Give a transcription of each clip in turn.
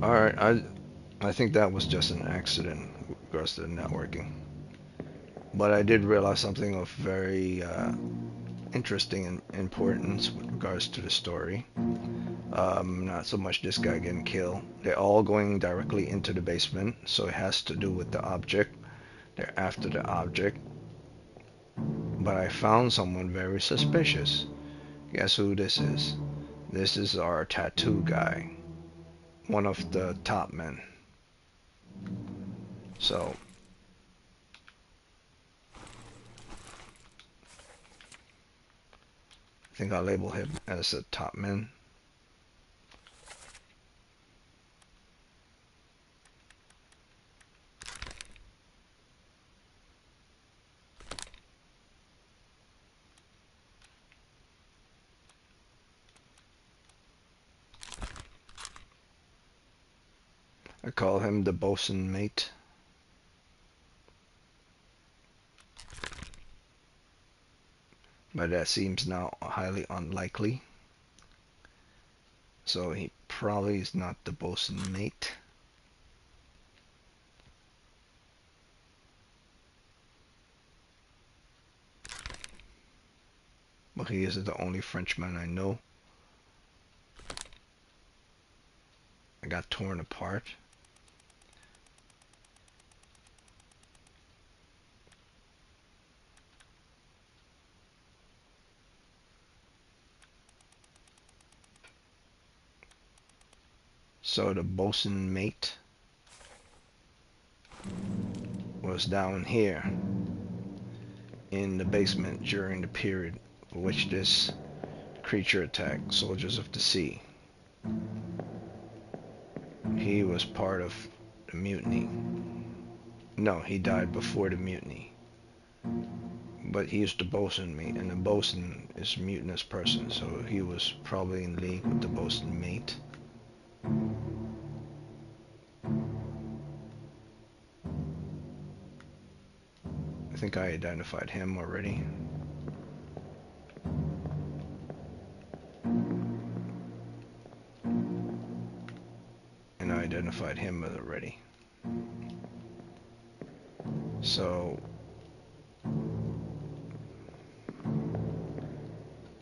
All right, I think that was just an accident with regards to the networking. But I did realize something of very interesting and importance with regards to the story. Not so much this guy getting killed. They're all going directly into the basement, so it has to do with the object. They're after the object. But I found someone very suspicious. Guess who this is? This is our tattoo guy, one of the top men. So I think I'll label him as a top man. I call him the bosun mate. But that seems now highly unlikely. So he probably is not the bosun mate. But he isn't the only Frenchman I know. I got torn apart. So the bosun mate was down here in the basement during the period for which this creature attacked soldiers of the sea. He was part of the mutiny. No, he died before the mutiny. But he's the bosun mate, and the bosun is a mutinous person, so he was probably in league with the bosun mate. I think I identified him already. And I identified him already. So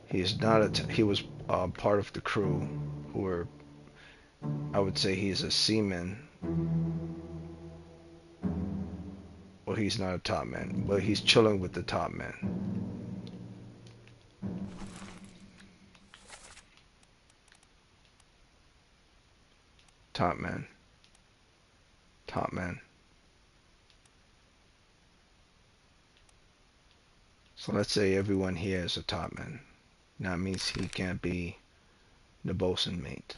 he's not he was part of the crew who were, I would say he's a seaman. Well, he's not a top man, but he's chilling with the top man. Top man. Top man. So let's say everyone here is a top man. That means he can't be the bosun mate.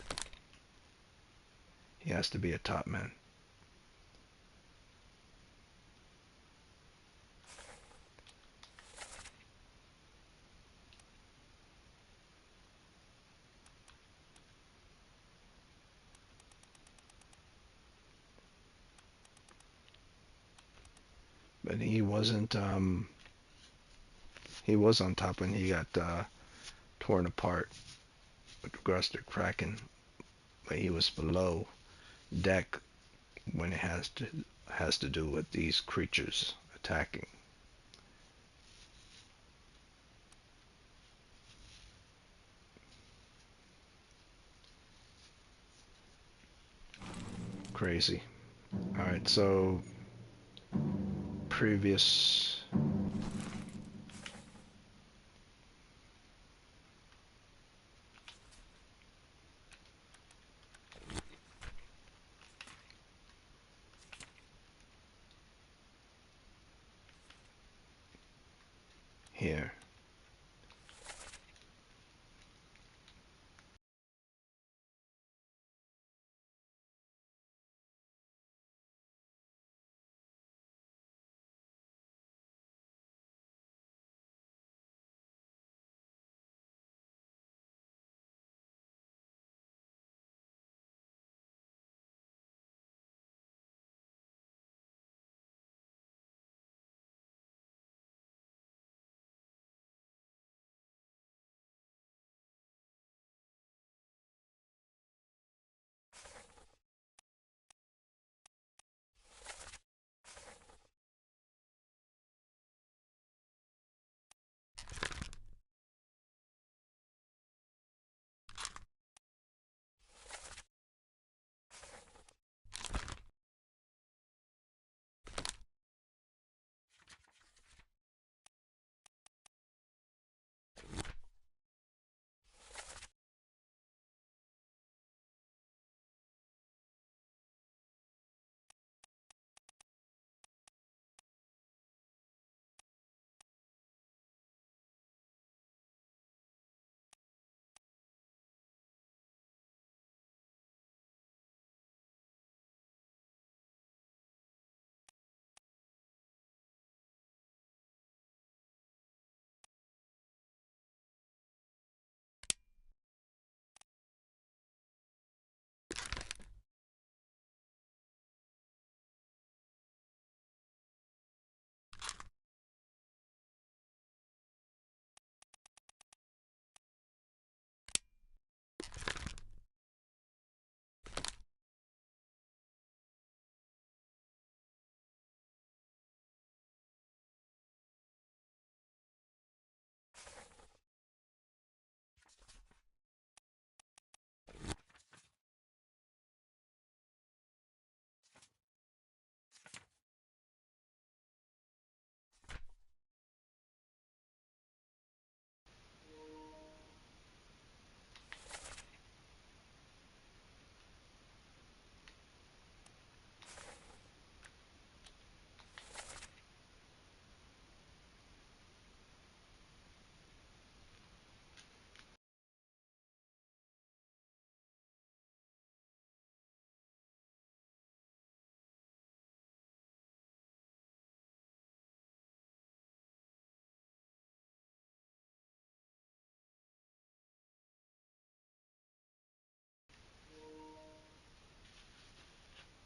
He has to be a top man. But he was on top when he got torn apart with regards to Kraken, but he was below deck when it has to do with these creatures attacking. Crazy. All right, so previous here.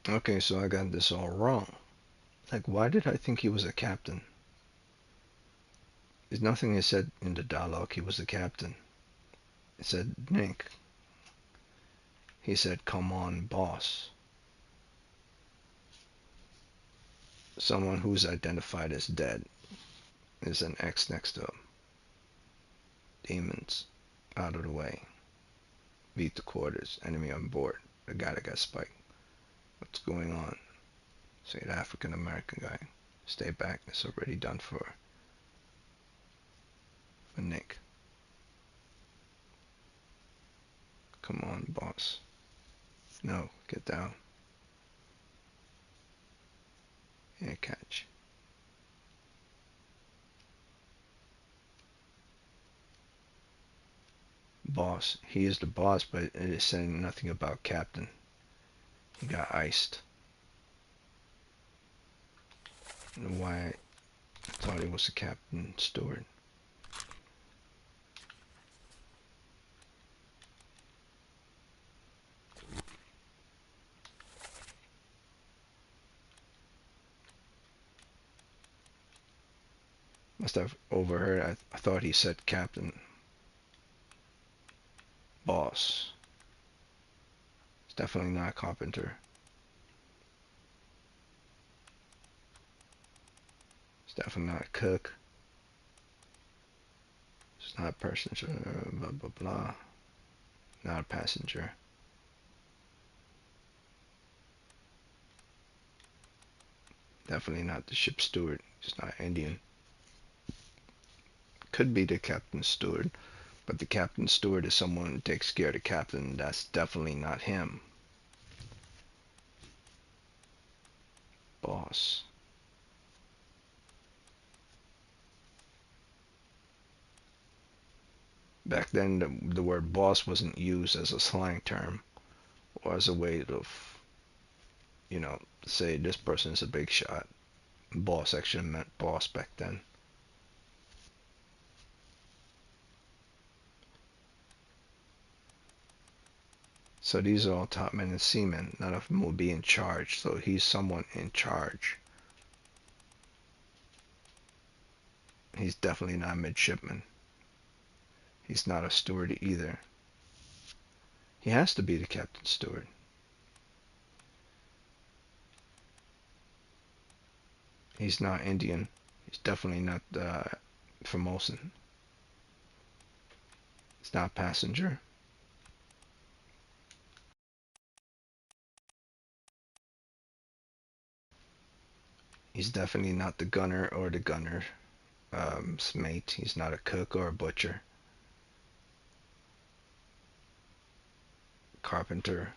Okay, so I got this all wrong. Like, why did I think he was a captain? There's nothing he said in the dialogue he was a captain. It said Nick. He said, "Come on, boss." Someone who's identified as dead. There's an X next to him. Demons. Out of the way. Beat the quarters. Enemy on board. The guy that got spiked. What's going on? Say the African American guy. Stay back. It's already done for Nick. Come on, boss. No, get down. Yeah, catch. Boss. He is the boss, but it is saying nothing about captain. He got iced. I don't know why I thought he was a captain steward. Must have overheard. I thought he said captain. Boss. It's definitely not a carpenter. It's definitely not a cook. It's not a passenger. Blah blah blah. Not a passenger. Definitely not the ship steward. He's not Indian. Could be the captain steward, but the captain steward is someone who takes care of the captain. That's definitely not him. Boss. Back then, the word boss wasn't used as a slang term or as a way of, say this person is a big shot. Boss actually meant boss back then. So these are all top men and seamen. None of them will be in charge. So he's someone in charge. He's definitely not a midshipman. He's not a steward either. He has to be the captain steward. He's not Indian. He's definitely not Formosan. He's not passenger. He's definitely not the gunner or the gunner's mate. He's not a cook or a butcher. Carpenter.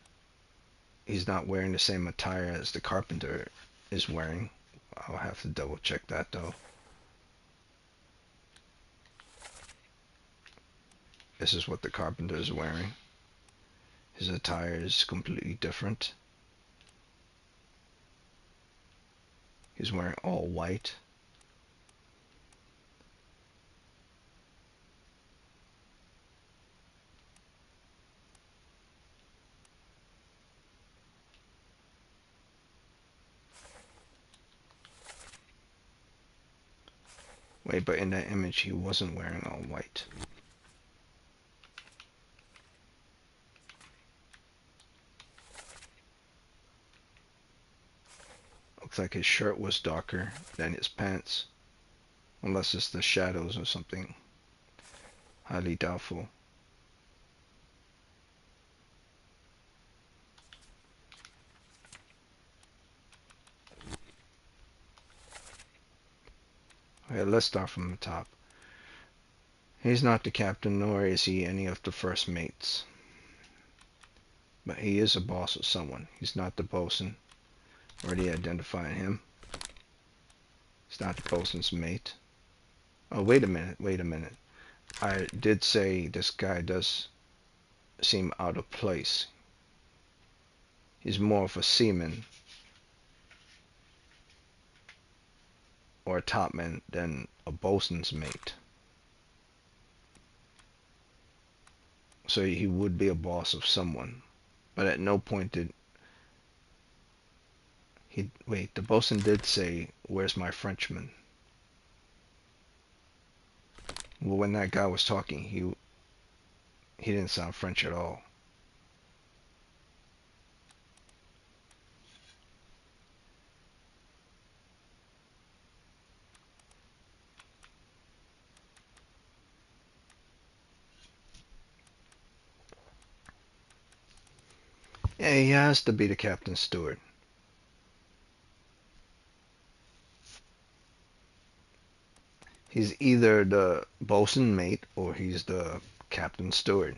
He's not wearing the same attire as the carpenter is wearing. I'll have to double check that though. This is what the carpenter is wearing. His attire is completely different. He's wearing all white. Wait, but in that image he wasn't wearing all white. Looks like his shirt was darker than his pants. Unless it's the shadows or something. Highly doubtful. Okay, let's start from the top. He's not the captain, nor is he any of the first mates. But he is a boss of someone. He's not the bosun. Already identifying him. He's not the bosun's mate. Oh, wait a minute, wait a minute. I did say this guy does seem out of place. He's more of a seaman or a topman than a bosun's mate. So he would be a boss of someone. But at no point Wait, the bosun did say, "Where's my Frenchman?" Well, when that guy was talking, he didn't sound French at all. Yeah, he has to be the captain's steward. He's either the bosun mate or he's the captain's steward.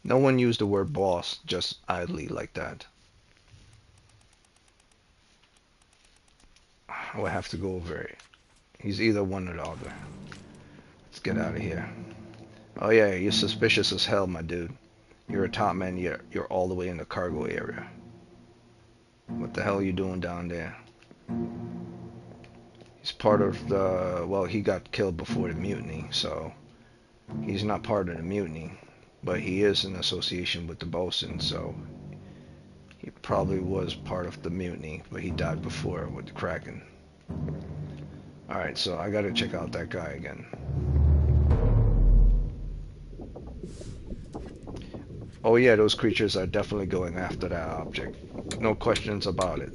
No one used the word boss just idly like that. I would have to go over it. He's either one or the other. Let's get out of here. Oh yeah, you're suspicious as hell, my dude. You're a top man, you're all the way in the cargo area. What the hell are you doing down there? He's part of the, well, he got killed before the mutiny, so he's not part of the mutiny, but he is in association with the bosun, so he probably was part of the mutiny, but he died before with the Kraken. Alright, so I gotta check out that guy again. Oh yeah, those creatures are definitely going after that object. No questions about it.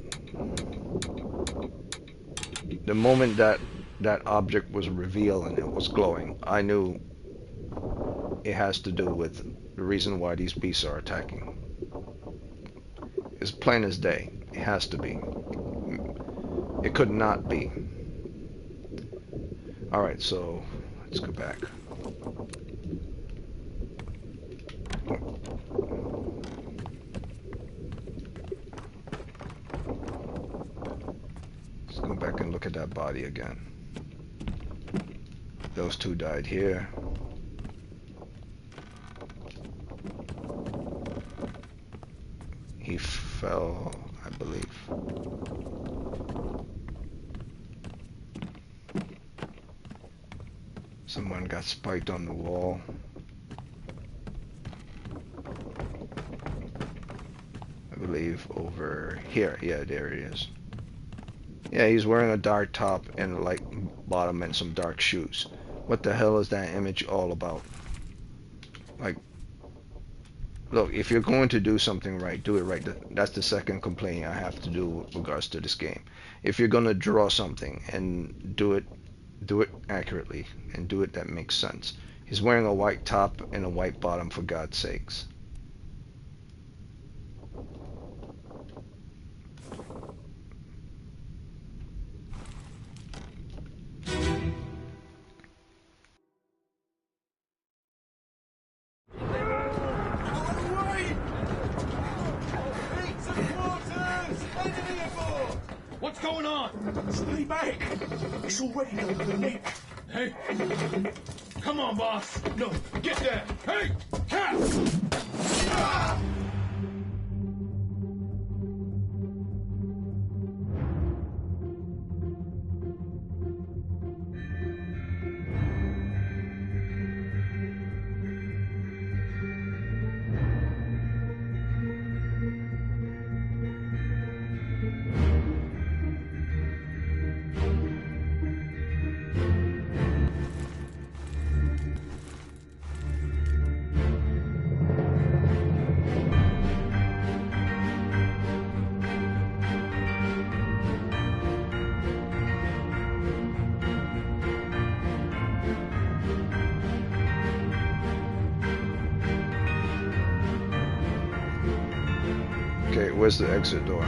The moment that object was revealed and it was glowing, I knew it has to do with the reason why these beasts are attacking. It's plain as day. It has to be. It could not be. Alright, so let's go back. Let's go back and look at that body again. Those two died here. He fell, I believe. Someone got spiked on the wall. I believe over here. Yeah, there he is. Yeah, he's wearing a dark top and a light bottom and some dark shoes. What the hell is that image all about? Like, look, if you're going to do something right, do it right. That's the second complaint I have to do with regards to this game. If you're gonna draw something and do it accurately and do it that makes sense. He's wearing a white top and a white bottom, for God's sakes. What's going on? Stay back! It's already over the neck. Hey! Come on, boss! No, get there! Hey! Cat! Ah! Okay, where's the exit door?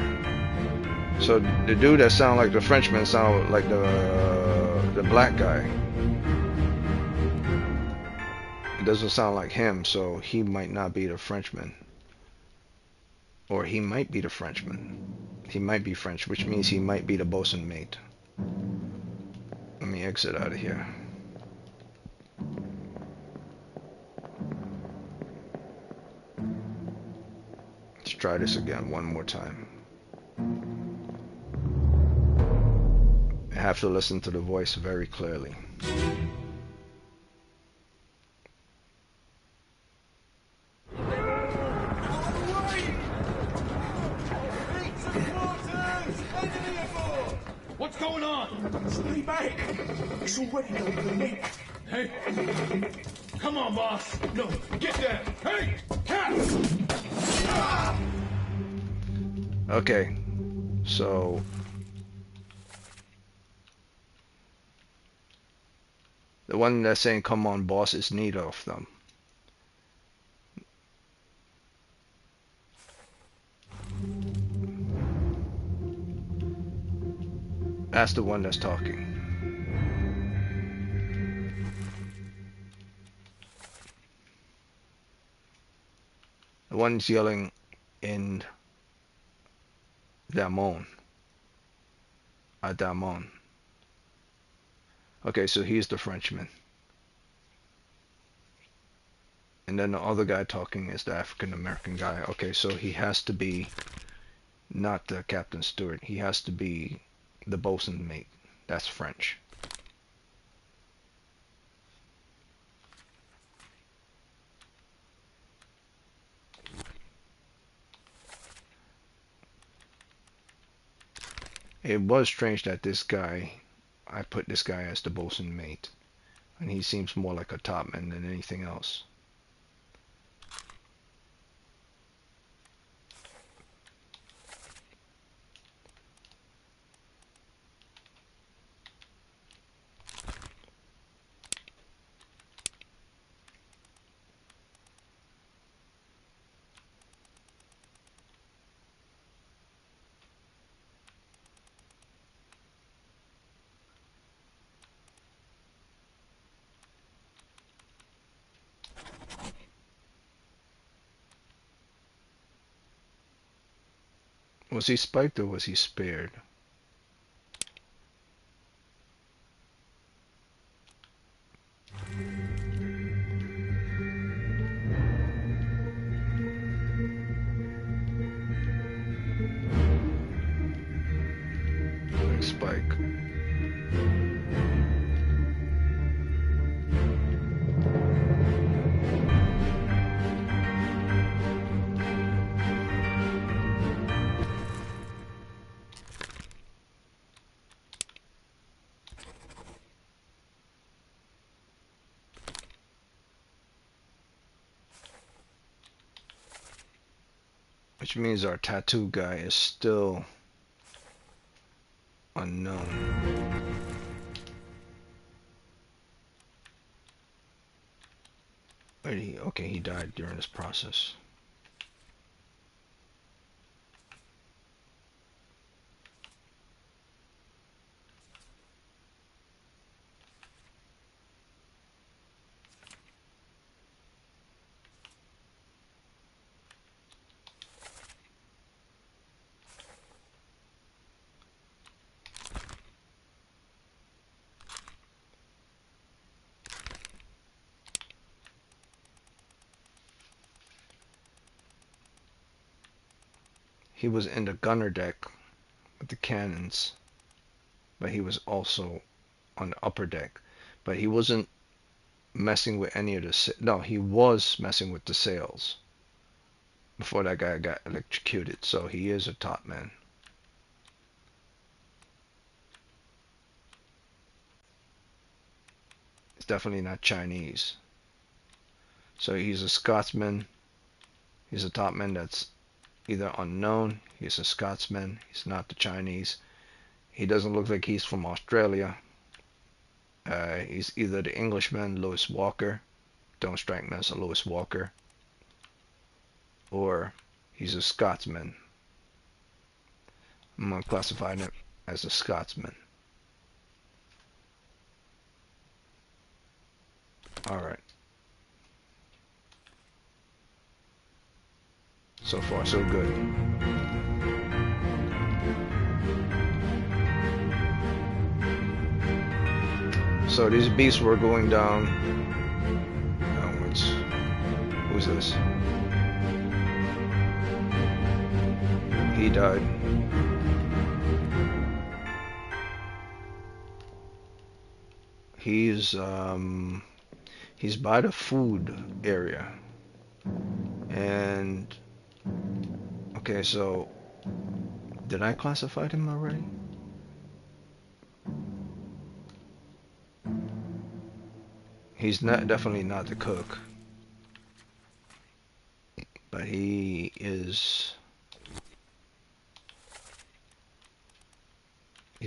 So the dude that sounded like the Frenchman sounded like the black guy. It doesn't sound like him, so he might not be the Frenchman. Or he might be the Frenchman. He might be French, which means he might be the bosun mate. Let me exit out of here. Let's try this again one more time. I have to listen to the voice very clearly. going on? Stay back. It's already over the neck. Hey, come on, boss. No, get that. Hey, Cap! Okay, so the one that's saying "come on, boss" is neither of them. That's the one that's talking. The one's yelling in Damon. Damon. Okay, so he's the Frenchman. And then the other guy talking is the African American guy. Okay, so he has to be not the Captain Stewart. He has to be the bosun mate. That's French. It was strange that this guy, I put this guy as the bosun mate, and he seems more like a topman than anything else. Was he spiked or was he spared? Spike. Which means our tattoo guy is still unknown. Where did he? Okay, he died during this process. He was in the gunner deck with the cannons, but he was also on the upper deck. But he wasn't messing with any of the... No, he was messing with the sails before that guy got electrocuted. So he is a top man. It's definitely not Chinese. So he's a Scotsman. He's a top man that's either unknown. He's a Scotsman. He's not the Chinese. He doesn't look like he's from Australia. He's either the Englishman, Lewis Walker. Don't strike me as a Lewis Walker. Or he's a Scotsman. I'm going to classify him as a Scotsman. Alright. So far, so good. So these beasts were going down. Who's this? He died. He's by the food area. And okay, so did I classify him already? He's not definitely not the cook, but he's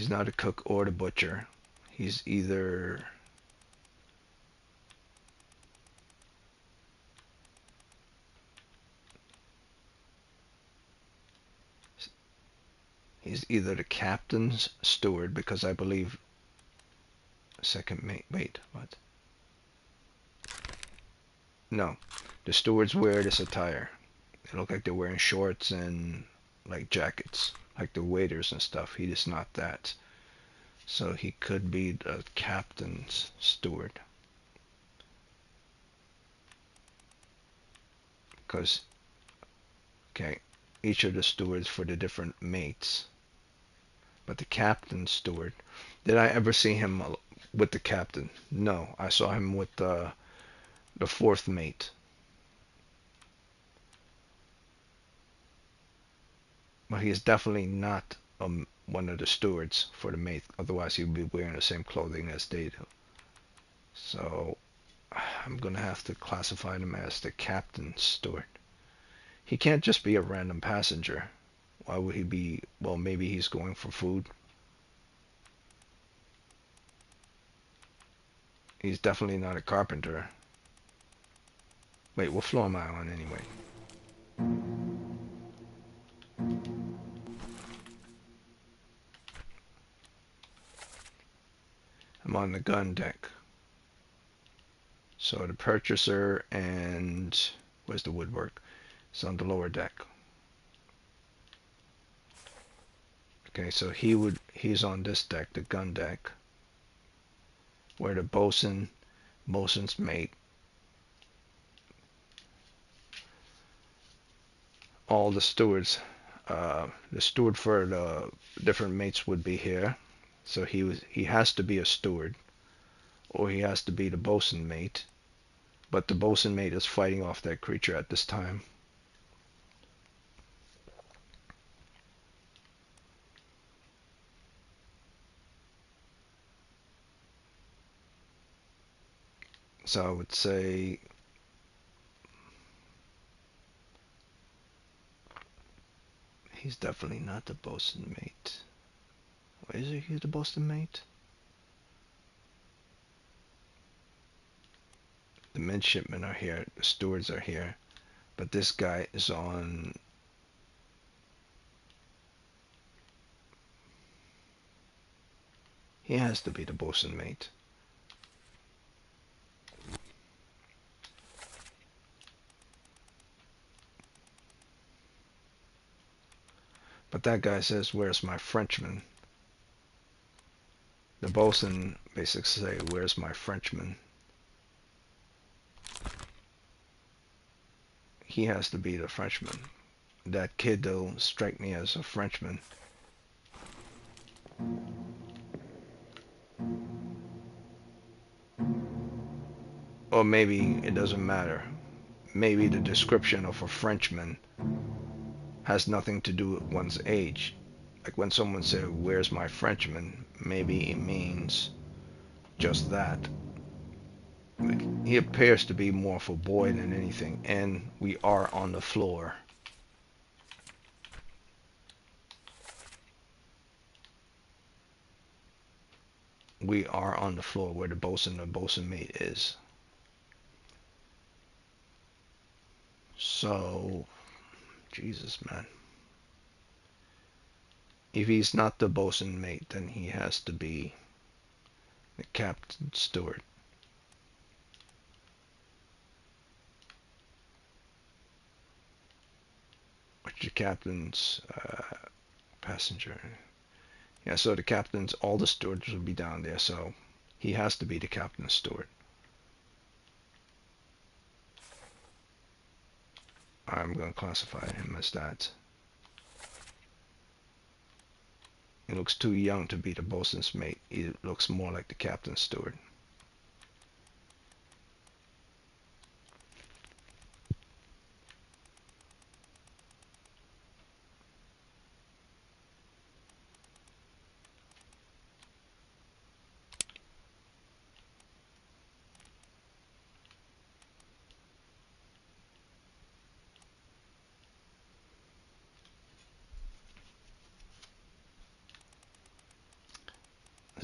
not a cook or the butcher. He's either the captain's steward, because I believe second mate. Wait, what? No, the stewards wear this attire. They look like they're wearing shorts and like jackets, like the waiters and stuff. He is not that. So he could be the captain's steward. Because, okay, each of the stewards for the different mates. But the captain's steward, did I ever see him with the captain? No, I saw him with the fourth mate. But he is definitely not one of the stewards for the mate. Otherwise, he would be wearing the same clothing as they do. So I'm gonna have to classify him as the captain's steward. He can't just be a random passenger. Why would he be? Well, maybe he's going for food. He's definitely not a carpenter. Wait, what floor am I on anyway? I'm on the gun deck. So the purchaser and where's the woodwork? It's on the lower deck. Okay, so he's on this deck, the gun deck, where the bosun's mate, all the stewards, the steward for the different mates would be here. So he has to be a steward, or he has to be the bosun mate. But the bosun mate is fighting off that creature at this time. So I would say he's definitely not the bosun mate. Why is he the bosun mate? The midshipmen are here, the stewards are here, but this guy is on. He has to be the bosun mate. But that guy says, "Where's my Frenchman?" The bosun basically say, "Where's my Frenchman?" He has to be the Frenchman. That kid though strike me as a Frenchman. Or maybe it doesn't matter. Maybe the description of a Frenchman has nothing to do with one's age. Like when someone says, "Where's my Frenchman?" maybe it means just that. He appears to be more of a boy than anything, and we are on the floor. We are on the floor where the bosun mate is. So, Jesus, man. If he's not the bosun mate, then he has to be the captain steward. Which the captain's passenger. Yeah, so the captain's, all the stewards will be down there, so he has to be the captain's steward. I'm going to classify him as that. He looks too young to be the bosun's mate. He looks more like the captain's steward.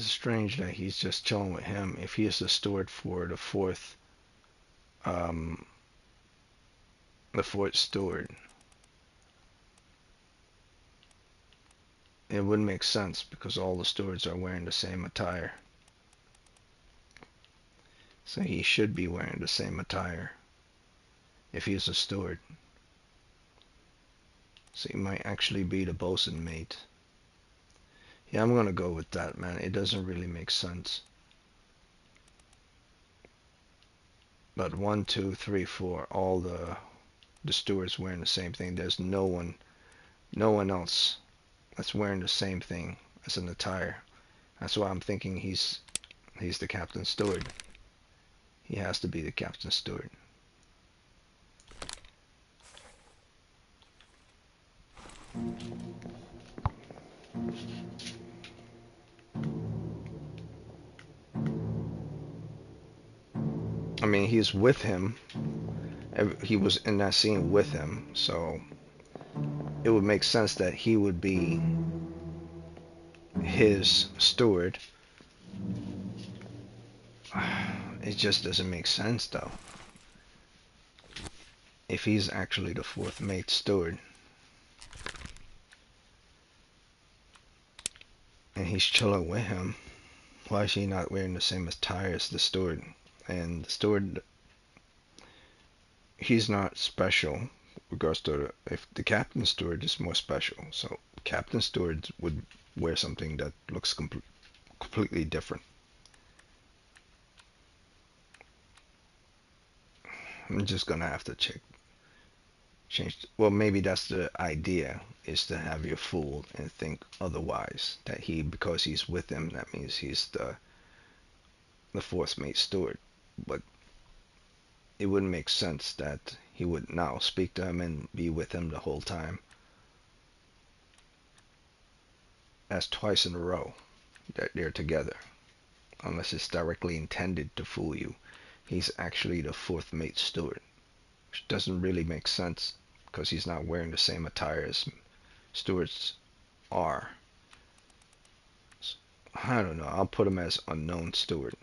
It's strange that he's just chilling with him. If he is the steward for um, the fourth steward, it wouldn't make sense because all the stewards are wearing the same attire. So he should be wearing the same attire if he's a steward. So he might actually be the bosun mate. Yeah, I'm gonna go with that, man. It doesn't really make sense. But 1, 2, 3, 4, all the stewards wearing the same thing. There's no one else that's wearing the same thing as an attire. That's why I'm thinking he's the captain steward. He has to be the captain steward. I mean, he's with him. He was in that scene with him, so it would make sense that he would be his steward. It just doesn't make sense, though. If he's actually the fourth mate steward, and he's chilling with him, why is he not wearing the same attire as the steward? And the steward, he's not special. Regards to if the captain steward is more special, so captain steward would wear something that looks completely different. I'm just gonna have to change. Well, maybe that's the idea, is to have you fooled and think otherwise. That because he's with him, that means he's the fourth mate steward. But it wouldn't make sense that he would now speak to him and be with him the whole time. That's twice in a row that they're together, unless it's directly intended to fool you. He's actually the fourth mate steward, which doesn't really make sense because he's not wearing the same attire as stewards are. I don't know. I'll put him as unknown steward.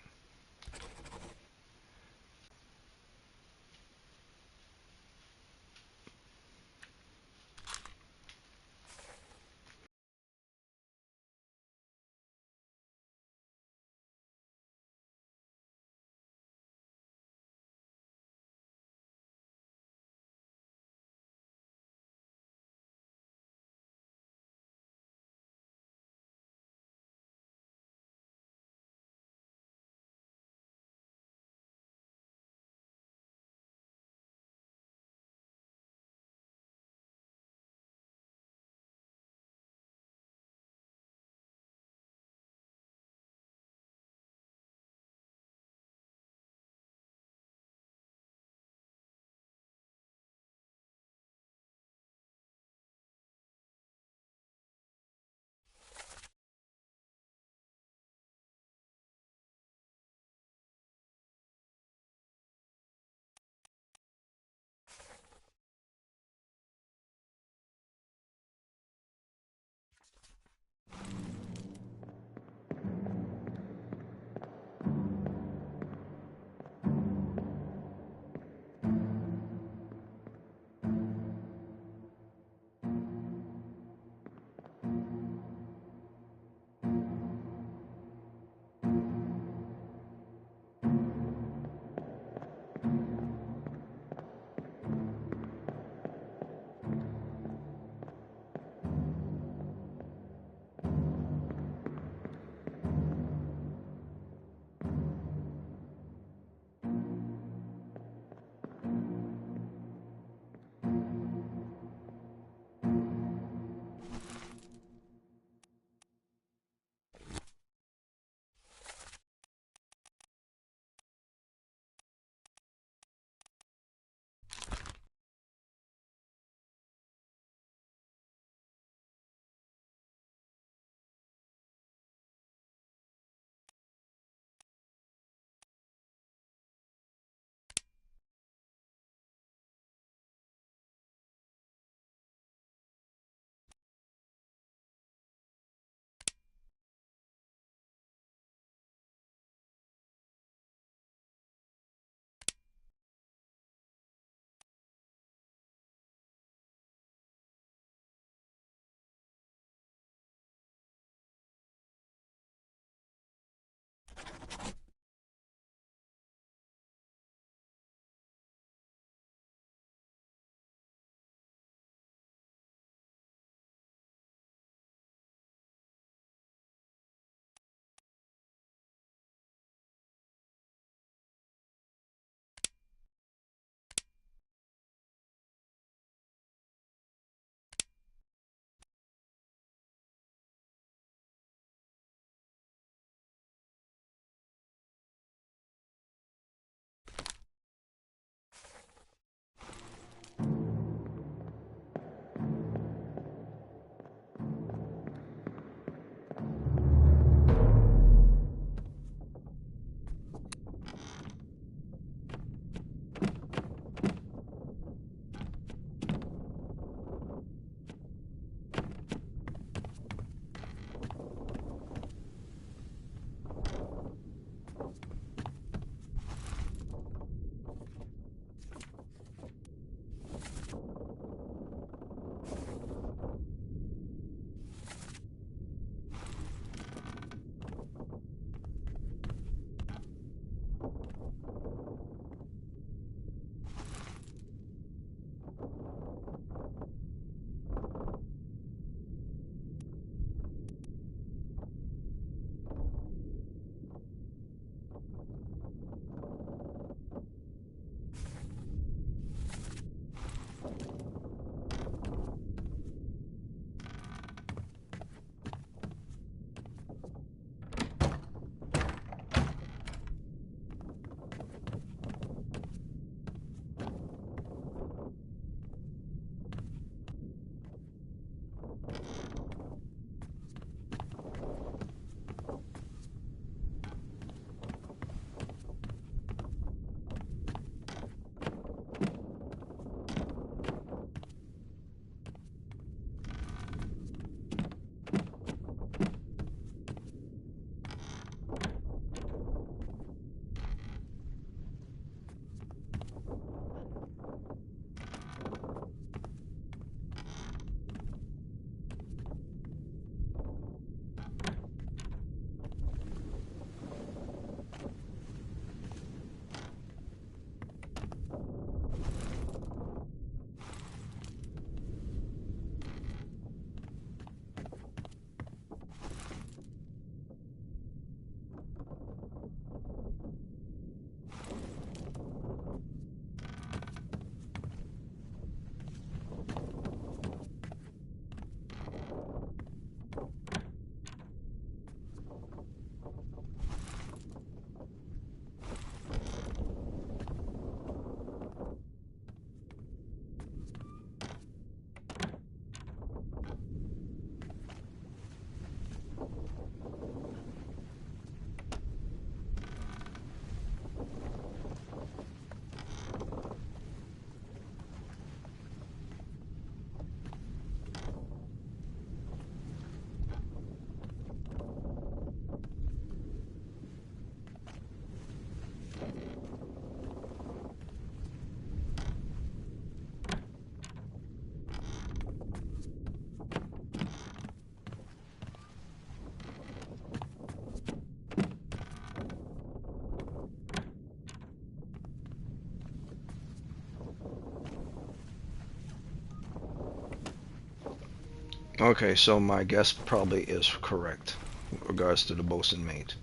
Okay, so my guess probably is correct with regards to the bosun mate.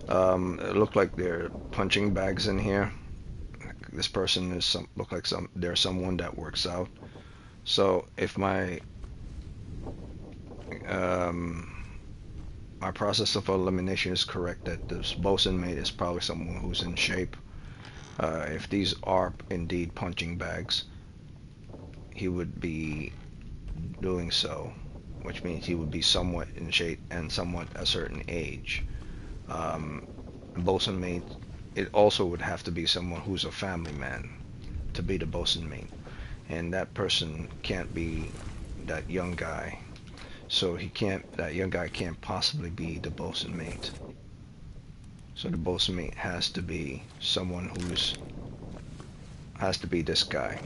It looked like there are punching bags in here. This person is look like they're someone that works out. So if um, my process of elimination is correct, that this bosun mate is probably someone who's in shape. If these are indeed punching bags, he would be doing so, which means he would be somewhat in shape and somewhat a certain age. Um, bosun mate, it also would have to be someone who's a family man to be the bosun mate, and that person can't be that young guy. So that young guy can't possibly be the bosun mate. So the bosun mate has to be someone has to be this guy.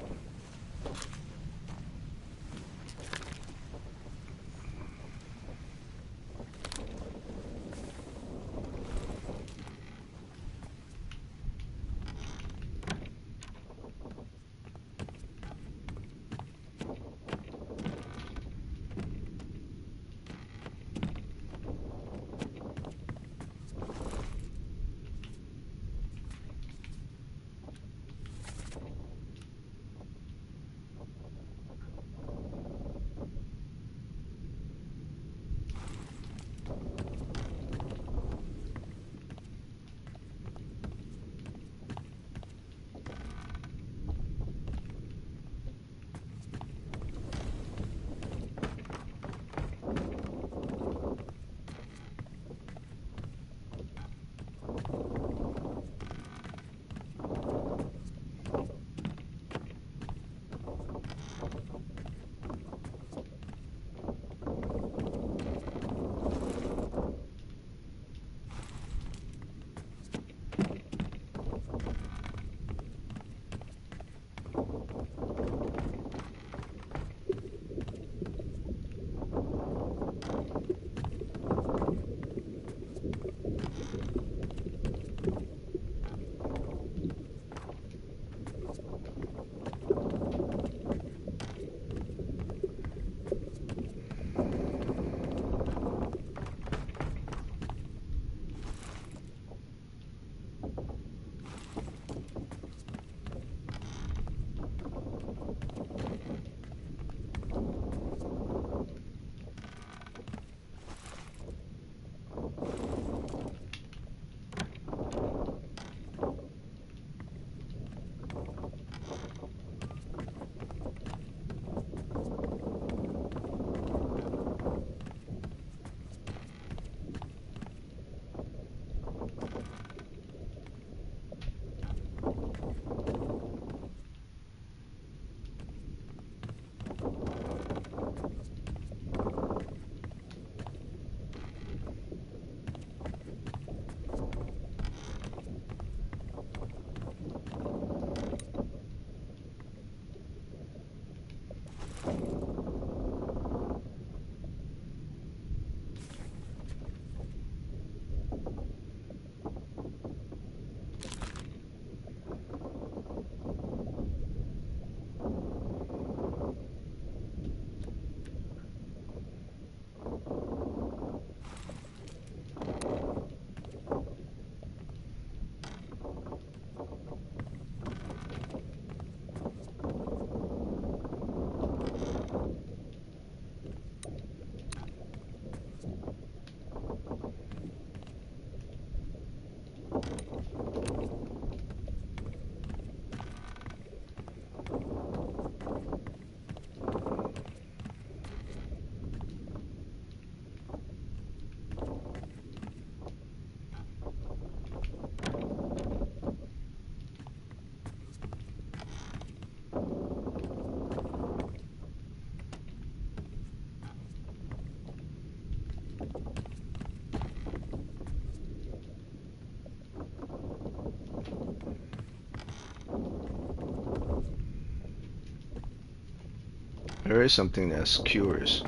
There is something that's curious.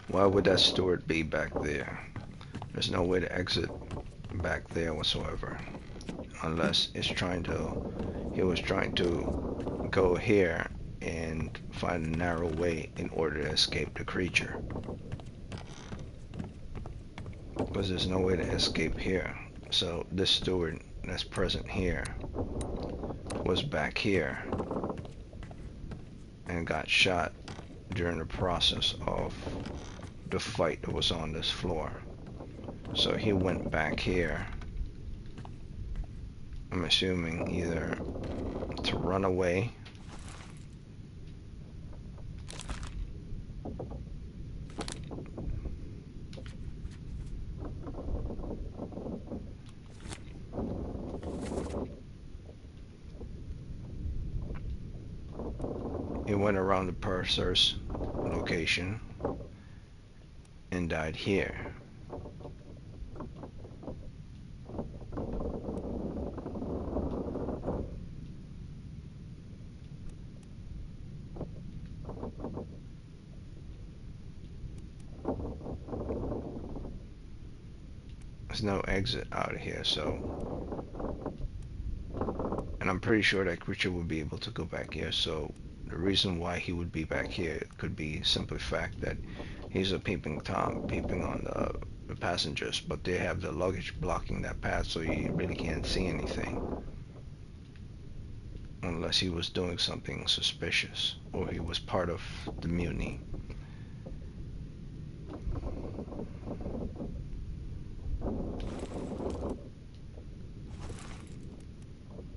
Why would that steward be back there? There's no way to exit back there whatsoever, unless he was trying to go here and around, find a narrow way in order to escape the creature. Because there's no way to escape here. So this steward that's present here was back here and got shot during the process of the fight that was on this floor. So he went back here, I'm assuming either to run away he went around the purser's location and died here. There's no exit out of here, so, and I'm pretty sure that creature would be able to go back here, so the reason why he would be back here could be simply fact that he's a peeping Tom, peeping on the passengers, but they have the luggage blocking that path, so you really can't see anything. Unless he was doing something suspicious, or he was part of the mutiny.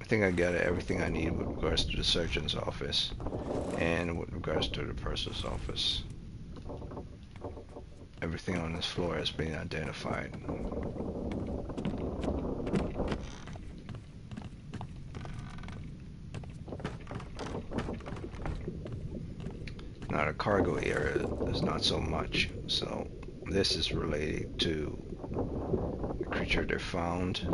I think I got everything I need with regards to the surgeon's office, and with regards to the purser's office. Everything on this floor has been identified. Now the cargo area is not so much, so this is related to the creature they found.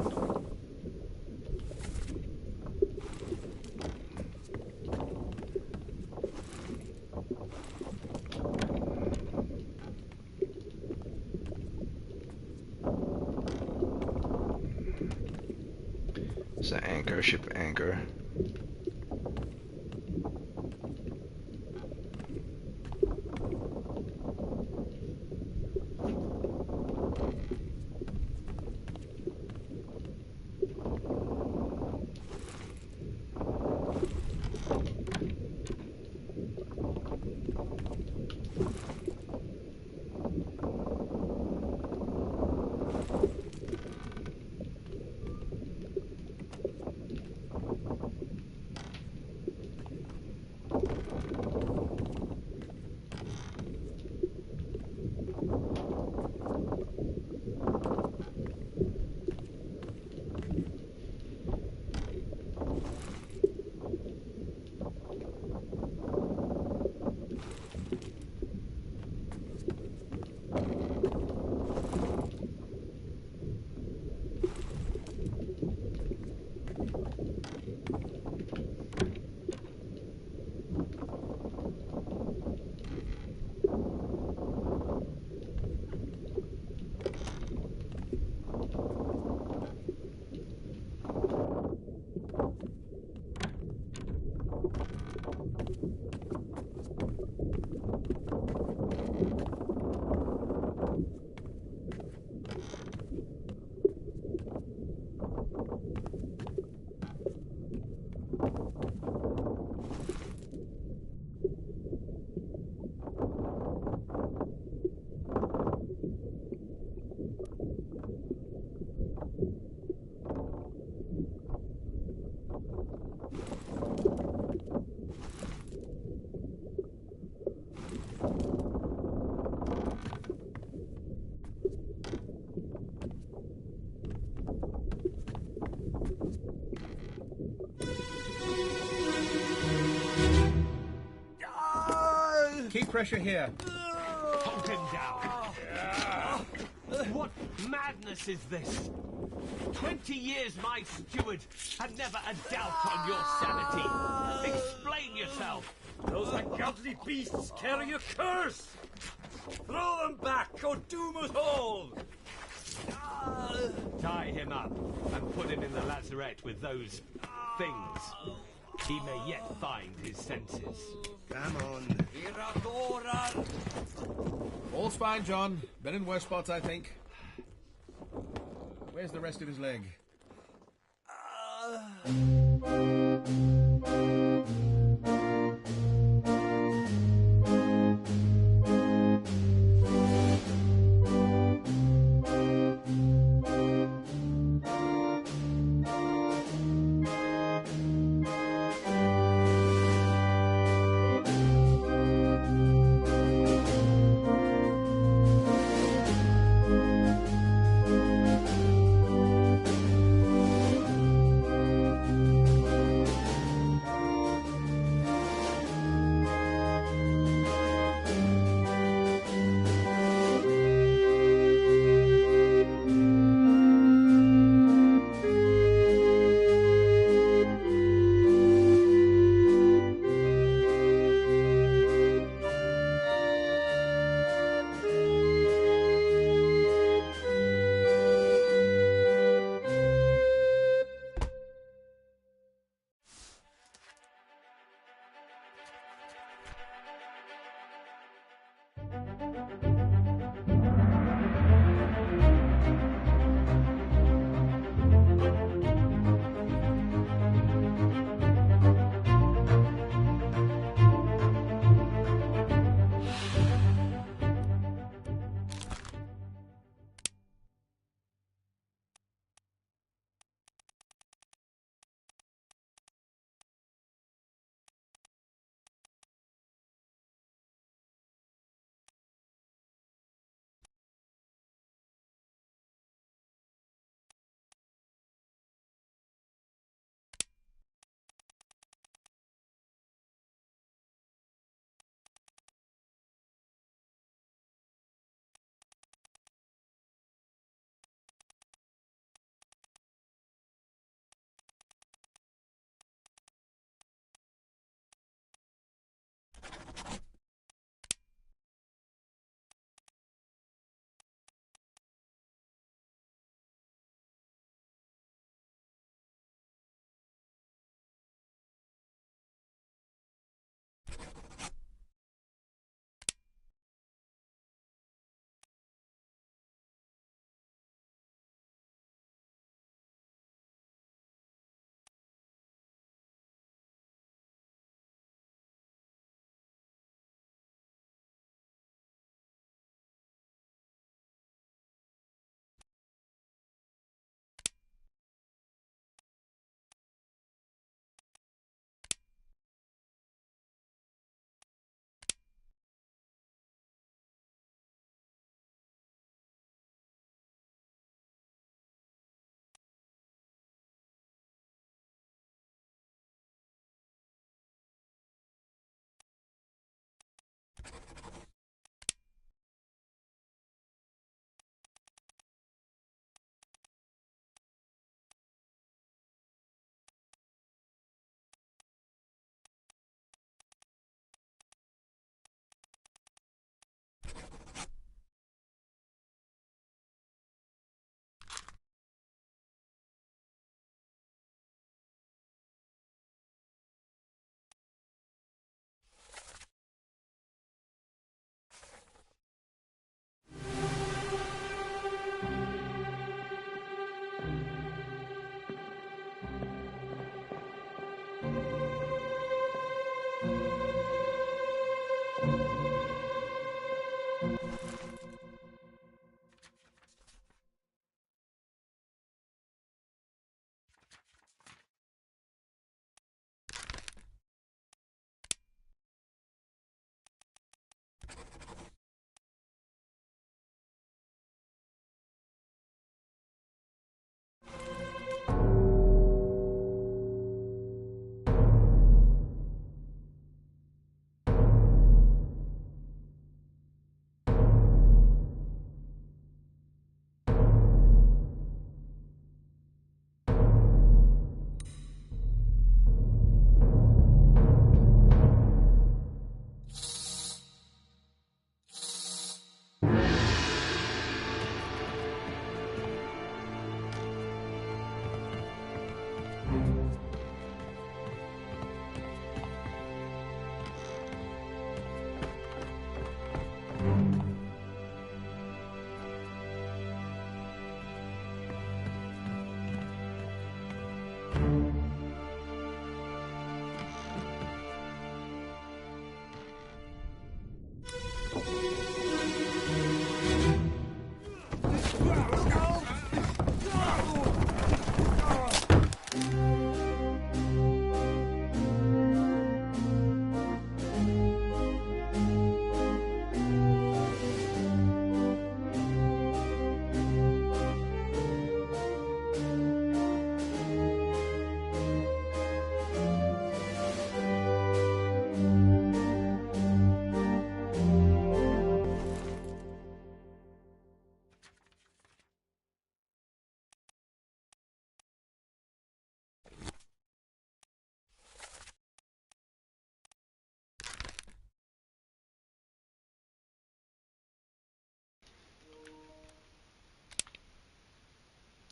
It's an anchor, ship anchor. Keep pressure here. Hold him down. What madness is this? 20 years my steward, and never a doubt on your sanity. Explain yourself. Those ungodly beasts carry a curse! Throw them back or doom us all! Tie him up and put him in the lazarette with those things. He may yet find his senses. Come on. All's fine, John. Been in worse spots, I think. Where's the rest of his leg?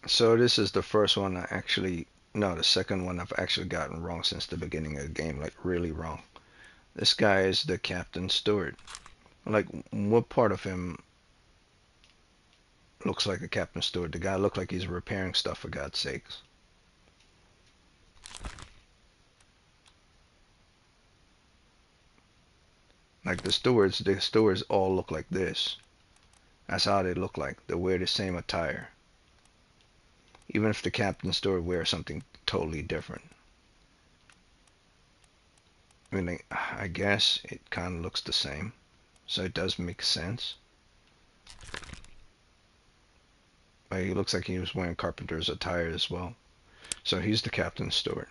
So this is the first one I actually, no, the second one I've actually gotten wrong since the beginning of the game, like really wrong. This guy is the captain steward. Like, what part of him looks like a captain steward? The guy looked like he's repairing stuff, for God's sakes. Like the stewards all look like this. That's how they look like. They wear the same attire. Even if the captain steward wears something totally different. I mean, I guess it kind of looks the same. So it does make sense. But he looks like he was wearing carpenter's attire as well. So he's the captain steward.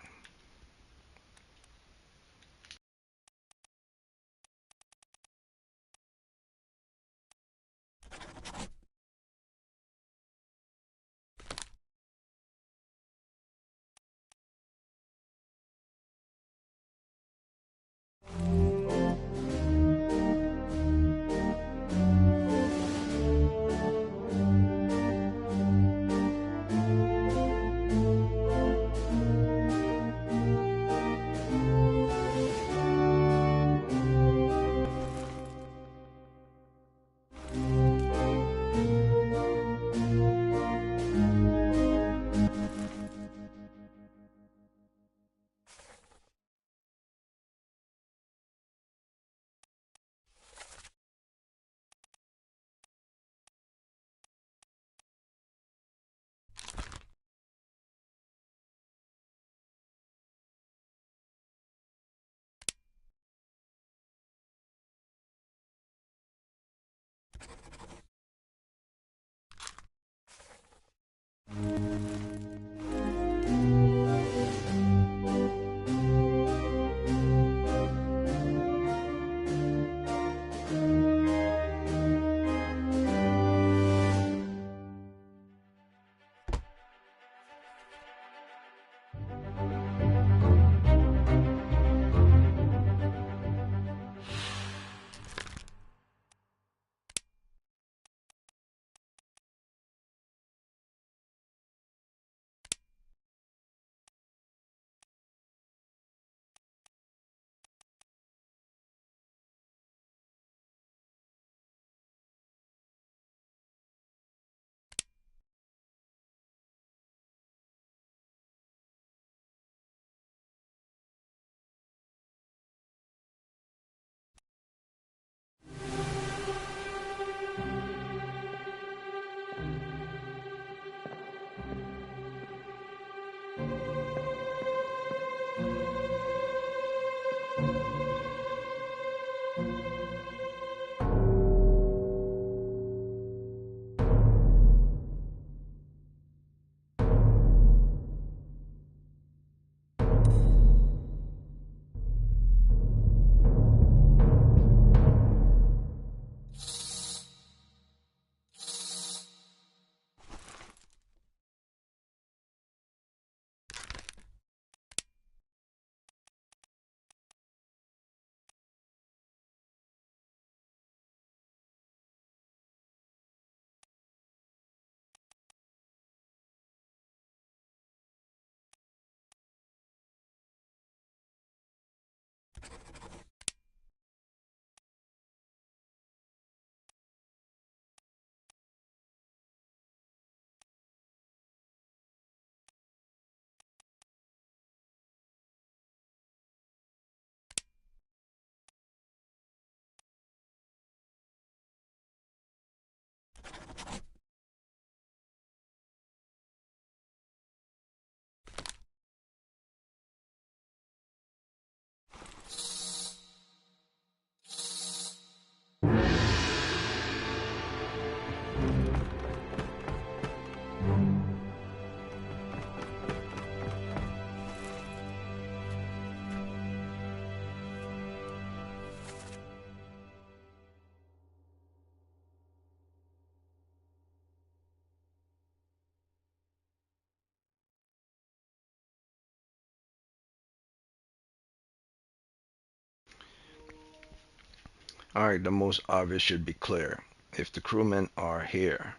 Alright, the most obvious should be clear. If the crewmen are here,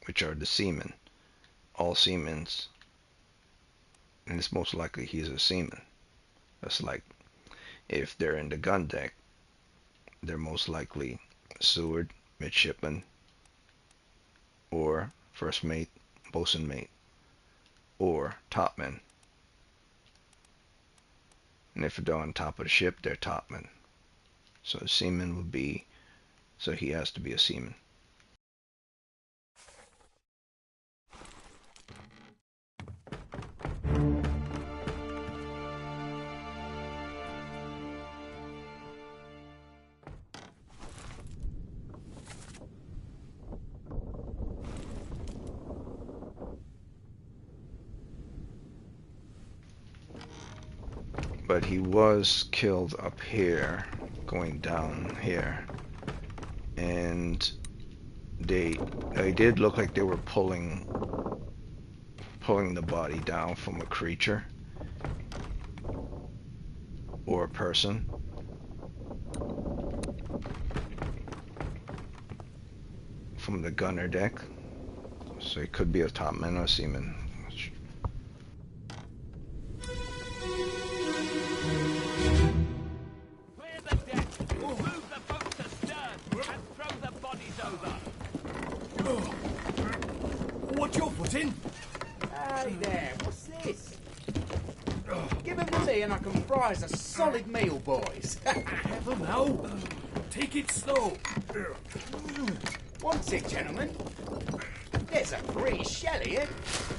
which are the seamen, all seamen's, and it's most likely he's a seaman. That's like if they're in the gun deck, they're most likely steward, midshipman, or first mate, bosun mate, or topman. And if they're on top of the ship, they're topman. So a seaman would be, so he has to be a seaman. But he was killed up here, going down here, and they did look like they were pulling the body down from a creature or a person. From the gunner deck. So it could be a topman or a seaman. Clear the deck, move the boats astern, and throw the bodies over. What your footing? Hey there, what's this? Give them to me and I can fry us a solid meal, boys. Never now. Take it slow. What's it, gentlemen? There's a pretty shell here.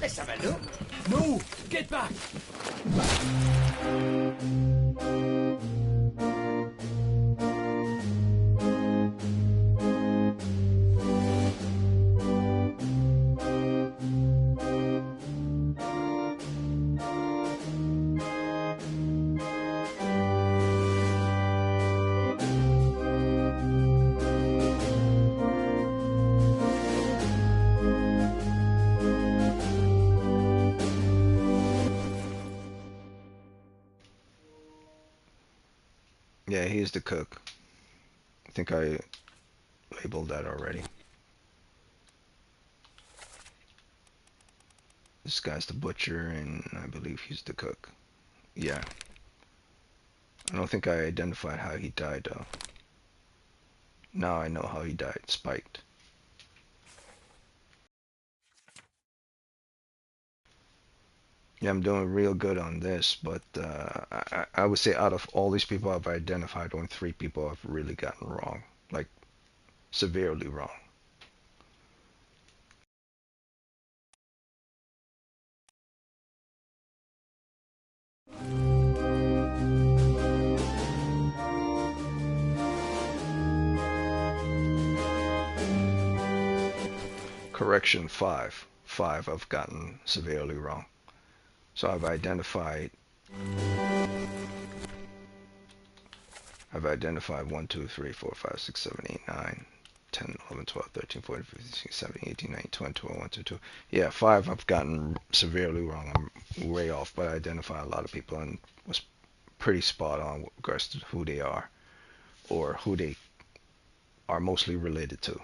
Let's have a look. No, get back. Yeah, he's the cook. I think I labeled that already. This guy's the butcher, and I believe he's the cook. Yeah. I don't think I identified how he died, though. Now I know how he died. Spiked. Yeah, I'm doing real good on this, but I would say out of all these people I've identified, only 3 people I've really gotten wrong. Like, severely wrong. Correction 5. 5 I've gotten severely wrong. So I've identified 1, 2, 3, 4, 5, 6, 7, 8, 9, 10, 11, 12, 13, 14, 15, 16, 17, 18, 19, 20, 21, 1, 2, 2. Yeah, 5 I've gotten severely wrong. I'm way off, but I identify a lot of people and was pretty spot on with regards to who they are or who they are mostly related to.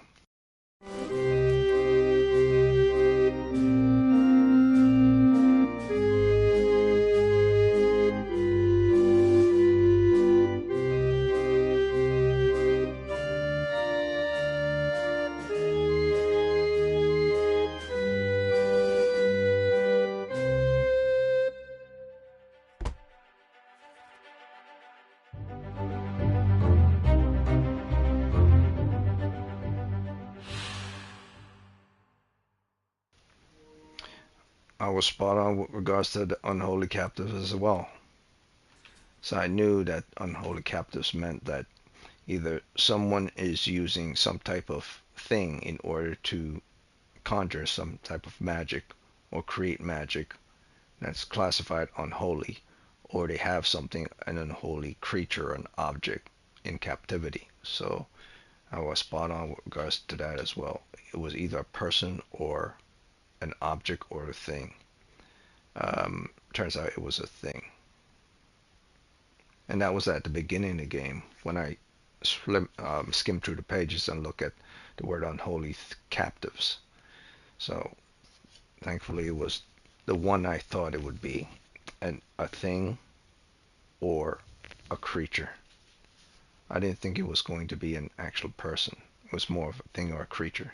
I was spot on with regards to the unholy captives as well. So I knew that unholy captives meant that either someone is using some type of thing in order to conjure some type of magic or create magic that's classified unholy, or they have something, an unholy creature, an object in captivity. So I was spot on with regards to that as well. It was either a person or an object or a thing. Turns out it was a thing. And that was at the beginning of the game when I skim through the pages and look at the word unholy captives. So Thankfully, it was the one I thought it would be, a thing or a creature. I didn't think it was going to be an actual person. It was more of a thing or a creature.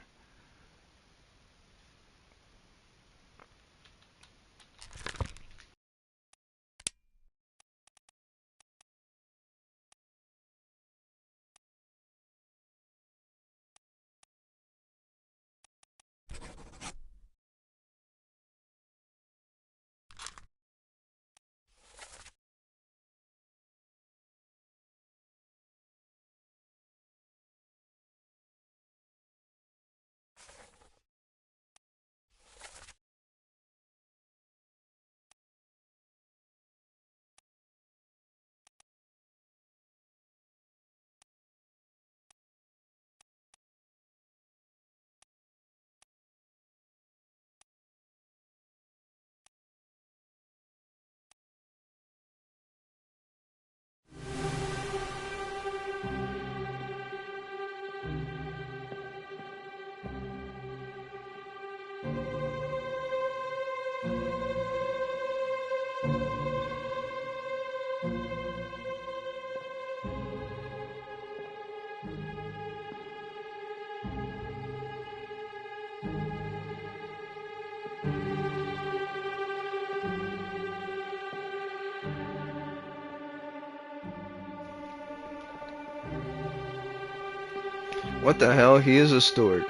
What the hell? He is a steward.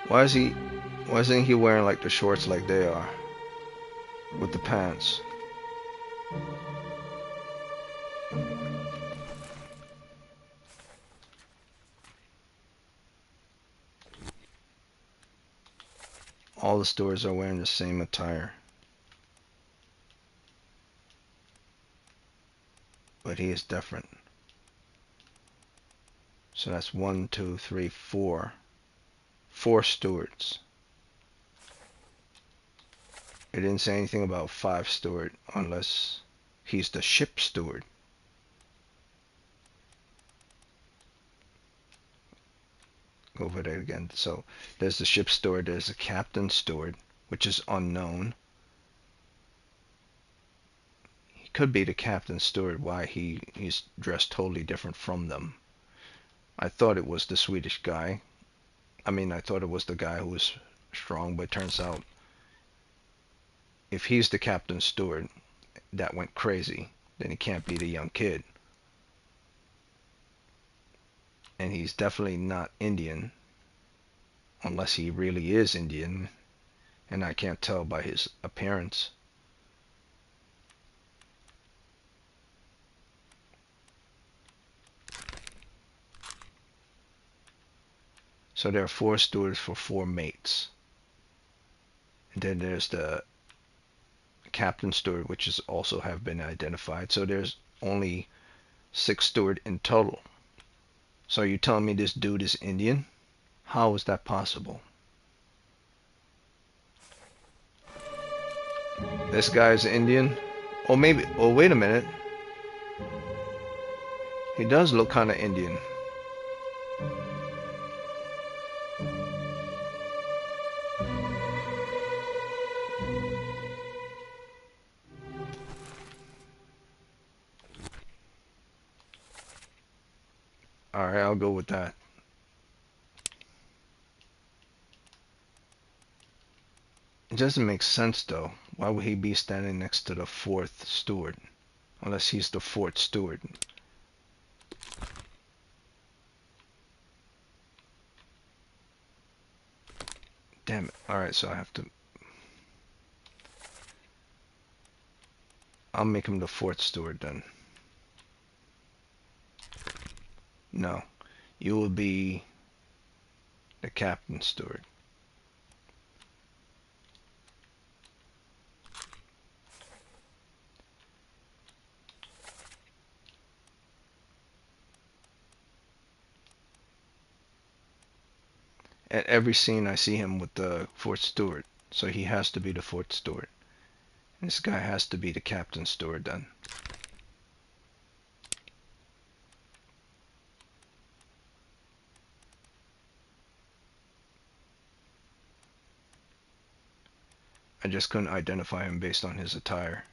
Why is he? Why isn't he wearing like the shorts like they are, with the pants? All the stewards are wearing the same attire, but he is different. So that's one, two, three, four. Four stewards. It didn't say anything about five steward unless he's the ship steward. Go over there again. So there's the ship steward, there's the captain steward, which is unknown. He could be the captain steward, why he's dressed totally different from them. I thought it was the Swedish guy. I thought it was the guy who was strong, but it turns out if he's the captain steward that went crazy, then he can't be the young kid. And he's definitely not Indian, unless he really is Indian, and I can't tell by his appearance. So there are four stewards for four mates. And then there's the captain steward, which is also have been identified. So there's only six steward in total. So you telling me this dude is Indian? How is that possible? This guy's Indian? Or maybe, oh wait a minute. He does look kind of Indian. Alright, I'll go with that. It doesn't make sense though. Why would he be standing next to the fourth steward? Unless he's the fourth steward. Damn it. Alright, so I have to... I'll make him the fourth steward then. No. You will be the captain steward. At every scene I see him with the fourth steward. So he has to be the fourth steward. And this guy has to be the captain steward then. just couldn't identify him based on his attire.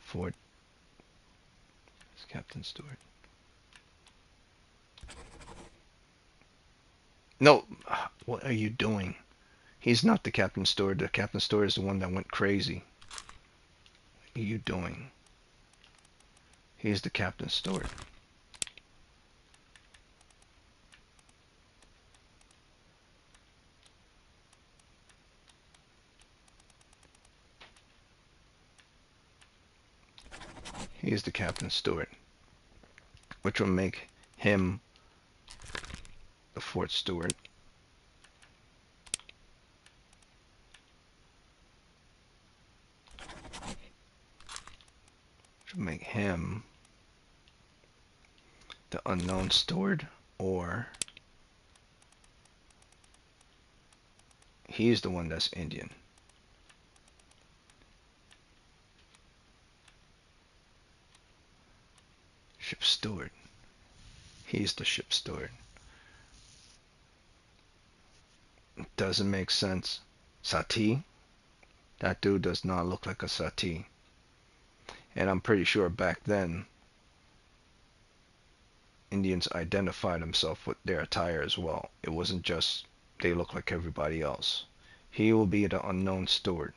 Ford. It's Captain Stewart. No, what are you doing? He's not the Captain Stewart. The Captain Stewart is the one that went crazy. What are you doing? He's the Captain Stewart. He's the Captain Stewart, which will make him the Fort Stewart. Which will make him the unknown steward, or he's the one that's Indian. Ship steward. He's the ship steward. It doesn't make sense. Sati? That dude does not look like a Sati. And I'm pretty sure back then Indians identified themselves with their attire as well. It wasn't just they look like everybody else. He will be the unknown steward.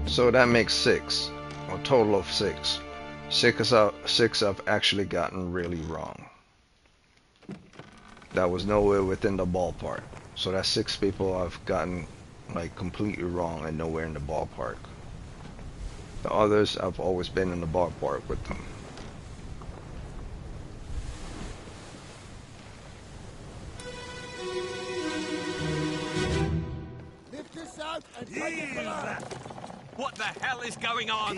So that makes 6, a total of 6. 6 I've actually gotten really wrong. That was nowhere within the ballpark. So that's 6 people I've gotten like completely wrong and nowhere in the ballpark. The others, I've always been in the ballpark with them. Lift this out and take it below. What the hell is going on?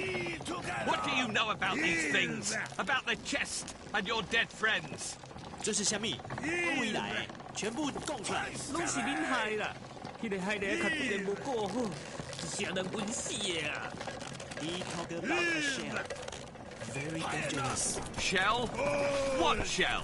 What do you know about these things? About the chest and your dead friends? 这是虾米？未来全部供出来，拢是恁害啦！迄个害得较对人无顾好，是让人晕死的啊！He talk about a shell, very dangerous. Shell? What shell?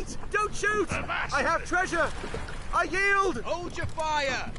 Wait! Don't shoot! I have treasure! I yield! Hold your fire!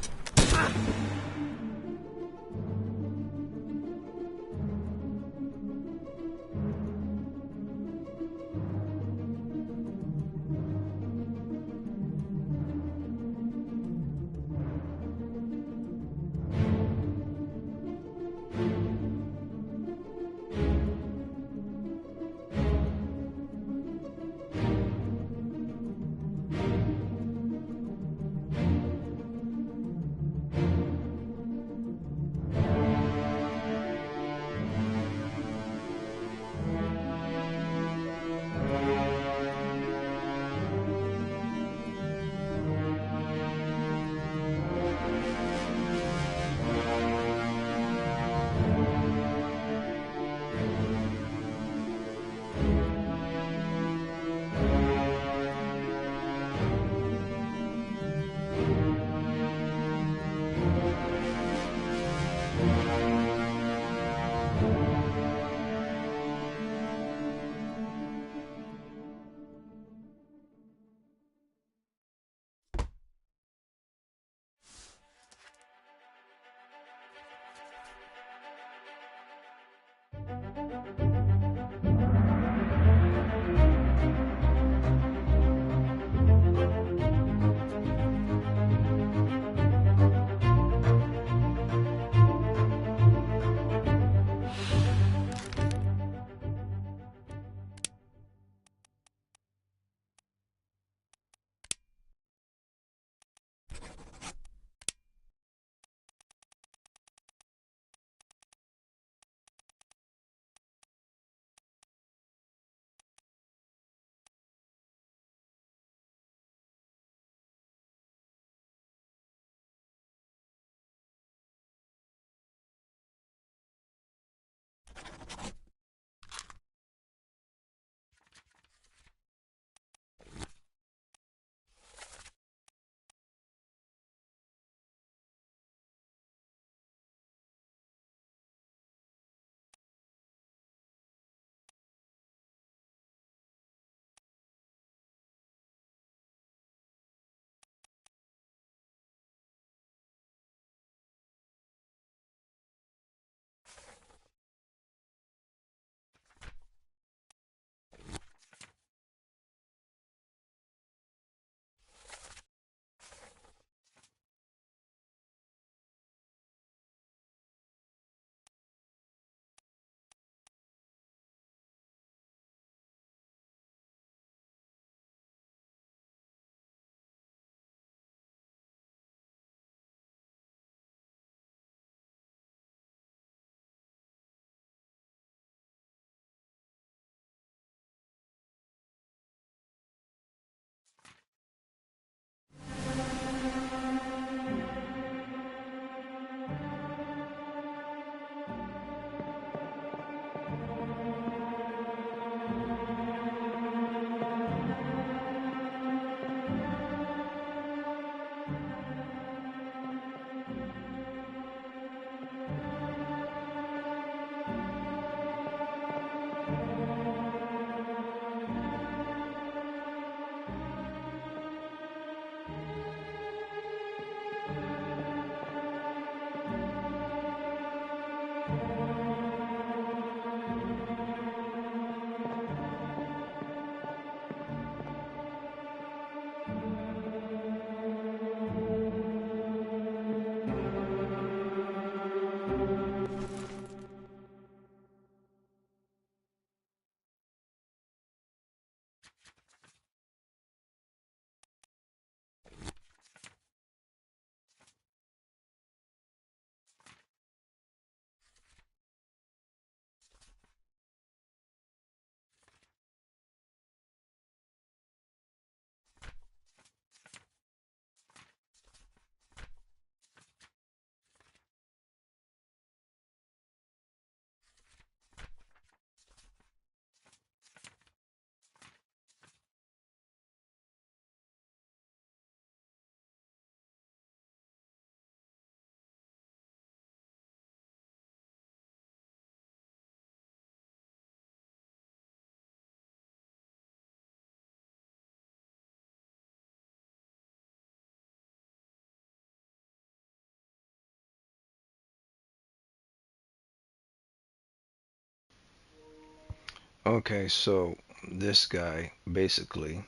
Okay, so this guy, basically,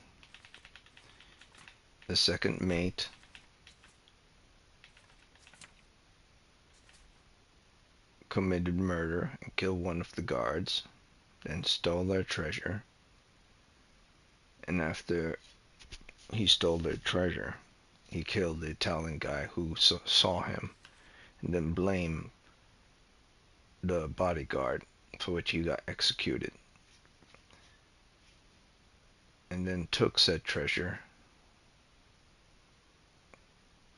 the second mate, committed murder and killed one of the guards, then stole their treasure. And after he stole their treasure, he killed the Italian guy who saw him, and then blamed the bodyguard, for which he got executed. And then took said treasure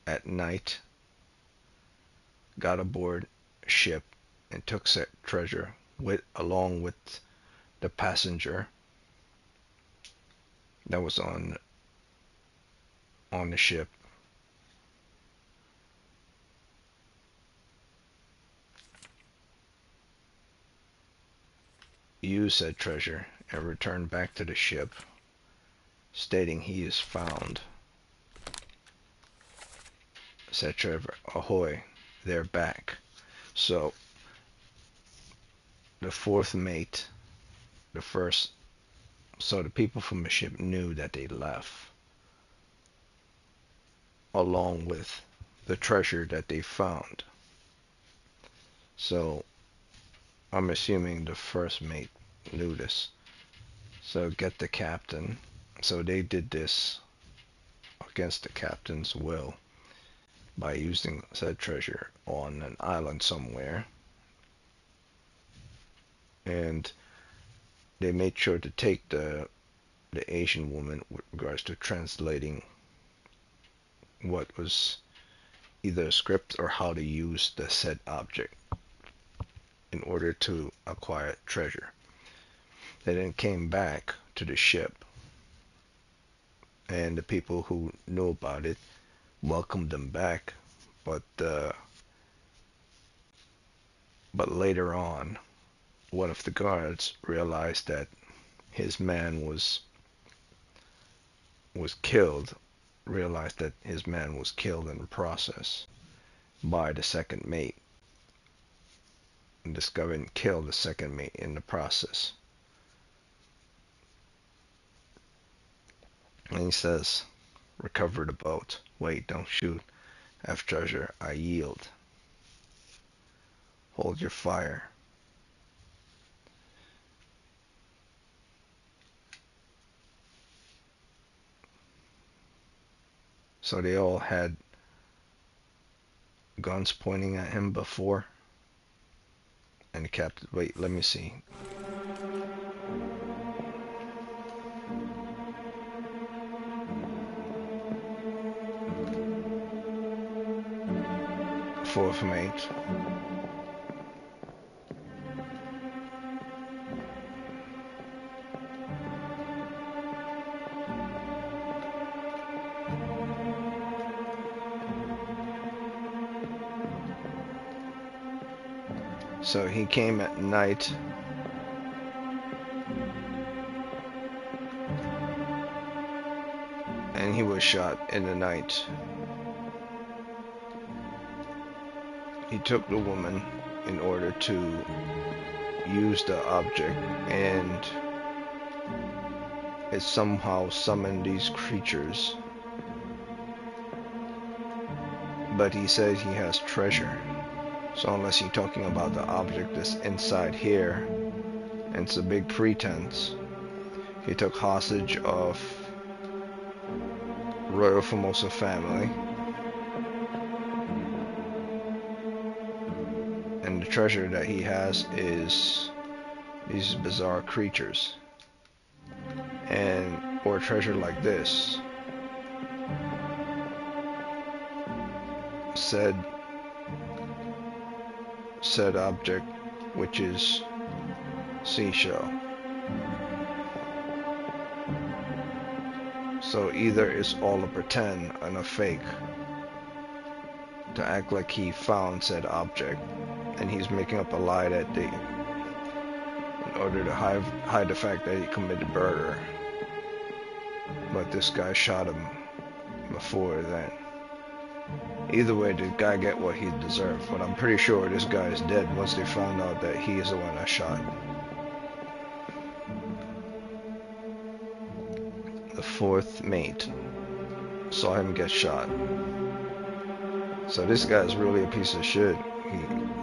at night, got aboard a ship, and took said treasure along with the passenger that was on the ship. Used said treasure and returned back to the ship, stating he is found. Said Trevor, ahoy, they're back. So the fourth mate, the people from the ship knew that they left, along with the treasure that they found. So I'm assuming the first mate knew this. So get the captain. So they did this against the captain's will by using said treasure on an island somewhere. And they made sure to take the Asian woman with regards to translating what was either a script or how to use the said object in order to acquire treasure. They then came back to the ship, and the people who knew about it welcomed them back, but later on, one of the guards realized that his man was killed, realized that his man was killed in the process by the second mate, and discovered and killed the second mate in the process. And he says, recover the boat. Wait, don't shoot. Have treasure. I yield. Hold your fire. So they all had guns pointing at him before. And the captain, wait, let me see. Fourth mate. So he came at night. And he was shot in the night. He took the woman in order to use the object, and it somehow summoned these creatures. But he said he has treasure. So unless you're talking about the object that's inside here, and it's a big pretense, he took hostage of Royal Formosa family, and the treasure that he has is these bizarre creatures, and or treasure like this. Said object, which is seashell. So either it's all a pretend and a fake to act like he found said object, and he's making up a lie that in order to hide the fact that he committed murder. But this guy shot him before then. Either way, the guy get what he deserved, but I'm pretty sure this guy is dead once they found out that he is the one that shot him. fourth mate saw him get shot. So this guy is really a piece of shit.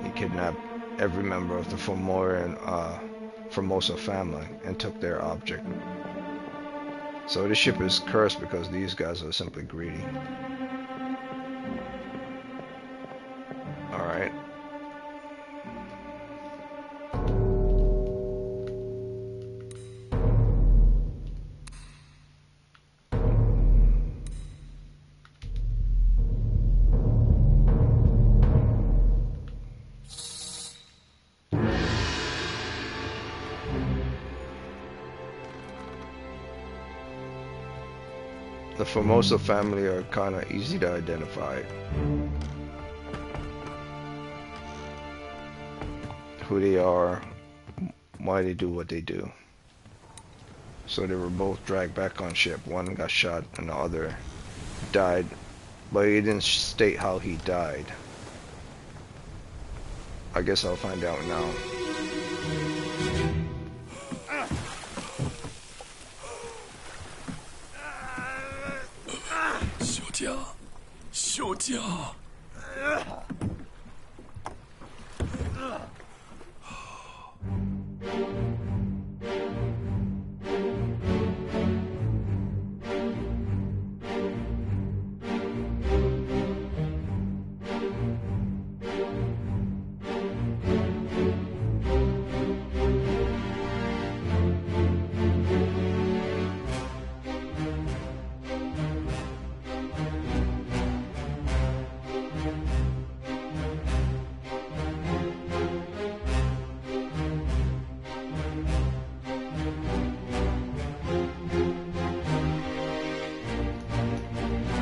He kidnapped every member of the Formosa family and took their object. So this ship is cursed because these guys are simply greedy. Alright. The Formosa family are kind of easy to identify. Who they are, why they do what they do. So they were both dragged back on ship. One got shot and the other died, but he didn't state how he died. I guess I'll find out now. 休假。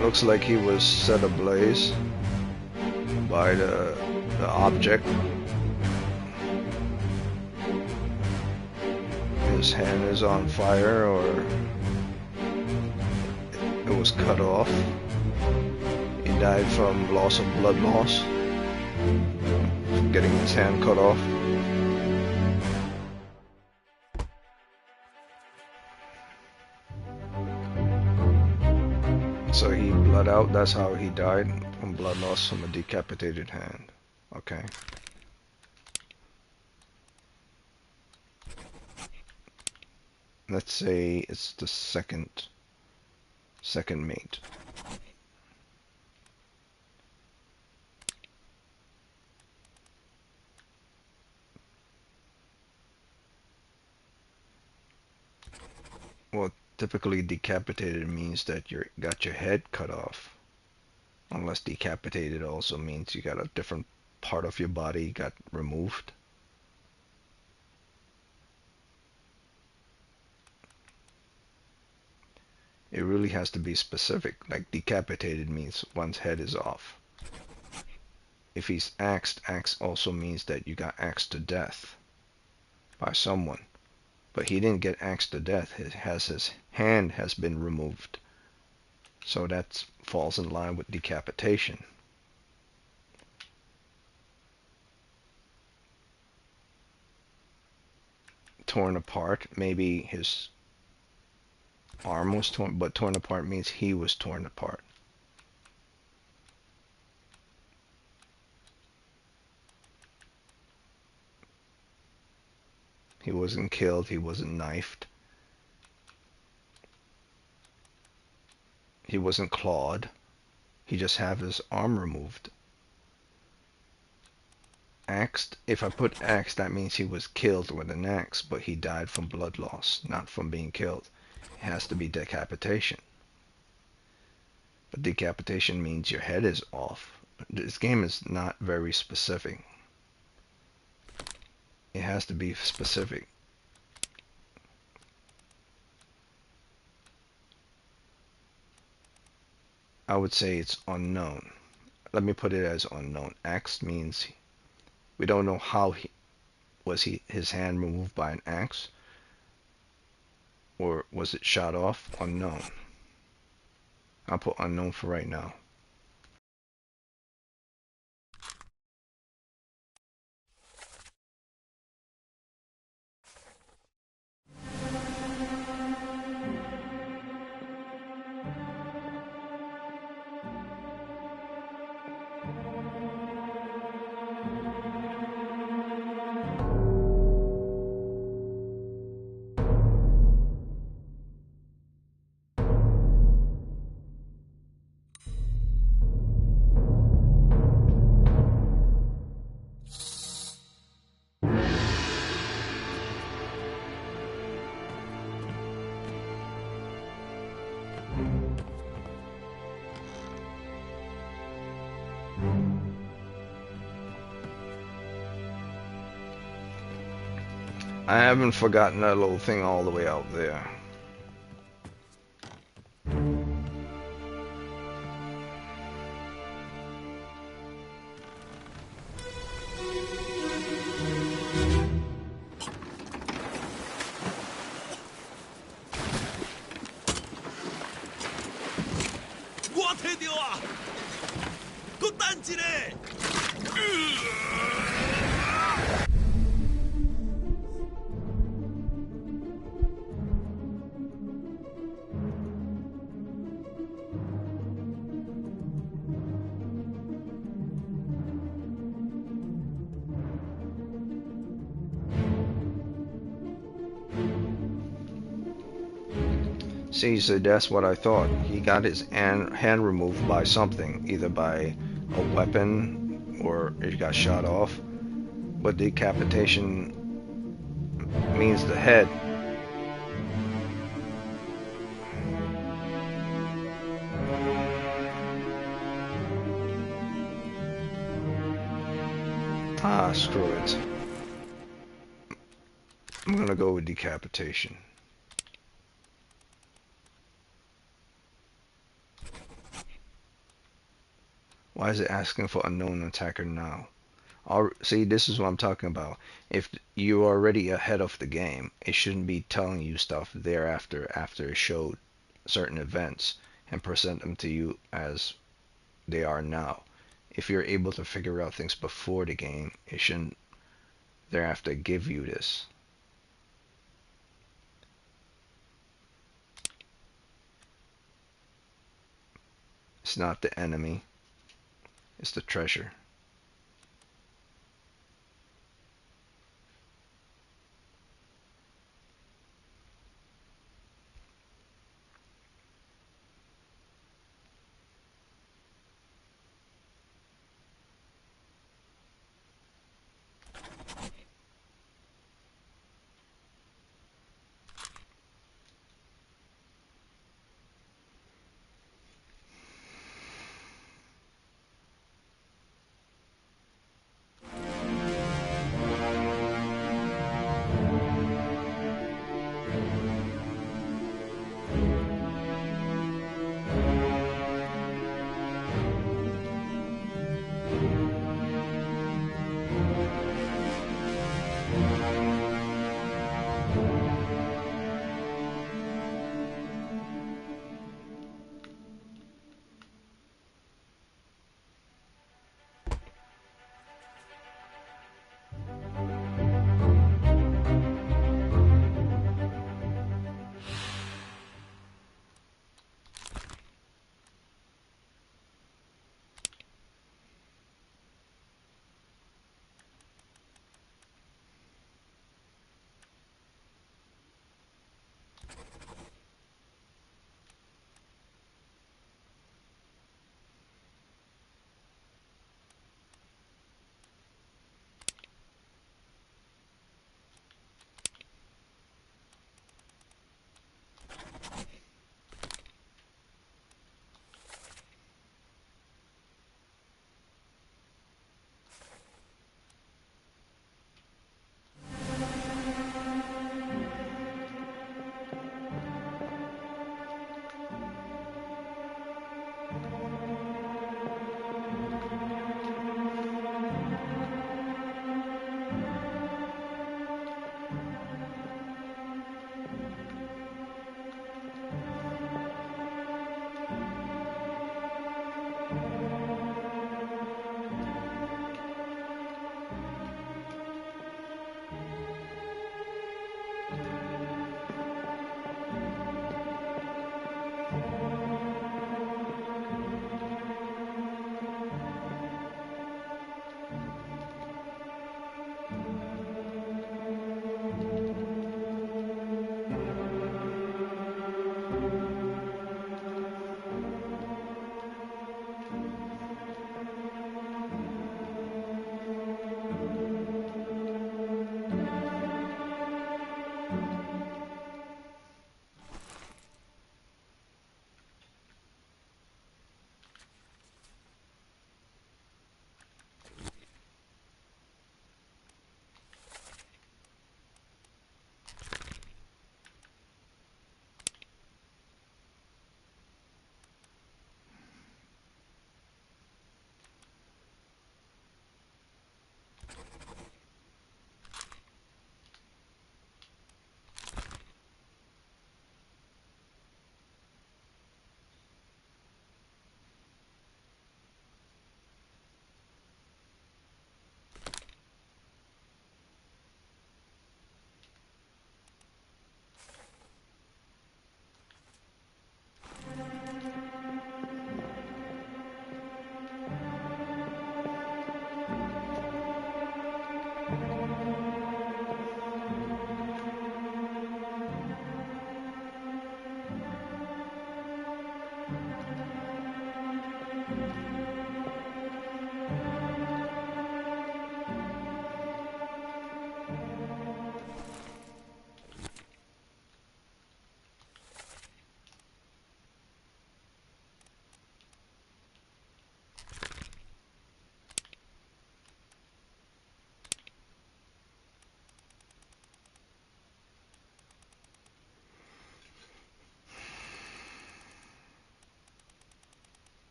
Looks like he was set ablaze by the object. His hand is on fire, or it was cut off. He died from loss of blood loss, getting his hand cut off. So he bled out, that's how he died, from blood loss from a decapitated hand. Okay. Let's say it's the second mate. Well, typically decapitated means that you got your head cut off. Unless decapitated also means you got a different part of your body got removed. It really has to be specific. Like decapitated means one's head is off. If he's axed, axe also means that you got axed to death by someone. But he didn't get axed to death. His hand has been removed. So that falls in line with decapitation. Torn apart, maybe his arm was torn, but torn apart means he was torn apart. He wasn't killed, he wasn't knifed. He wasn't clawed. He just had his arm removed. Axed, if I put axe, that means he was killed with an axe, but he died from blood loss, not from being killed. It has to be decapitation. But decapitation means your head is off. This game is not very specific. It has to be specific. I would say it's unknown. Let me put it as unknown. Axe means we don't know how his hand removed by an axe, or was it shot off? Unknown. I'll put unknown for right now. I haven't forgotten that little thing all the way out there. See, so that's what I thought. He got his hand removed by something, either by a weapon or he got shot off. But decapitation means the head. Ah, screw it. I'm gonna go with decapitation. Why is it asking for unknown attacker now? See, this is what I'm talking about. If you're already ahead of the game, it shouldn't be telling you stuff thereafter after it showed certain events and present them to you as they are now. If you're able to figure out things before the game, it shouldn't thereafter give you this. It's not the enemy, it's the treasure.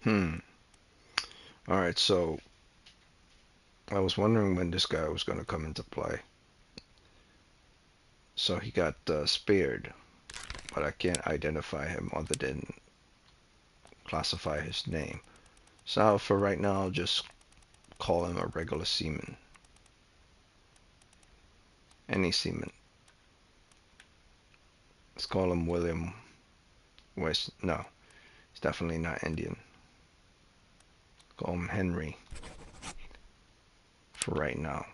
Hmm. Alright, so I was wondering when this guy was going to come into play. So he got spared, but I can't identify him other than classify his name. So for right now, I'll just call him a regular seaman. Any seaman. Let's call him William West. No, he's definitely not Indian. Call him Henry for right now.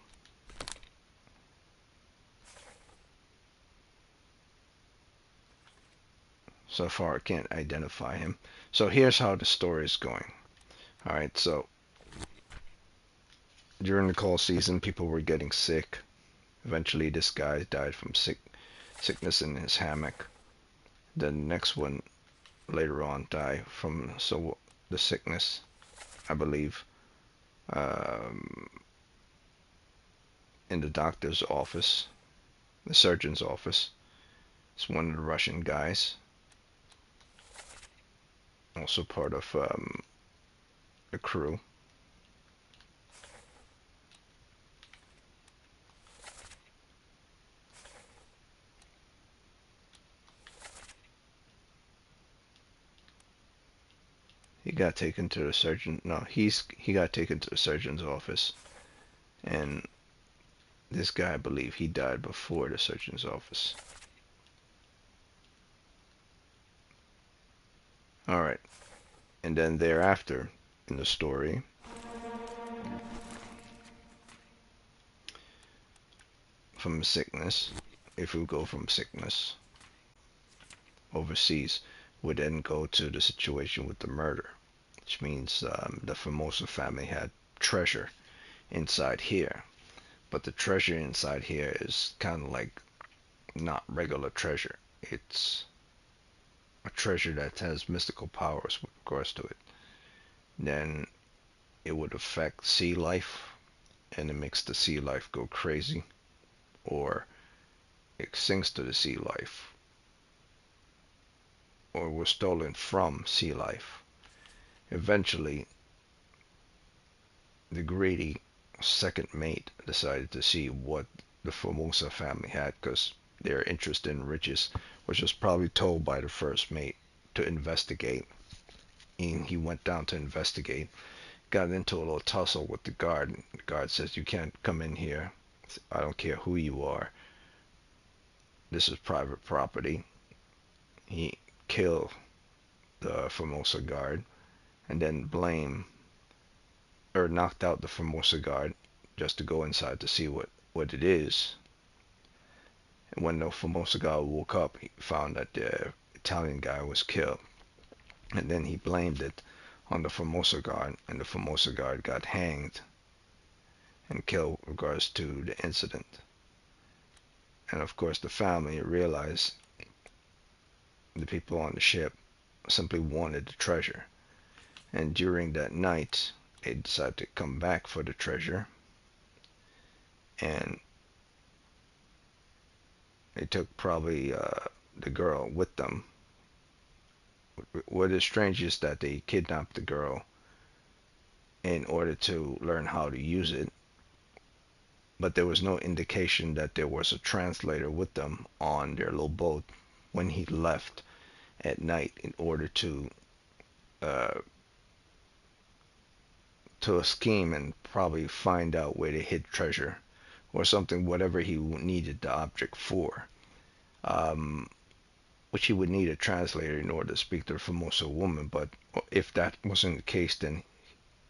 So far, I can't identify him. So here's how the story is going. Alright, so during the cold season, people were getting sick. Eventually, this guy died from sickness in his hammock. The next one later on died from the sickness, I believe, in the doctor's office, the surgeon's office. It's one of the Russian guys, also part of the crew. He got taken to the surgeon. No, he got taken to the surgeon's office, and this guy, I believe, he died before the surgeon's office. All right, and then thereafter in the story, from sickness, if we go from sickness overseas, we then go to the situation with the murder, which means the Formosa family had treasure inside here. But the treasure inside here is kind of like not regular treasure. It's a treasure that has mystical powers with regards to it. Then it would affect sea life, and it makes the sea life go crazy, or it sinks to the sea life, or was stolen from sea life. Eventually, the greedy second mate decided to see what the Formosa family had, because their interest in riches was just probably told by the first mate to investigate. And he went down to investigate, got into a little tussle with the guard. The guard says, "You can't come in here. I don't care who you are. This is private property." He killed the Formosa guard and then knocked out the Formosa guard just to go inside to see what it is. And when the Formosa guy woke up, he found that the Italian guy was killed. And then he blamed it on the Formosa guard, and the Formosa guard got hanged and killed with regards to the incident. And of course, the family realized the people on the ship simply wanted the treasure. And during that night, they decided to come back for the treasure. And they took probably the girl with them. What is strange is that they kidnapped the girl in order to learn how to use it, but there was no indication that there was a translator with them on their little boat when he left at night in order to scheme and probably find out where they hid treasure or something, whatever he needed the object for. Which he would need a translator in order to speak to the Formosa woman, but if that wasn't the case, then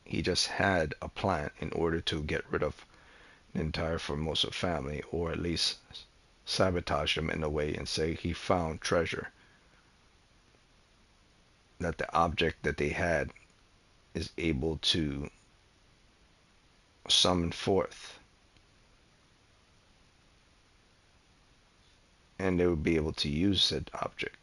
he just had a plan in order to get rid of the entire Formosa family, or at least sabotage them in a way and say he found treasure. That the object that they had is able to summon forth, and they would be able to use said object.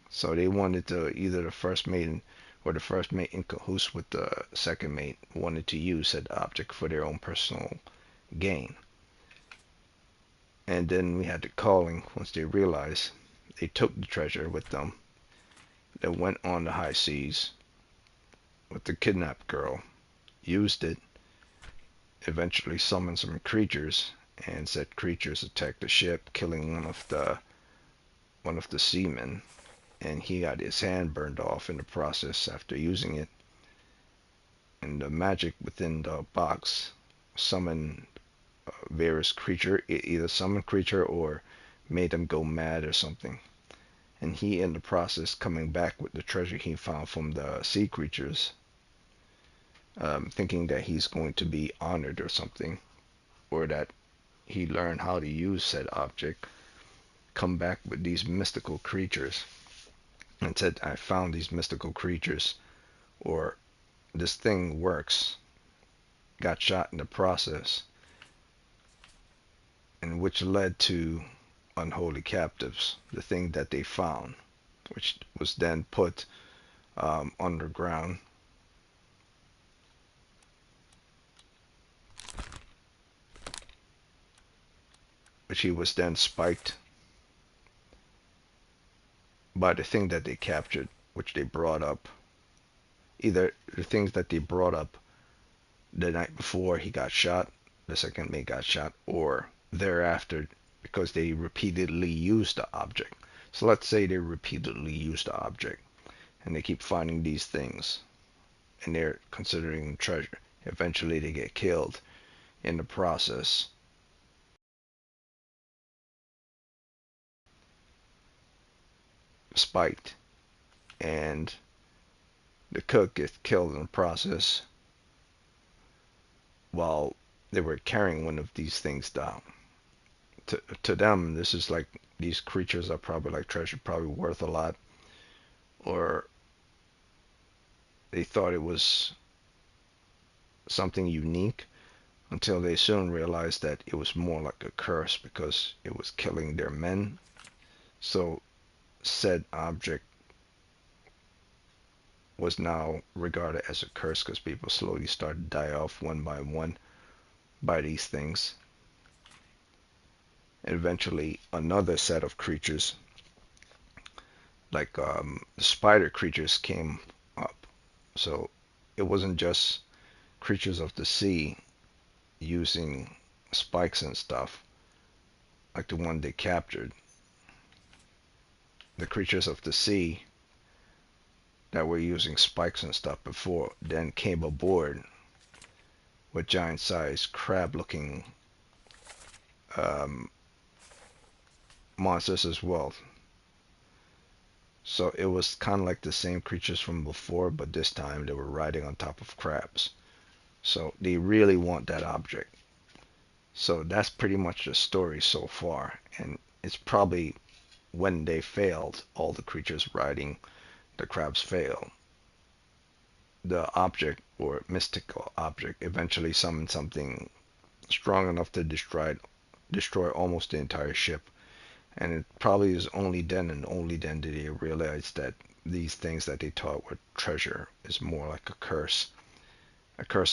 So they wanted to, either the first mate or the first mate in cahoots with the second mate wanted to use said object for their own personal gain. And then we had the calling. Once they realized, they took the treasure with them. They went on the high seas with the kidnapped girl, used it, eventually summoned some creatures, and said creatures attacked the ship, killing one of the seamen, and he got his hand burned off in the process after using it. And the magic within the box summoned various creature, either summoned creature or made them go mad or something. And he, in the process, coming back with the treasure he found from the sea creatures, thinking that he's going to be honored or something, or that he learned how to use said object, come back with these mystical creatures and said, I found these mystical creatures, or this thing works, got shot in the process, and which led to unholy captives, the thing that they found, which was then put underground. Which he was then spiked by the thing that they captured, which they brought up. Either the things that they brought up the night before he got shot, the second mate got shot, or thereafter, because they repeatedly used the object. So let's say they repeatedly use the object, and they keep finding these things, and they're considering treasure. Eventually they get killed in the process. Spiked, and the cook gets killed in the process while they were carrying one of these things down. To them, this is like, these creatures are probably like treasure, probably worth a lot, or they thought it was something unique, until they soon realized that it was more like a curse because it was killing their men. So said object was now regarded as a curse because people slowly started to die off one by one by these things. And eventually another set of creatures, like the spider creatures, came up. So it wasn't just creatures of the sea using spikes and stuff like the one they captured. The creatures of the sea that were using spikes and stuff before then came aboard with giant-sized crab-looking monsters as well. So it was kind of like the same creatures from before, but this time they were riding on top of crabs. So they really want that object. So that's pretty much the story so far, and it's probably when they failed, all the creatures riding the crabs failed. The object, or mystical object, eventually summoned something strong enough to destroy almost the entire ship. And it probably is only then and only then did they realize that these things that they thought were treasure is more like a curse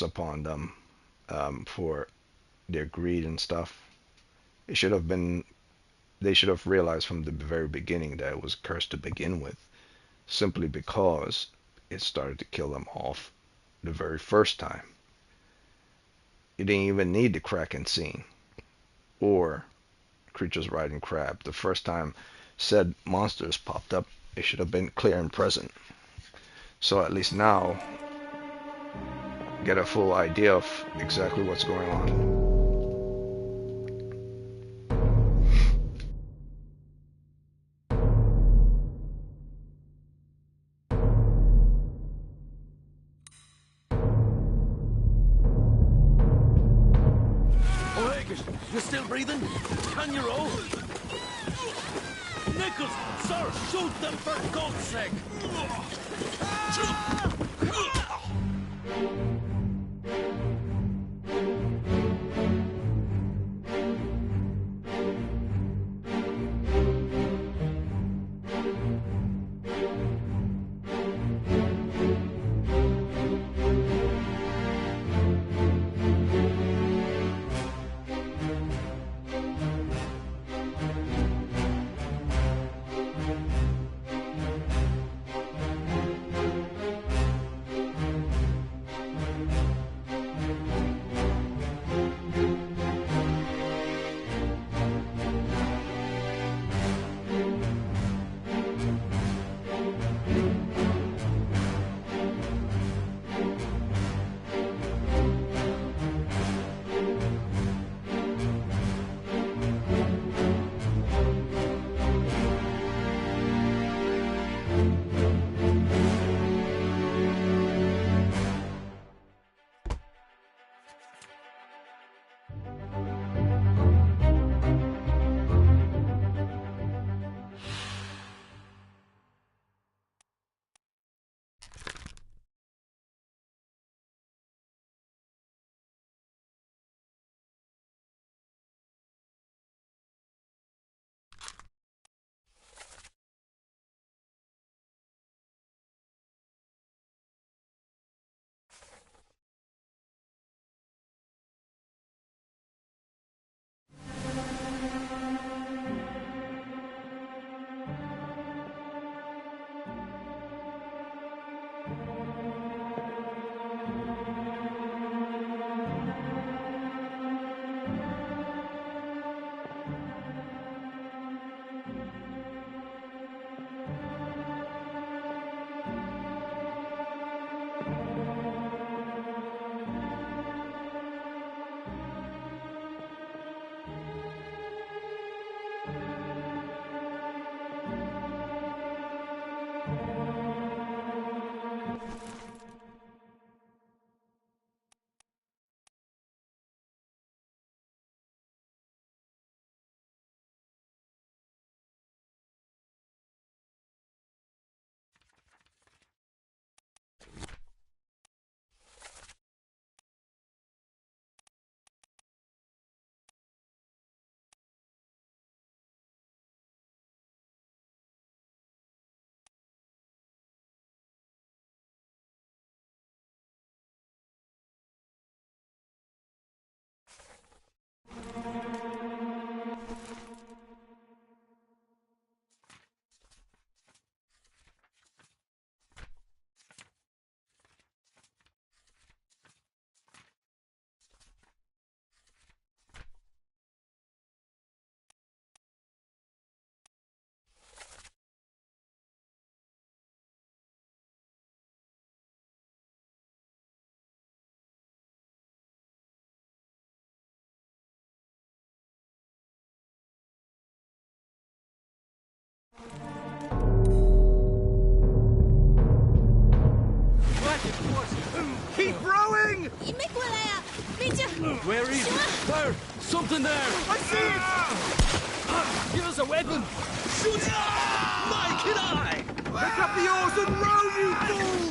upon them, for their greed and stuff. They should have realized from the very beginning that it was a curse to begin with, simply because it started to kill them off the very first time. You didn't even need the Kraken scene or creatures riding crab. The first time said monsters popped up, it should have been clear and present. So at least now, get a full idea of exactly what's going on. You're still breathing? Can you roll? Nichols! Sir! Shoot them for God's sake! Where is it? There! Something there! I see it! Give us a weapon! Shoot it! My kid eye! Pick up the oars and row, you fools!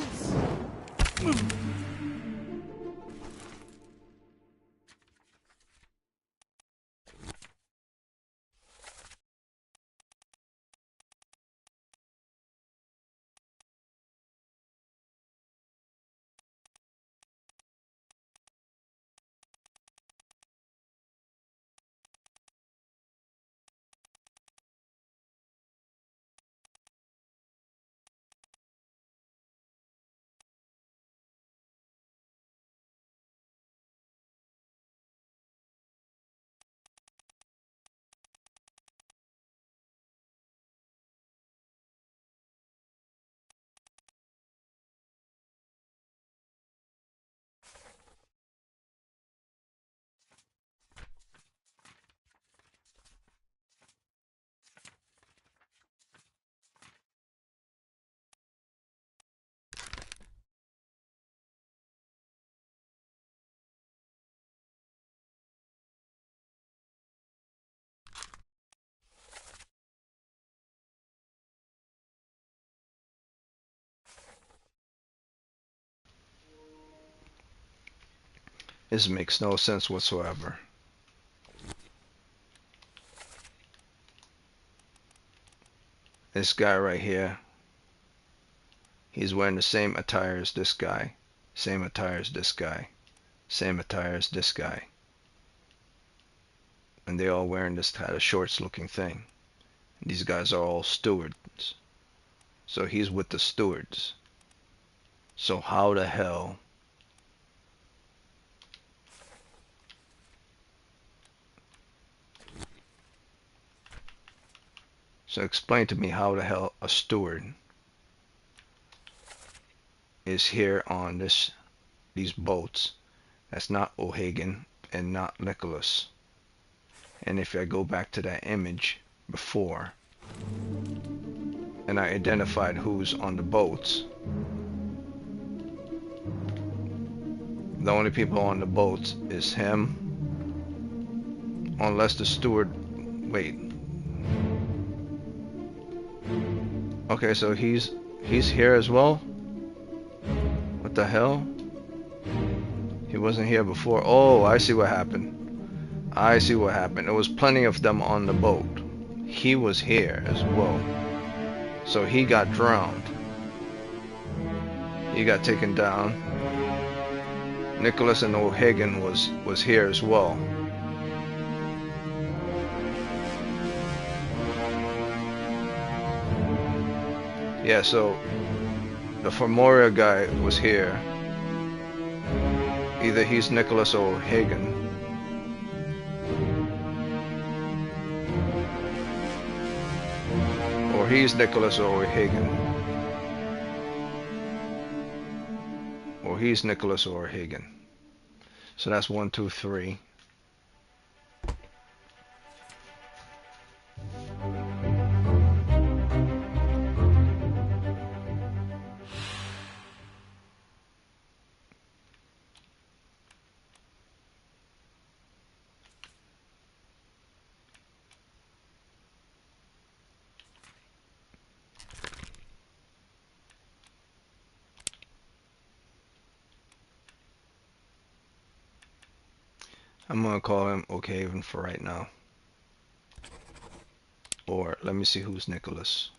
This makes no sense whatsoever. This guy right here, he's wearing the same attire as this guy, same attire as this guy, same attire as this guy. And they all wearing this kind of shorts looking thing. And these guys are all stewards. So he's with the stewards. So how the hell So explain to me how the hell a steward is here on these boats. That's not O'Hagan and not Nicholas. And if I go back to that image before and I identified who's on the boats, the only people on the boats is him, unless the steward, wait. Okay, so he's here as well? What the hell? He wasn't here before. Oh, I see what happened. I see what happened. There was plenty of them on the boat. He was here as well. So he got drowned. He got taken down. Nicholas and O'Hagan was here as well. Yeah, so the Formoria guy was here. Either he's Nicholas or O'Hagan. Or he's Nicholas or O'Hagan. Or he's Nicholas or O'Hagan. So that's 1, 2, 3. I'm gonna call him O'Hagan for right now. Or let me see who's Nicholas.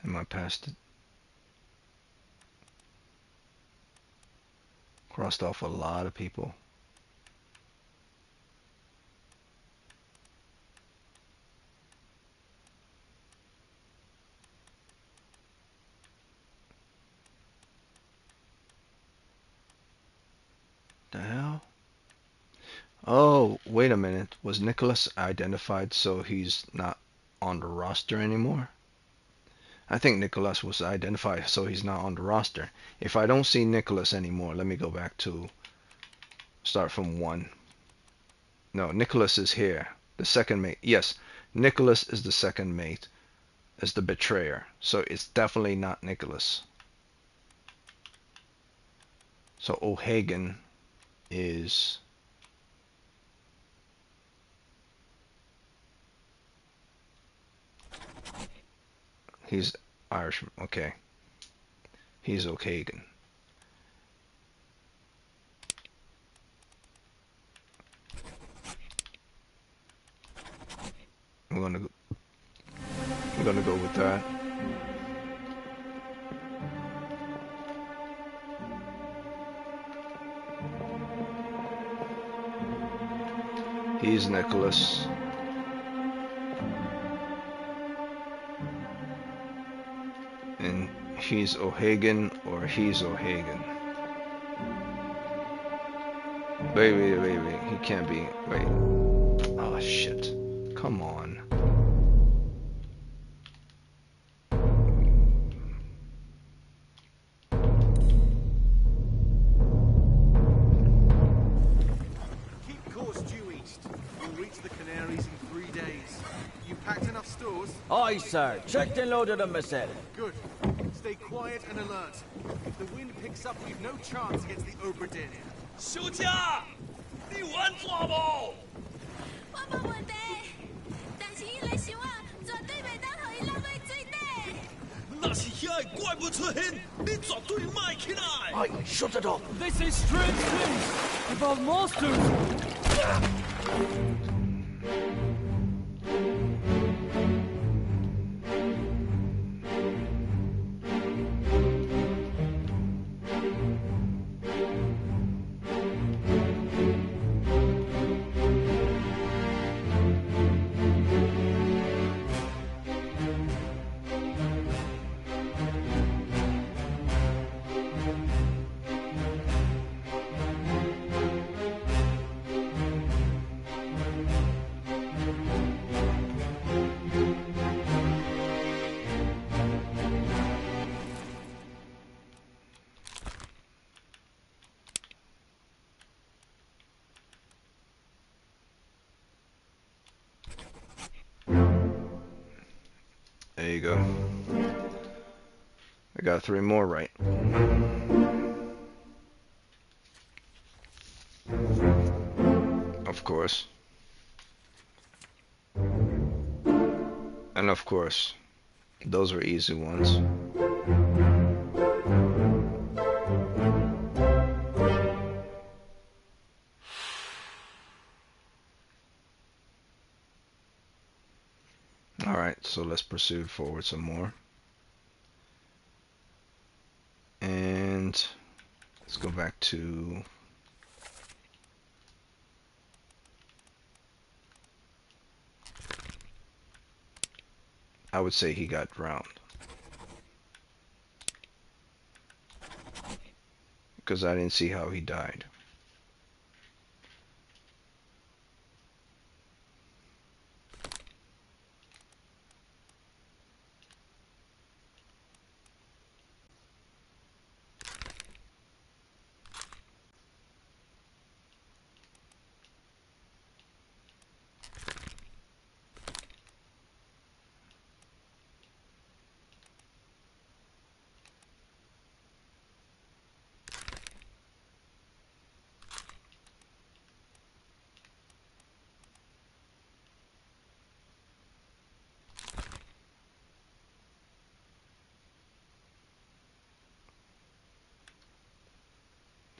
Am I past it? Crossed off a lot of people. The hell? Oh, wait a minute. Was Nicholas identified so he's not on the roster anymore? I think Nicholas was identified, so he's not on the roster. If I don't see Nicholas anymore, let me go back to start from 1. No, Nicholas is here. The second mate. Yes, Nicholas is the second mate, as the betrayer. So it's definitely not Nicholas. So O'Hagan is... He's Irish. Okay. He's O'Hagan. We're gonna go with that. He's Nicholas. And he's O'Hagan or he's O'Hagan. Wait. He can't be. Wait. Oh, shit. Come on. Keep course due east. You'll reach the Canaries in 3 days. You packed enough stores? Aye, sir. Checked and loaded them, myself. Good. Stay quiet and alert. If the wind picks up, we've no chance against the Obra Dinn. 休假，你玩抓不？我冇问题，但是伊来想啊，绝对袂当互伊落去水底。那是遐个怪物出现，你绝对卖起来。Aye, shut it up. This is strange things about monsters. There you go. I got 3 more right. Of course. And of course, those were easy ones. Alright, so let's proceed forward some more. And let's go back to I would say he got drowned. Because I didn't see how he died.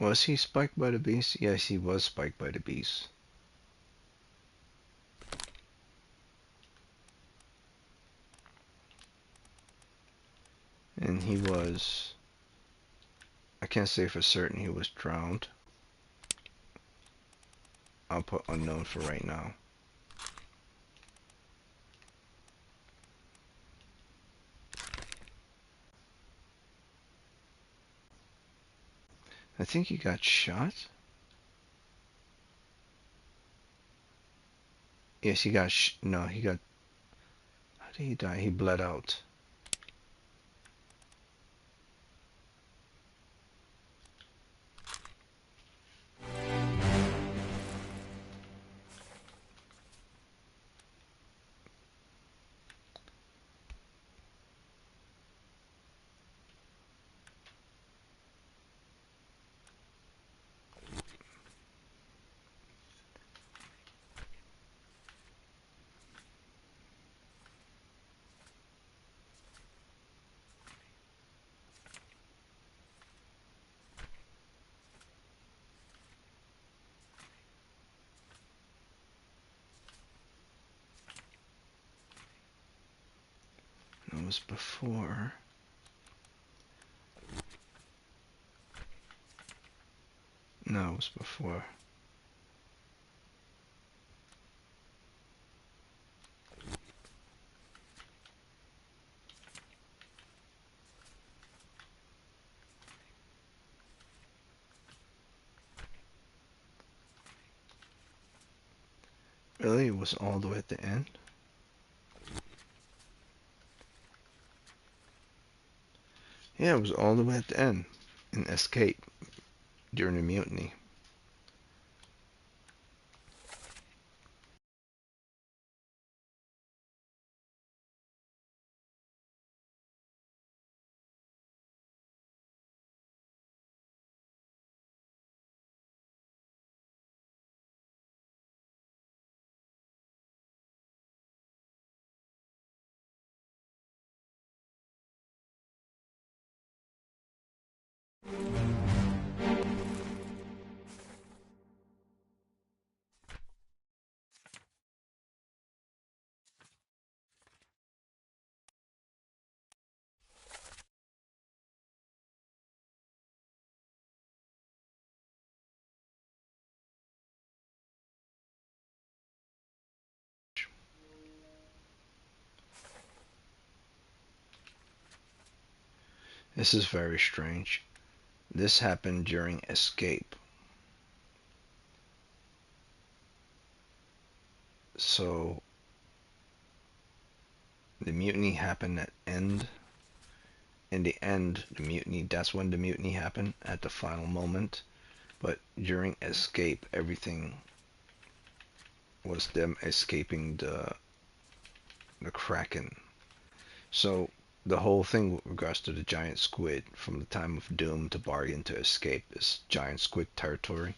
Was he spiked by the beast? Yes, he was spiked by the beast. And he was... I can't say for certain he was drowned. I'll put unknown for right now. I think he got shot. Yes, he got no, he got... How did he die? He bled out. was before. No, it was before. Really? It was all the way at the end? Yeah, it was all the way at the end. In Escape. During the mutiny. This is very strange. This happened during Escape. So the mutiny happened at end. In the end, the mutiny, that's when the mutiny happened, at the final moment. But during Escape, everything was them escaping the Kraken. So the whole thing with regards to the giant squid, from the time of Doom to Bargain to Escape, is giant squid territory.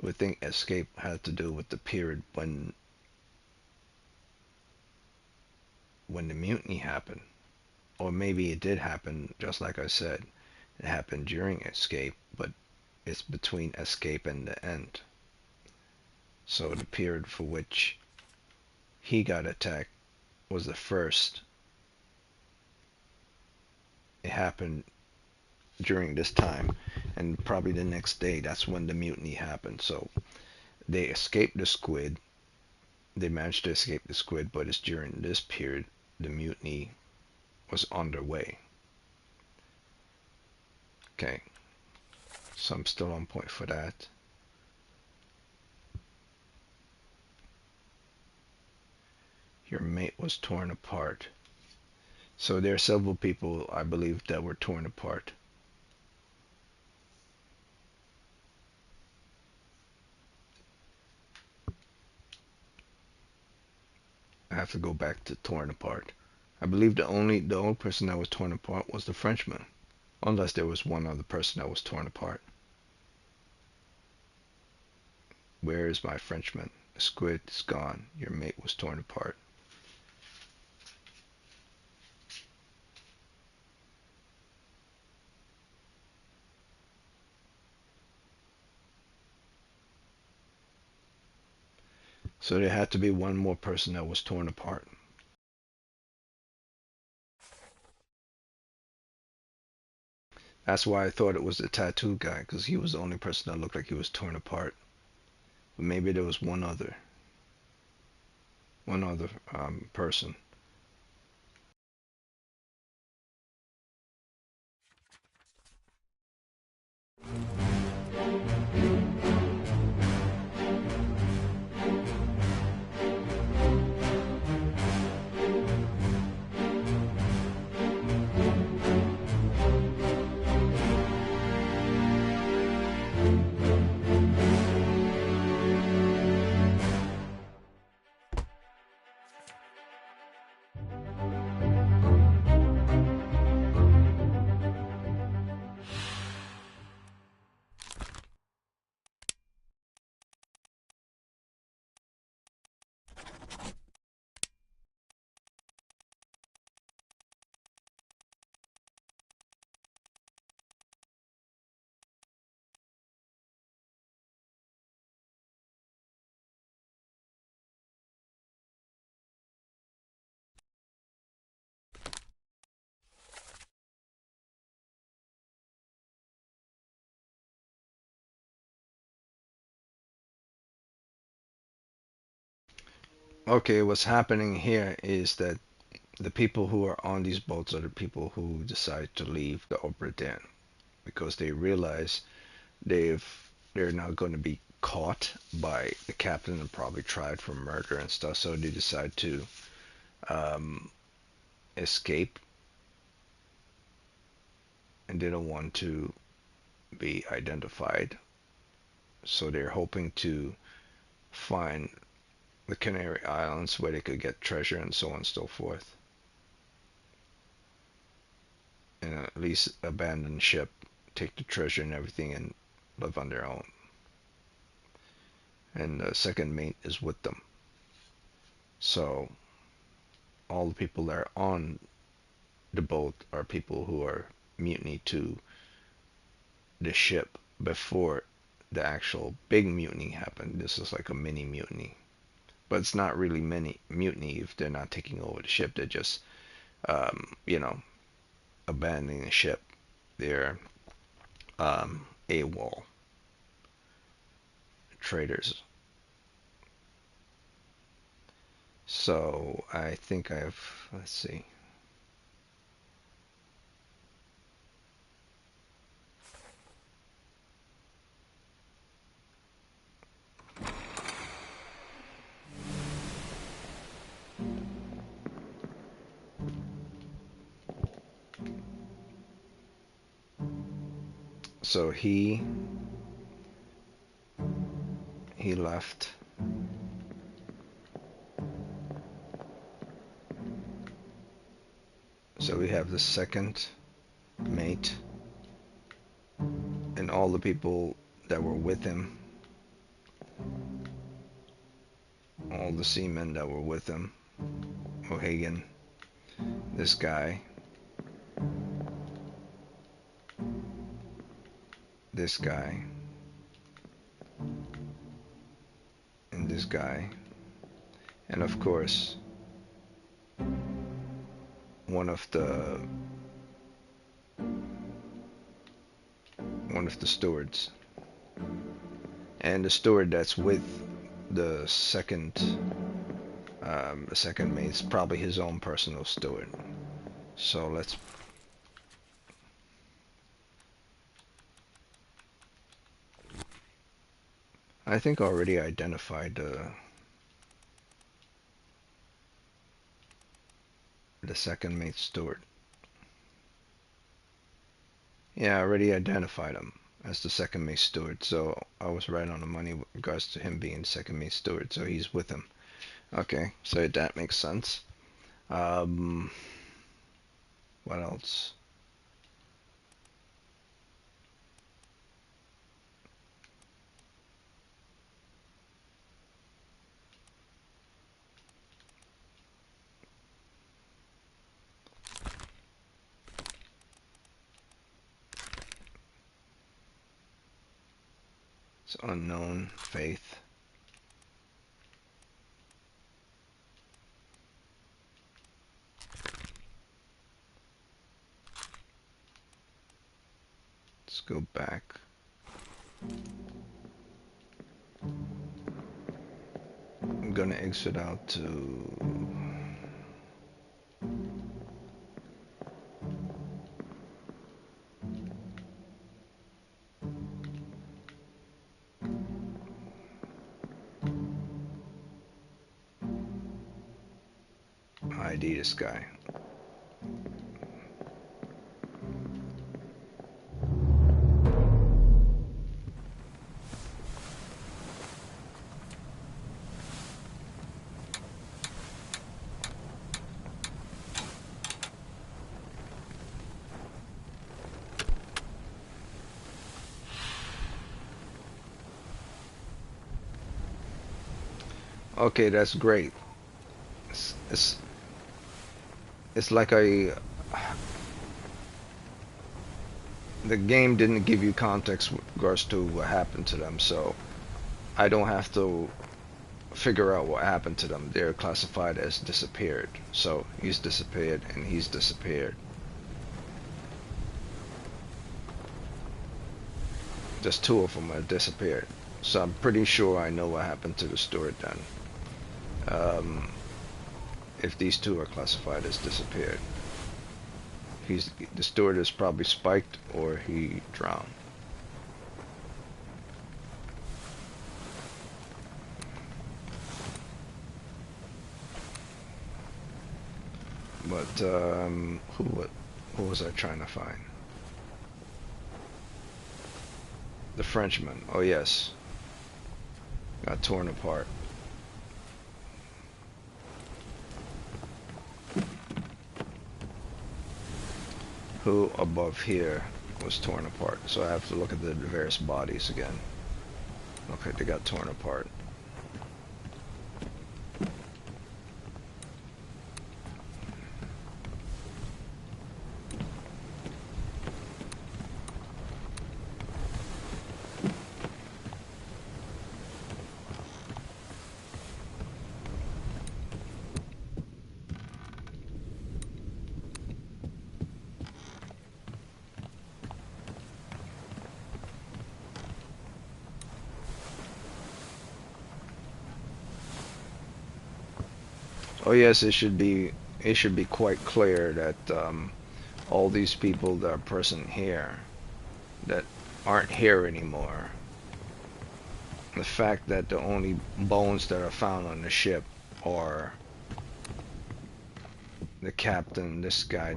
I would think Escape had to do with the period when the mutiny happened. Or maybe it did happen, just like I said. It happened during Escape, but it's between Escape and the end. So the period for which he got attacked was the first. It happened during this time, and probably the next day, that's when the mutiny happened. So they escaped the squid. They managed to escape the squid, but it's during this period the mutiny was underway. Okay, so I'm still on point for that. Your mate was torn apart. So there are several people, I believe, that were torn apart. I have to go back to torn apart. I believe the only person that was torn apart was the Frenchman, unless there was one other person that was torn apart. Where is my Frenchman? The squid is gone. Your mate was torn apart. So there had to be one more person that was torn apart. That's why I thought it was the tattoo guy, because he was the only person that looked like he was torn apart. But maybe there was one other person. Okay, what's happening here is that the people who are on these boats are the people who decide to leave the Obra Dinn because they realize they're not going to be caught by the captain and probably tried for murder and stuff. So they decide to um, escape, and they don't want to be identified. So they're hoping to find the Canary Islands where they could get treasure and so on and so forth, and at least abandon ship, take the treasure and everything, and live on their own. And the second mate is with them. So all the people that are on the boat are people who are mutiny to the ship before the actual big mutiny happened. This is like a mini mutiny, but it's not really mini mutiny if they're not taking over the ship. They're just abandoning the ship. They're AWOL traders. So I think let's see. So he left. So we have the second mate and all the people that were with him, all the seamen that were with him, O'Hagan, this guy, this guy, and this guy, and of course one of the stewards, and the steward that's with the second mate's probably his own personal steward. So I think I already identified the second mate steward. Yeah, I already identified him as the second mate steward, so I was right on the money with regards to him being second mate steward, so he's with him. Okay, so that makes sense. What else? It's unknown faith. Let's go back. I'm gonna exit out to ID this guy. Okay, that's great. It's like the game didn't give you context with regards to what happened to them, so I don't have to figure out what happened to them. They're classified as disappeared. So he's disappeared and he's disappeared. Just two of them are disappeared. So I'm pretty sure I know what happened to the steward then. if these two are classified as disappeared. The steward is probably spiked or he drowned. But who was I trying to find? The Frenchman. Oh yes, got torn apart. Who above here was torn apart? So I have to look at the various bodies again. Okay, they got torn apart. Oh yes, it should be quite clear that all these people that are present here that aren't here anymore. The fact that the only bones that are found on the ship are the captain, this guy,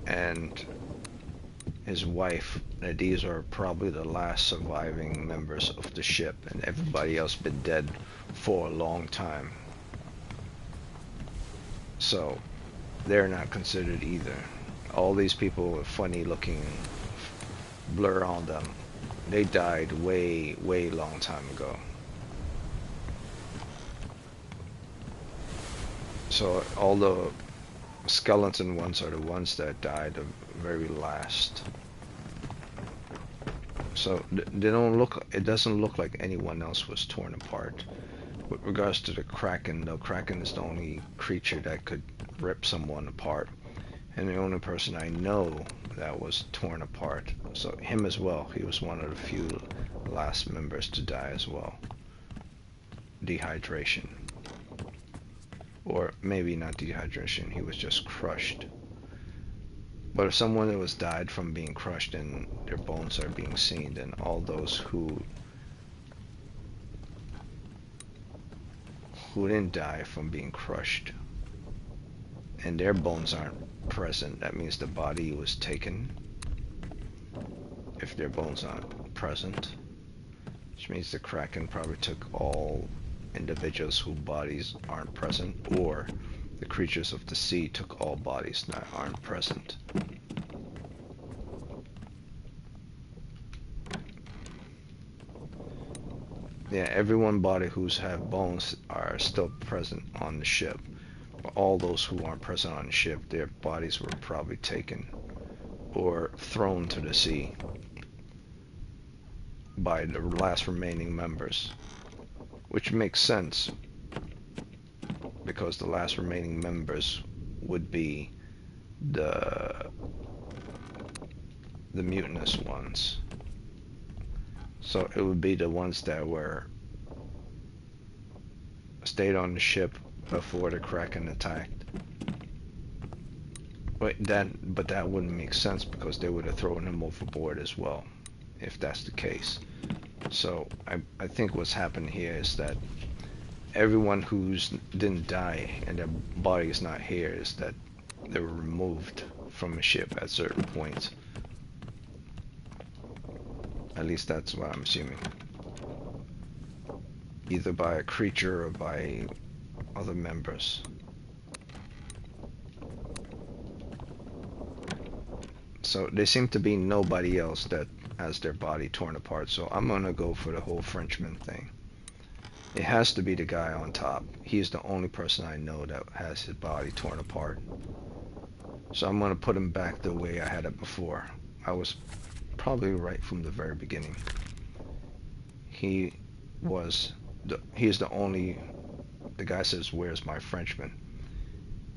and his wife, that these are probably the last surviving members of the ship, and everybody else been dead for a long time. So they're not considered either. All these people with funny looking blur on them, they died way long time ago. So all the skeleton ones are the ones that died the very last. So they don't look, it doesn't look like anyone else was torn apart. With regards to the Kraken, the Kraken is the only creature that could rip someone apart, and the only person I know that was torn apart. So him as well, he was one of the few last members to die as well. Dehydration. Or maybe not dehydration, he was just crushed. But if someone that was died from being crushed and their bones are being seen, then all those who didn't die from being crushed and their bones aren't present, that means the body was taken. If their bones aren't present, which means the Kraken probably took all individuals whose bodies aren't present, or the creatures of the sea took all bodies that aren't present. Yeah, everyone body who's have bones are still present on the ship. But all those who aren't present on the ship, their bodies were probably taken or thrown to the sea by the last remaining members. Which makes sense, because the last remaining members would be the mutinous ones. So it would be the ones that were stayed on the ship before the Kraken attacked. But that wouldn't make sense, because they would have thrown him overboard as well, if that's the case. So I think what's happened here is that everyone who's didn't die and their body is not here is that they were removed from the ship at certain points. At least that's what I'm assuming. Either by a creature or by other members. So there seemed to be nobody else that has their body torn apart, so I'm gonna go for the whole Frenchman thing. It has to be the guy on top. He's the only person I know that has his body torn apart. So I'm gonna put him back the way I had it before. I was probably right from the very beginning. He's the only, the guy says, "Where's my Frenchman?"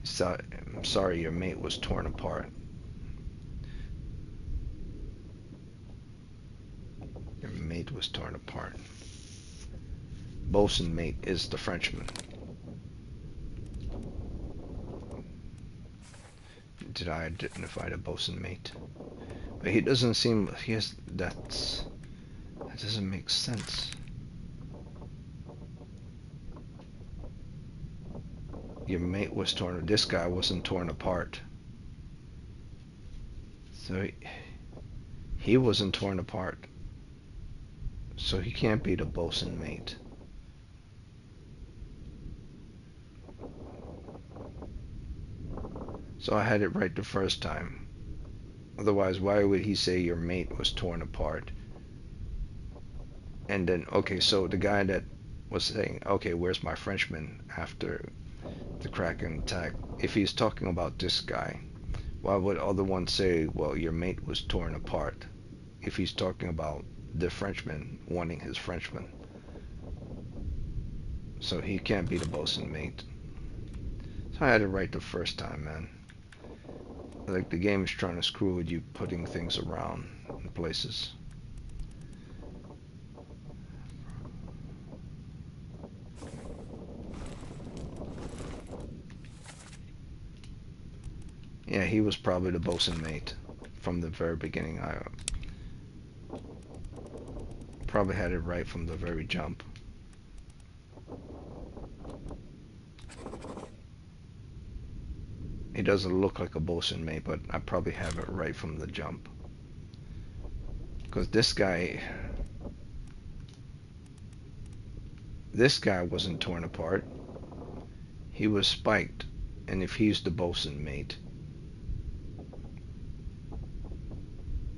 So, I'm sorry, your mate was torn apart. Your mate was torn apart. bosun mate is the Frenchman. Did I identify the bosun mate? But he doesn't seem. He has. That doesn't make sense. Your mate was torn. This guy wasn't torn apart. So he wasn't torn apart. So he can't be the bosun mate. So I had it right the first time. Otherwise, why would he say your mate was torn apart? And then, okay, so the guy that was saying, okay, where's my Frenchman after the Kraken attack? If he's talking about this guy, why would other one say, well, your mate was torn apart? If he's talking about the Frenchman wanting his Frenchman. So he can't be the bosun mate. So I had it right the first time, man. Like the game is trying to screw with you putting things around in places. Yeah, he was probably the bosun mate from the very beginning. I probably had it right from the very jump. He doesn't look like a bosun mate, but I probably have it right from the jump. Because this guy wasn't torn apart. He was spiked, and if he's the bosun mate,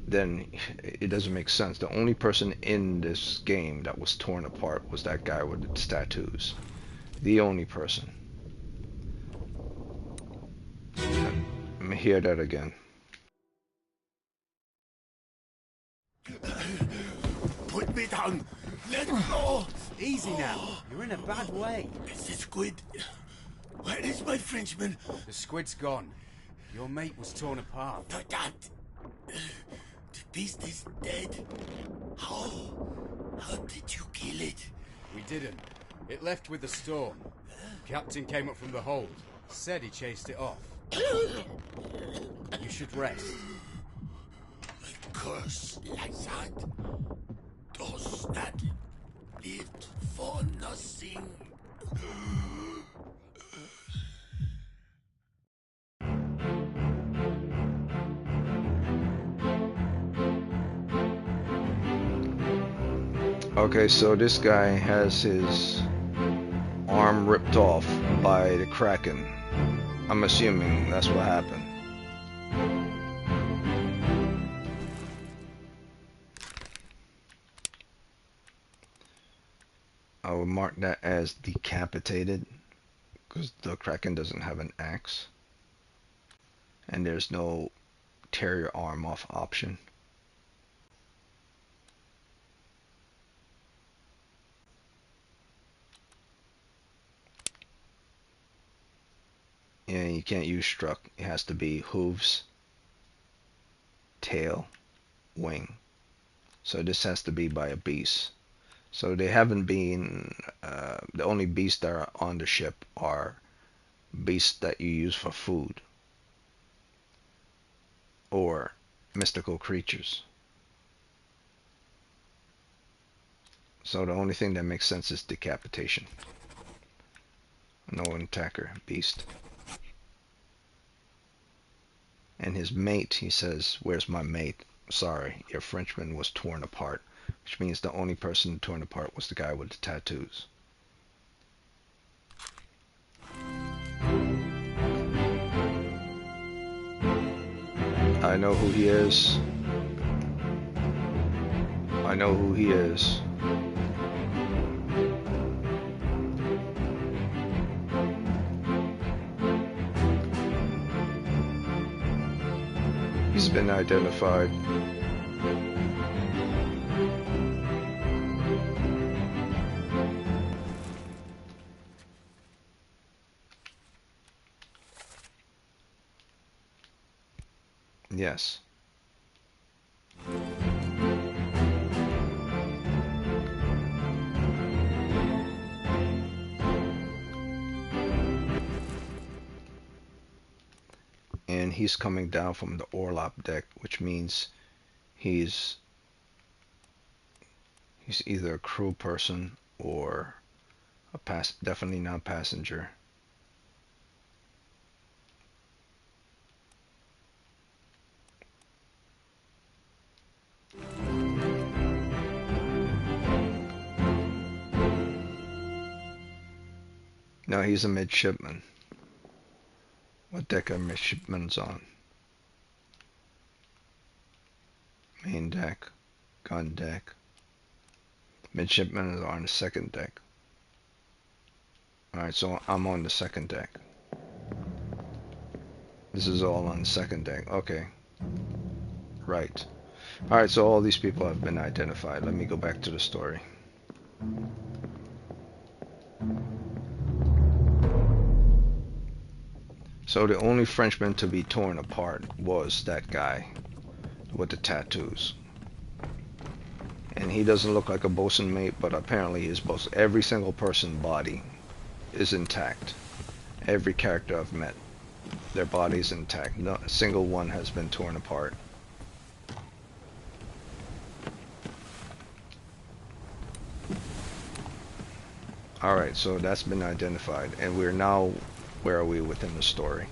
then it doesn't make sense. The only person in this game that was torn apart was that guy with the tattoos. The only person. Let me hear that again. Put me down. Let go. Easy now. You're in a bad way. It's the squid. Where is my Frenchman? The squid's gone. Your mate was torn apart. The cat. The beast is dead. How? How did you kill it? We didn't. It left with the storm. Captain came up from the hold. Said he chased it off. You should rest. A curse like that does not live for nothing. Okay, so this guy has his arm ripped off by the Kraken. I'm assuming that's what happened. I would mark that as decapitated because the Kraken doesn't have an axe. And there's no tear your arm off option. Yeah, you can't use struck. It has to be hooves, tail, wing. So this has to be by a beast. So they haven't been, the only beasts that are on the ship are beasts that you use for food or mystical creatures. So the only thing that makes sense is decapitation. No attacker, beast. And his mate, he says, where's my mate? Sorry, your Frenchman was torn apart. Which means the only person torn apart was the guy with the tattoos. I know who he is. I know who he is. He's been identified. Yes. he's coming down from the orlop deck, which means he's either a crew person or definitely not passenger. No, he's a midshipman. What deck are midshipmen's on? Main deck, gun deck. Midshipmen are on the second deck. Alright, so I'm on the second deck. This is all on the second deck. Okay. Right. Alright, so all these people have been identified. Let me go back to the story. So the only Frenchman to be torn apart was that guy with the tattoos. And he doesn't look like a bosun mate, but apparently his bosun. Every single person's body is intact. Every character I've met, their body's intact. Not a single one has been torn apart. Alright, so that's been identified. And we're now, where are we within the story?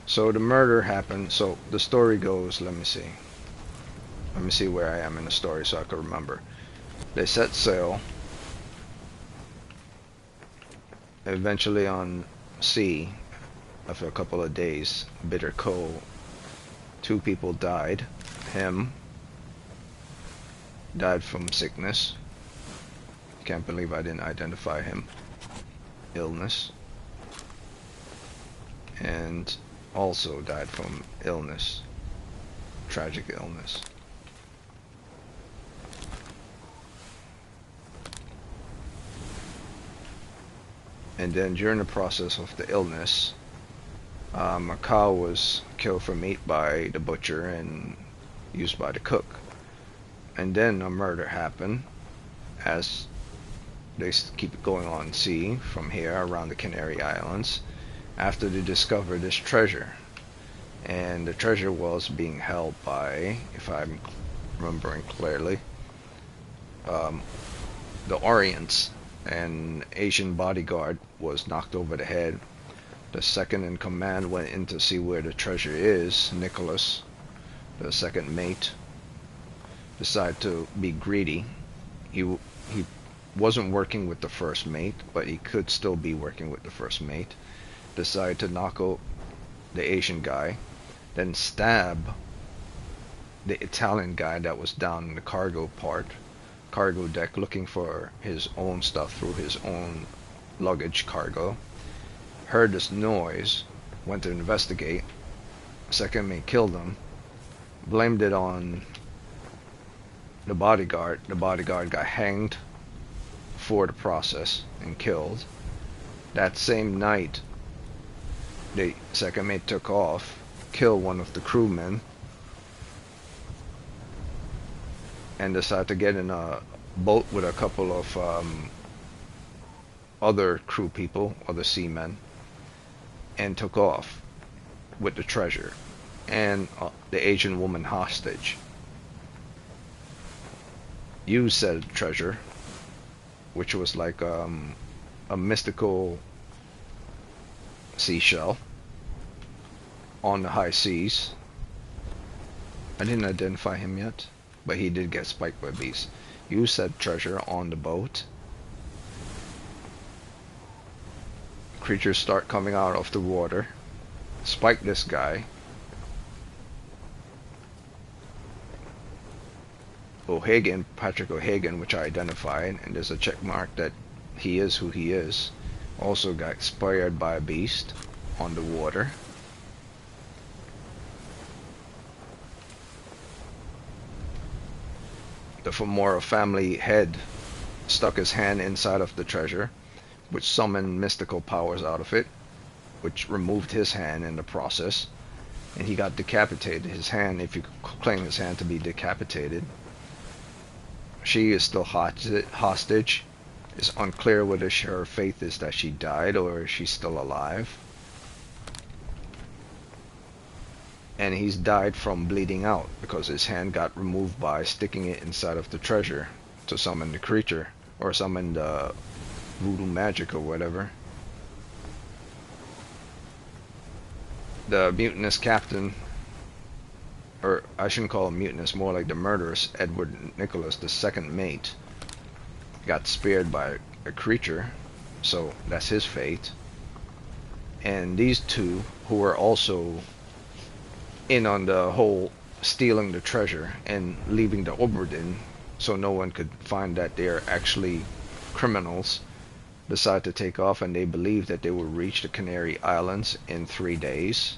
So the murder happened. So the story goes, let me see where I am in the story so I can remember. They set sail. Eventually on sea, after a couple of days, Bitter Cove, 2 people died. Him died from sickness. Can't believe I didn't identify him. Illness. And also died from illness. Tragic illness. And then during the process of the illness, a cow was killed for meat by the butcher and used by the cook. And then a murder happened as they keep going on sea from here around the Canary Islands after they discovered this treasure. And the treasure was being held by, if I'm remembering clearly, the Orients. An Asian bodyguard was knocked over the head. The second in command went in to see where the treasure is. Nicholas, the second mate, decided to be greedy. He wasn't working with the first mate, but he could still be working with the first mate. Decided to knock out the Asian guy, then stab the Italian guy that was down in the cargo deck looking for his own stuff through his own luggage cargo. Heard this noise, went to investigate. Second mate killed him, blamed it on the bodyguard. The bodyguard got hanged for the process and killed. That same night, the second mate took off, killed one of the crewmen, and decided to get in a boat with a couple of other crew people, other seamen, and took off with the treasure and the Asian woman hostage. You said treasure, which was like a mystical seashell on the high seas. I didn't identify him yet, but he did get spiked by beasts. You said treasure on the boat. Creatures start coming out of the water. Spike this guy. O'Hagan, Patrick O'Hagan, which I identified, and there's a check mark that he is who he is. Also got expired by a beast on the water. The Femora family head stuck his hand inside of the treasure, which summoned mystical powers out of it, which removed his hand in the process. and he got decapitated. His hand, if you claim his hand to be decapitated. She is still hostage. It's unclear whether her faith is that she died or is she still alive. And he's died from bleeding out because his hand got removed by sticking it inside of the treasure to summon the creature or summon the voodoo magic or whatever. The mutinous captain, or I shouldn't call him mutinous, more like the murderous Edward Nicholas, the second mate, got speared by a creature, so that's his fate. And these two, who were also in on the whole stealing the treasure and leaving the Obra Dinn so no one could find that they're actually criminals, decide to take off, and they believe that they will reach the Canary Islands in 3 days.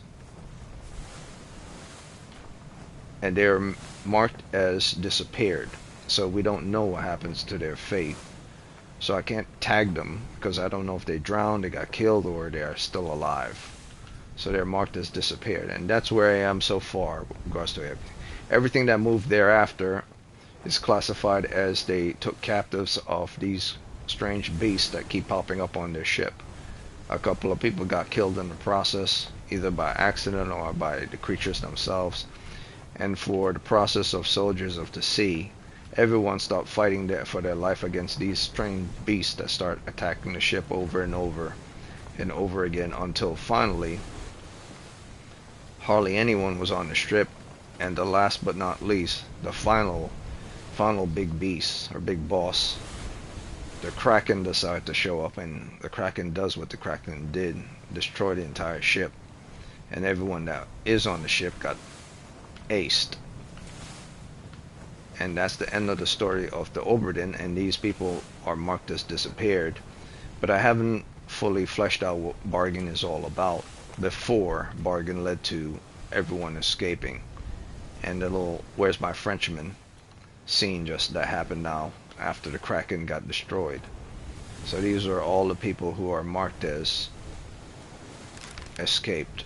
And they're marked as disappeared, so we don't know what happens to their fate. So I can't tag them because I don't know if they drowned, they got killed, or they are still alive. So they're marked as disappeared, and that's where I am so far with regards to everything. Everything that moved thereafter is classified as they took captives of these strange beasts that keep popping up on their ship. A couple of people got killed in the process, either by accident or by the creatures themselves. And for the process of soldiers of the sea, everyone stopped fighting for their life against these strange beasts that start attacking the ship over and over and over again, until finally hardly anyone was on the ship, and the last but not least, the final big beast or big boss, the Kraken, decided to show up. And the Kraken does what the Kraken did, destroy the entire ship, and everyone that is on the ship got aced. And that's the end of the story of the Obra Dinn, and these people are marked as disappeared. But I haven't fully fleshed out what Bargain is all about before Bargain led to everyone escaping, and the little "Where's My Frenchman" scene just that happened now after the Kraken got destroyed. So these are all the people who are marked as escaped.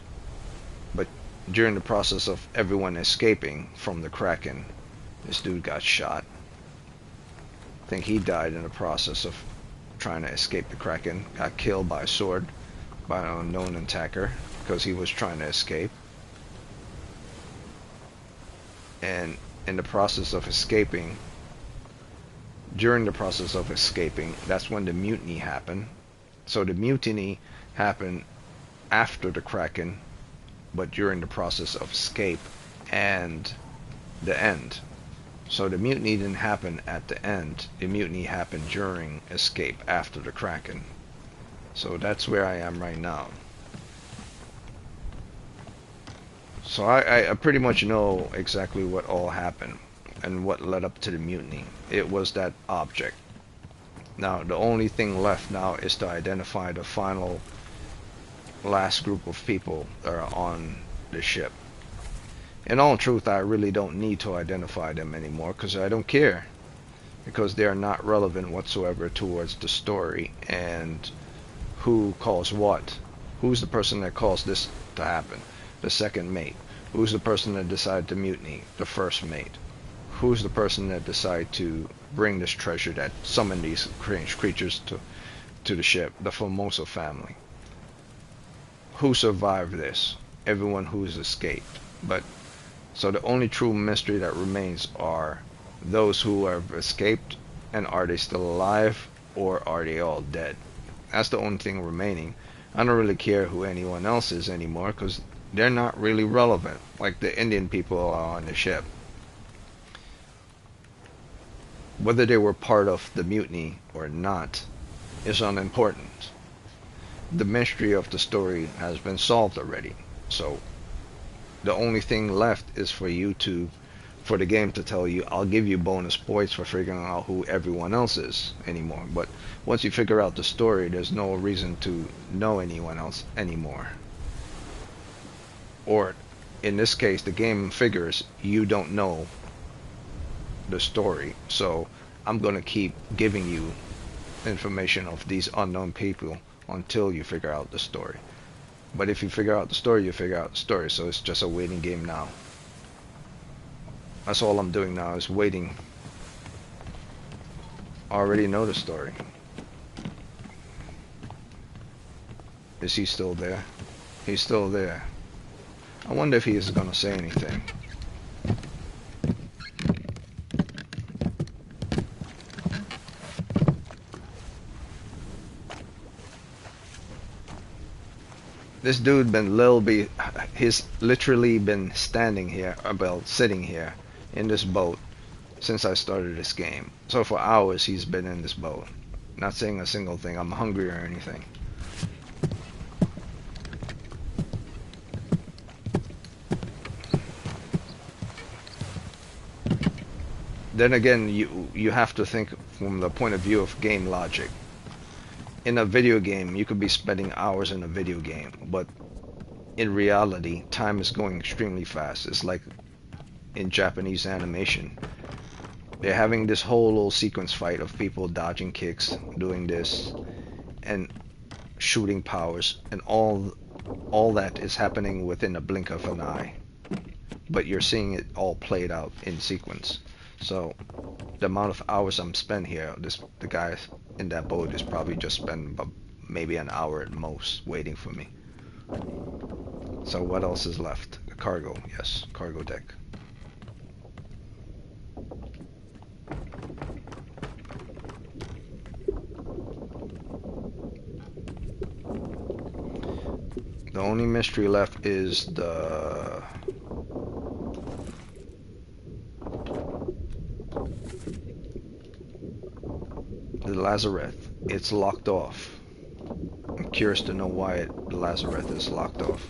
But during the process of everyone escaping from the Kraken, this dude got shot. I think he died in the process of trying to escape the Kraken. Got killed by a sword by an unknown attacker because he was trying to escape. And in the process of escaping, during the process of escaping, that's when the mutiny happened. So the mutiny happened after the Kraken, but during the process of escape and the end. So the mutiny didn't happen at the end. The mutiny happened during escape after the Kraken. So that's where I am right now. So I pretty much know exactly what all happened and what led up to the mutiny. It was that object. Now the only thing left now is to identify the final last group of people that are on the ship. In all truth, I really don't need to identify them anymore because I don't care, because they are not relevant whatsoever towards the story and who caused what. Who's the person that caused this to happen? The second mate. Who's the person that decided to mutiny? The first mate. Who's the person that decided to bring this treasure that summoned these strange creatures to the ship? The Formosa family. Who survived this? Everyone who's escaped. But so the only true mystery that remains are those who have escaped, and are they still alive, or are they all dead? That's the only thing remaining. I don't really care who anyone else is anymore because they're not really relevant, like the Indian people are on the ship. Whether they were part of the mutiny or not is unimportant. The mystery of the story has been solved already. So the only thing left is for the game to tell you, I'll give you bonus points for figuring out who everyone else is anymore. But once you figure out the story, there's no reason to know anyone else anymore. Or in this case, the game figures you don't know the story, so I'm gonna keep giving you information of these unknown people until you figure out the story. But if you figure out the story, you figure out the story. So it's just a waiting game now. That's all I'm doing now is waiting. I already know the story. Is he still there? He's still there. I wonder if he is gonna say anything. This dude he's literally been standing here, well, sitting here in this boat since I started this game. So for hours he's been in this boat. Not saying a single thing. I'm hungry or anything. Then again, you have to think from the point of view of game logic. In a video game, you could be spending hours in a video game, but in reality, time is going extremely fast. It's like in Japanese animation. They're having this whole little sequence fight of people dodging kicks, doing this, and shooting powers, and all that is happening within a blink of an eye. But you're seeing it all played out in sequence. So the amount of hours I'm spent here, the guy in that boat is probably just spent about maybe an hour at most waiting for me. So what else is left? Cargo, yes, cargo deck. The only mystery left is the Lazareth. It's locked off. I'm curious to know why the Lazareth is locked off.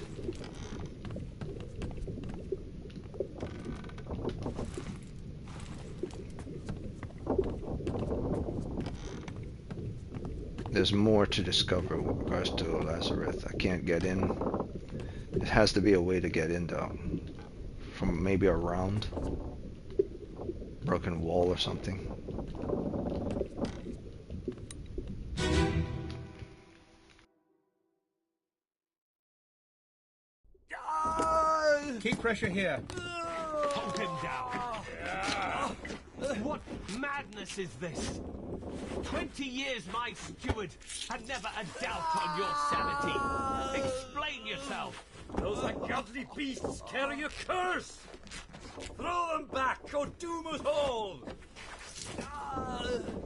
There's more to discover with regards to the Lazareth. I can't get in. It has to be a way to get in though. From maybe around. Broken wall or something. Keep pressure here. Hold him down. What madness is this? 20 years my steward, and never a doubt on your sanity. Explain yourself. Those ungodly beasts carry a curse! Throw them back or doom us all!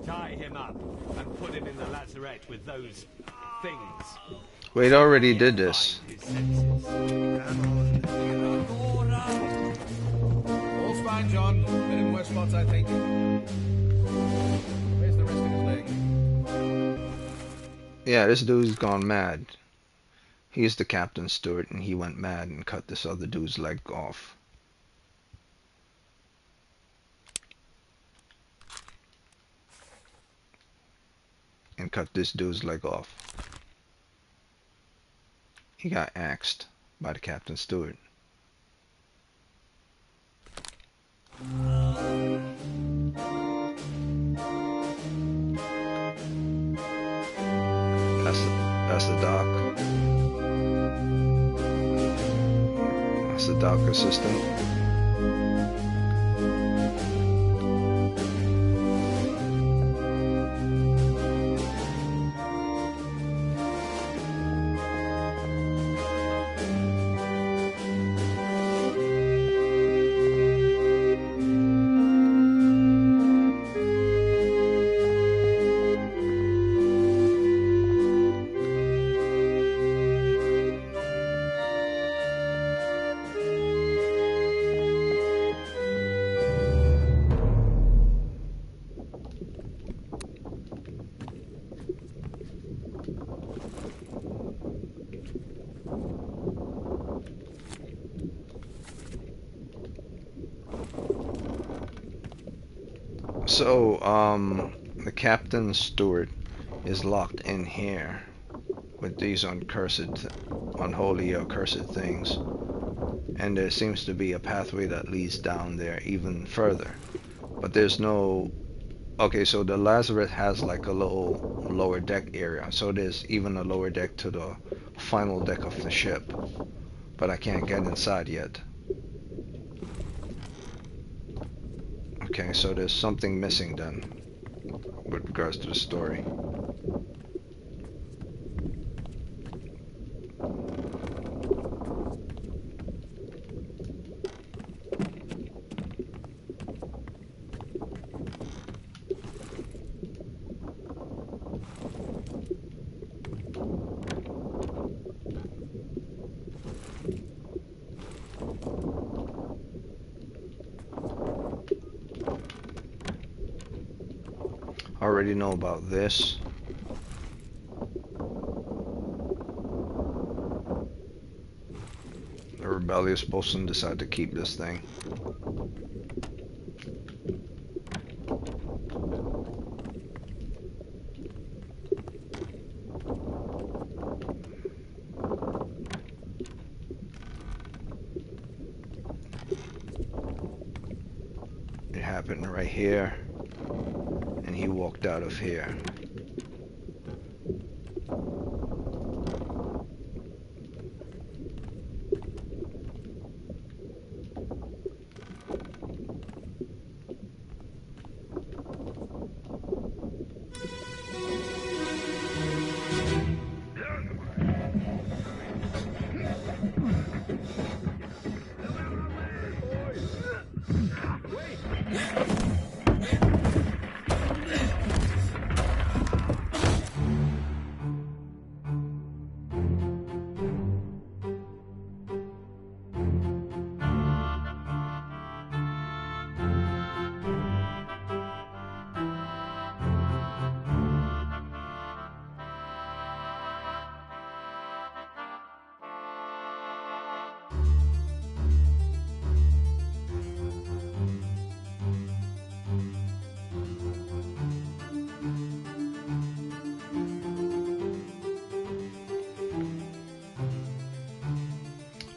Tie him up and put him in the lazarette with those things. Wait, I already did this. All's fine, John. Been in worse spots, I think. Where's the rest of his leg? Yeah, this dude's gone mad. He's the captain steward, and he went mad and cut this other dude's leg off. And cut this dude's leg off. He got axed by the captain steward. That's the dock. That's the dock assistant. So, the captain steward is locked in here with these unholy or cursed things, and there seems to be a pathway that leads down there even further, but there's no Okay, so the Lazarus has like a little lower deck area. So there's even a lower deck to the final deck of the ship. But I can't get inside yet. Okay, so there's something missing then with regards to the story. I already know about this. The rebellious person decided to keep this thing. It happened right here, and he walked out of here.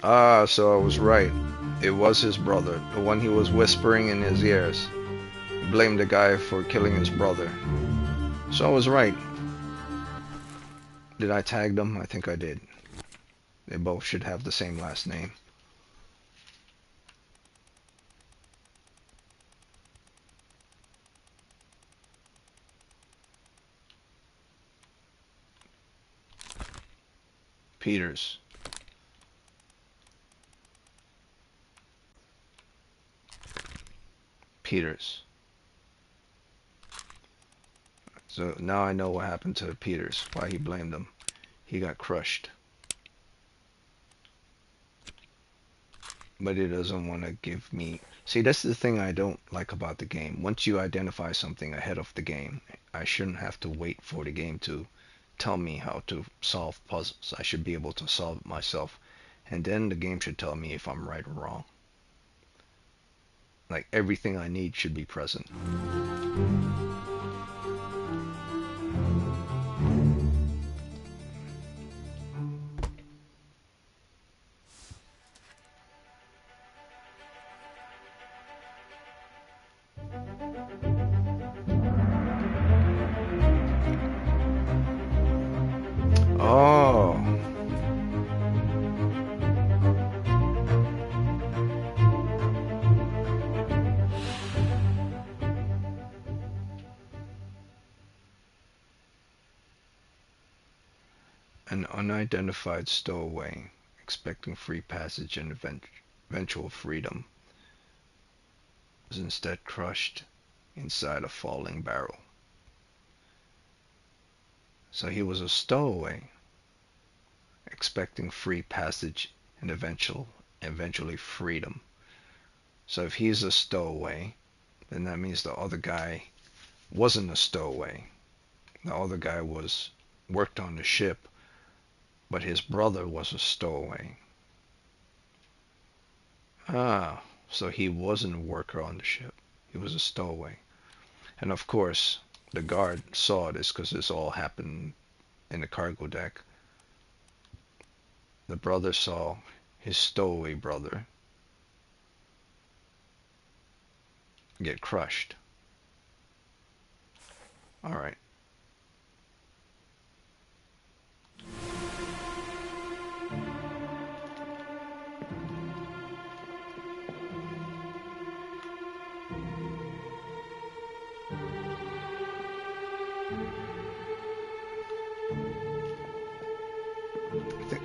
Ah, so I was right. It was his brother, the one he was whispering in his ears. He blamed the guy for killing his brother. So I was right. Did I tag them? I think I did. They both should have the same last name. Peters. Peters. So now I know what happened to Peters, why he blamed him. He got crushed. But he doesn't want to give me... See, that's the thing I don't like about the game. Once you identify something ahead of the game, I shouldn't have to wait for the game to tell me how to solve puzzles. I should be able to solve it myself. And then the game should tell me if I'm right or wrong. Like, everything I need should be present. Oh. An unidentified stowaway, expecting free passage and eventual freedom, was instead crushed inside a falling barrel. So he was a stowaway, expecting free passage and eventually freedom. So if he's a stowaway, then that means the other guy wasn't a stowaway. The other guy worked on the ship, but his brother was a stowaway. Ah, so he wasn't a worker on the ship. He was a stowaway. And of course, the guard saw this because this all happened in the cargo deck. The brother saw his stowaway brother get crushed. All right.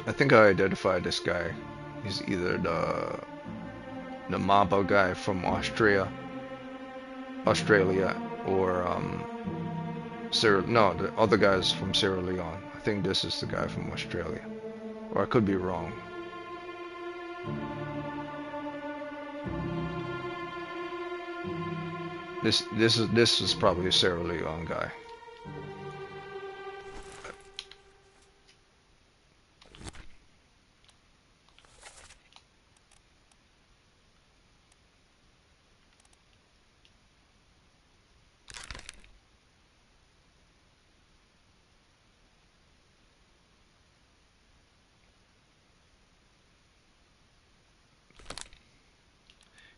I think I identified this guy. He's either the Mamba guy from Australia, or no, the other guy's from Sierra Leone. I think this is the guy from Australia, or I could be wrong. This is probably a Sierra Leone guy.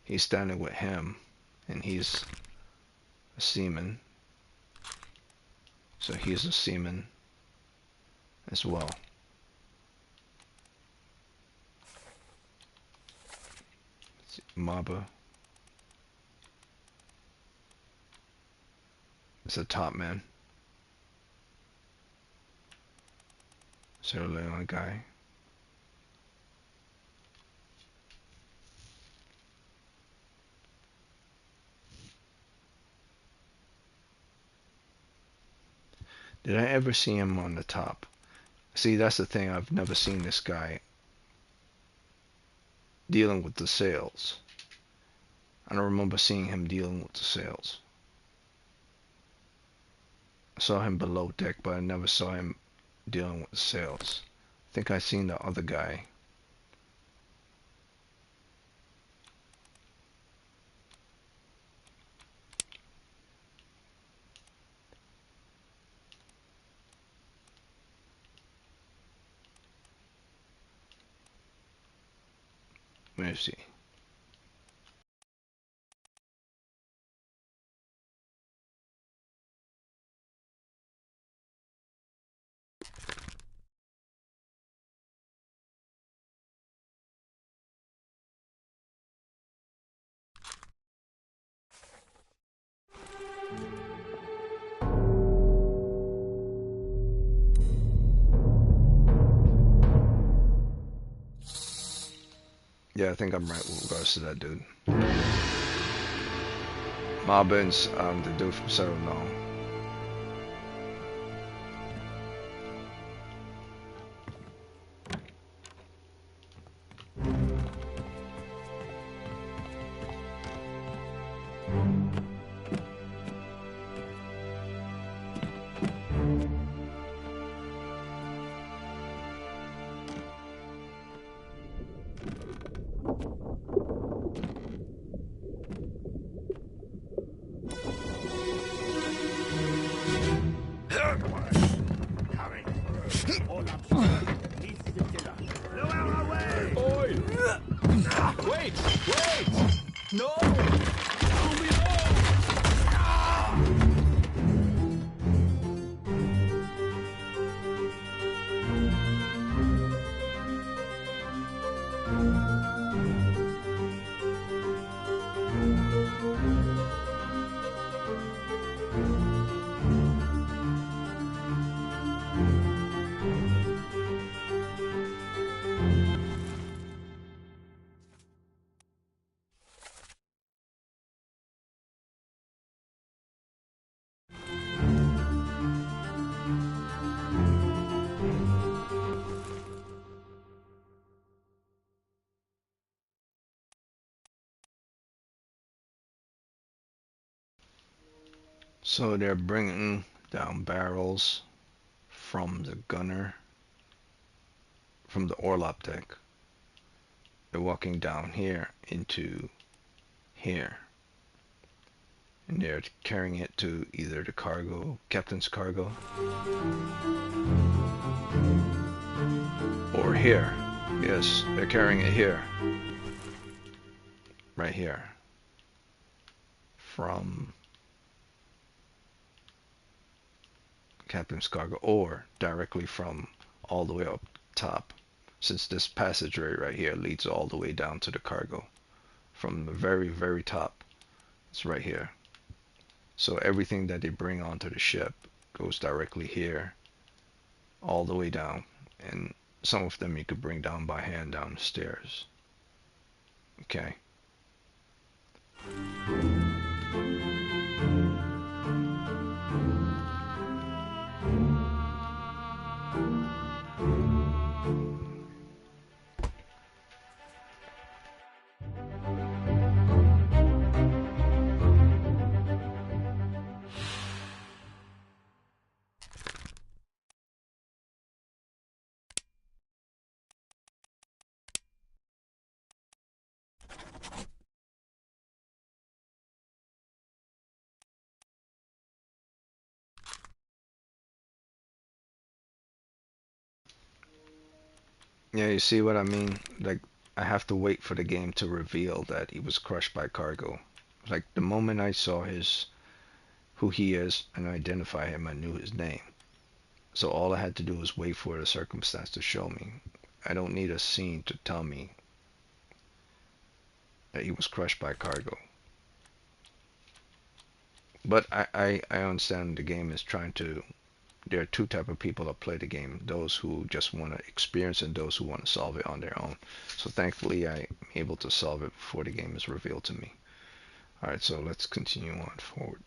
He's standing with him, and he's a seaman. So he's a seaman as well. Maba is a top man. Sierra Leone guy. Did I ever see him on the top? See, that's the thing. I've never seen this guy dealing with the sails. I don't remember seeing him dealing with the sails. I saw him below deck, but I never saw him dealing with the sails. I think I seen the other guy. Let me see. Yeah, I think I'm right with regards to that dude. Marvin's the dude from Sierra Leone. Wait! Wait! No! So they're bringing down barrels from the gunner, from the orlop deck. They're walking down here into here. And they're carrying it to either the cargo, captain's cargo, or here. Yes, they're carrying it here. Right here. From captain's cargo, or directly from all the way up top, since this passageway right here leads all the way down to the cargo. From the very, very top, it's right here. So everything that they bring onto the ship goes directly here, all the way down. And some of them you could bring down by hand down the stairs. Okay. Yeah, you see what I mean? Like, I have to wait for the game to reveal that he was crushed by cargo. Like, the moment I saw who he is and identify him, I knew his name. So all I had to do was wait for the circumstance to show me. I don't need a scene to tell me that he was crushed by cargo. But I understand the game is trying to. There are two type of people that play the game: those who just want to experience and those who want to solve it on their own. So thankfully, I'm able to solve it before the game is revealed to me. All right, so let's continue on forward.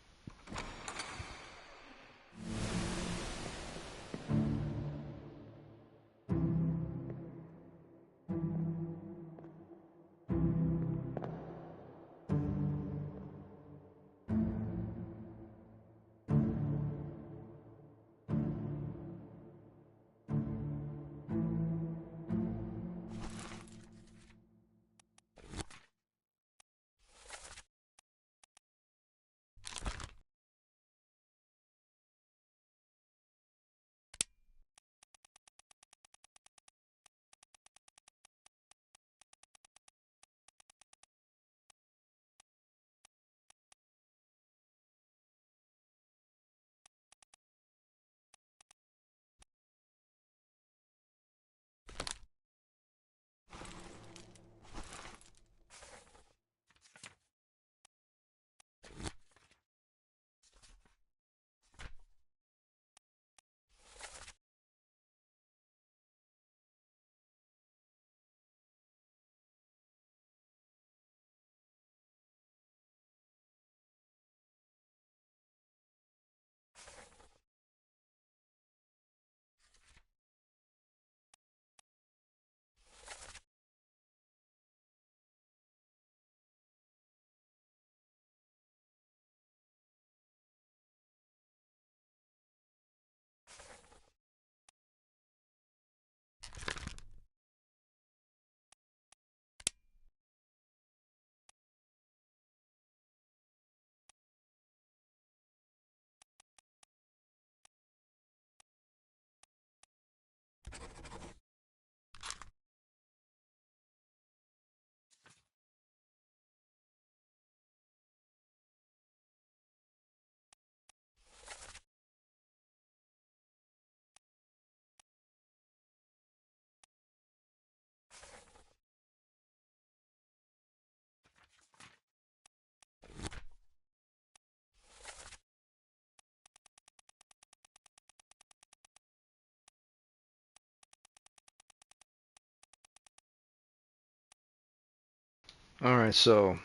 All right, so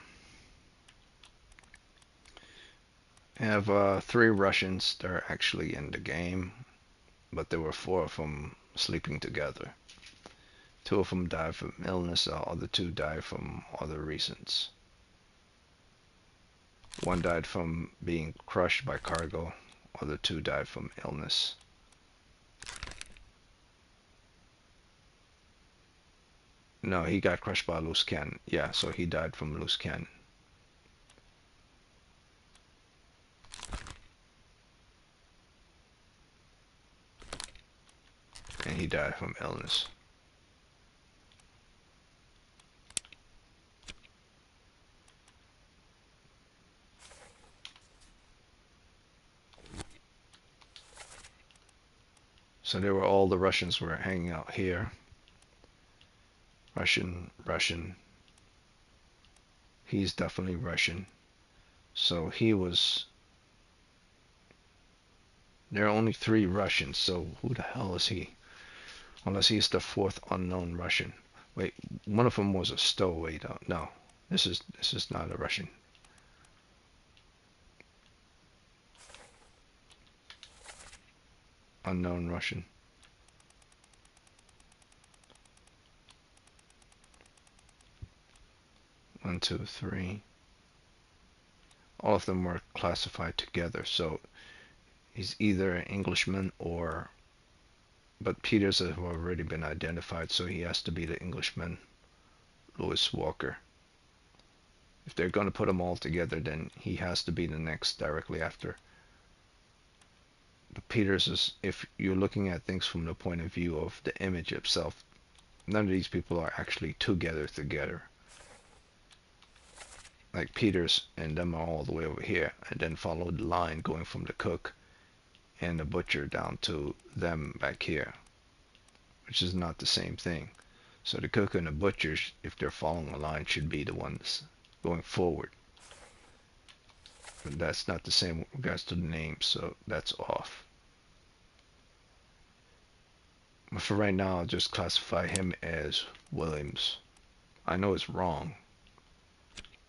I have 3 Russians that are actually in the game, but there were 4 of them sleeping together. 2 of them died from illness, the other 2 died from other reasons. 1 died from being crushed by cargo, other 2 died from illness. No, he got crushed by loose cannon. Yeah, so he died from loose cannon. And he died from illness. So there were all the Russians were hanging out here. Russian. He's definitely Russian. So he was. There are only 3 Russians, so who the hell is he? Unless he's the 4th unknown Russian. Wait, one of them was a stowaway though. No, this is not a Russian. Unknown Russian. One, 2, 3. All of them were classified together, so he's either an Englishman or. But Peters has already been identified, so he has to be the Englishman, Lewis Walker. If they're going to put them all together, then he has to be the next directly after. But Peters is, if you're looking at things from the point of view of the image itself, none of these people are actually together. Like Peters and them are all the way over here, and then follow the line going from the cook and the butcher down to them back here, which is not the same thing. So the cook and the butcher, if they're following a line, should be the ones going forward. But that's not the same with regards to the names, so that's off. But for right now, I'll just classify him as Williams. I know it's wrong.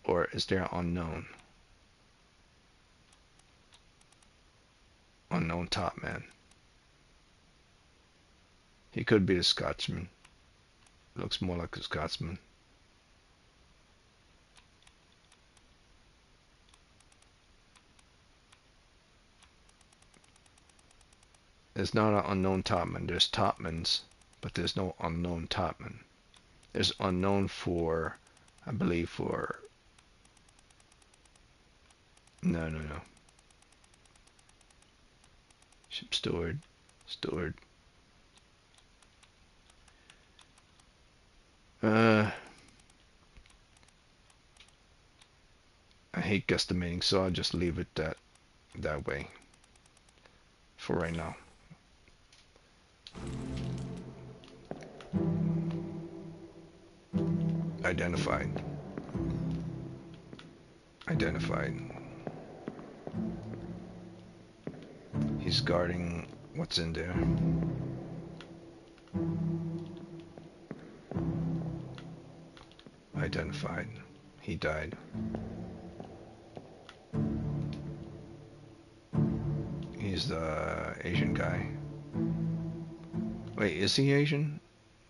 Or is there unknown? Unknown top man. He could be a Scotsman. Looks more like a Scotsman. There's not an unknown topman. There's topmans, but there's no unknown topman. There's unknown for, I believe for, no. Ship steward. I hate guesstimating, so I'll just leave it that way for right now. Identified. He's guarding what's in there. Identified. He died. He's the Asian guy. Wait, is he Asian?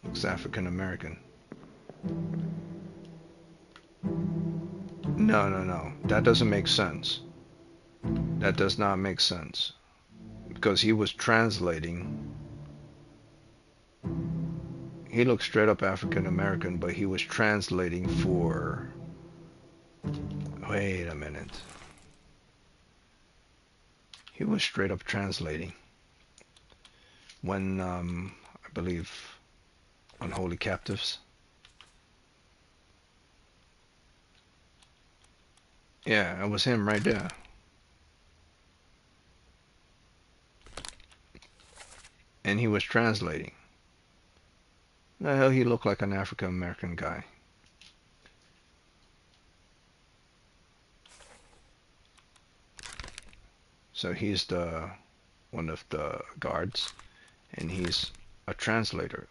Looks African American. No. That doesn't make sense. That does not make sense. Because he was translating. He looked straight up African American, but he was translating for. Wait a minute. He was straight up translating. When, I believe, Unholy Captives. Yeah, it was him right there. And he was translating. The hell, he looked like an African American guy. So he's one of the guards, and he's a translator.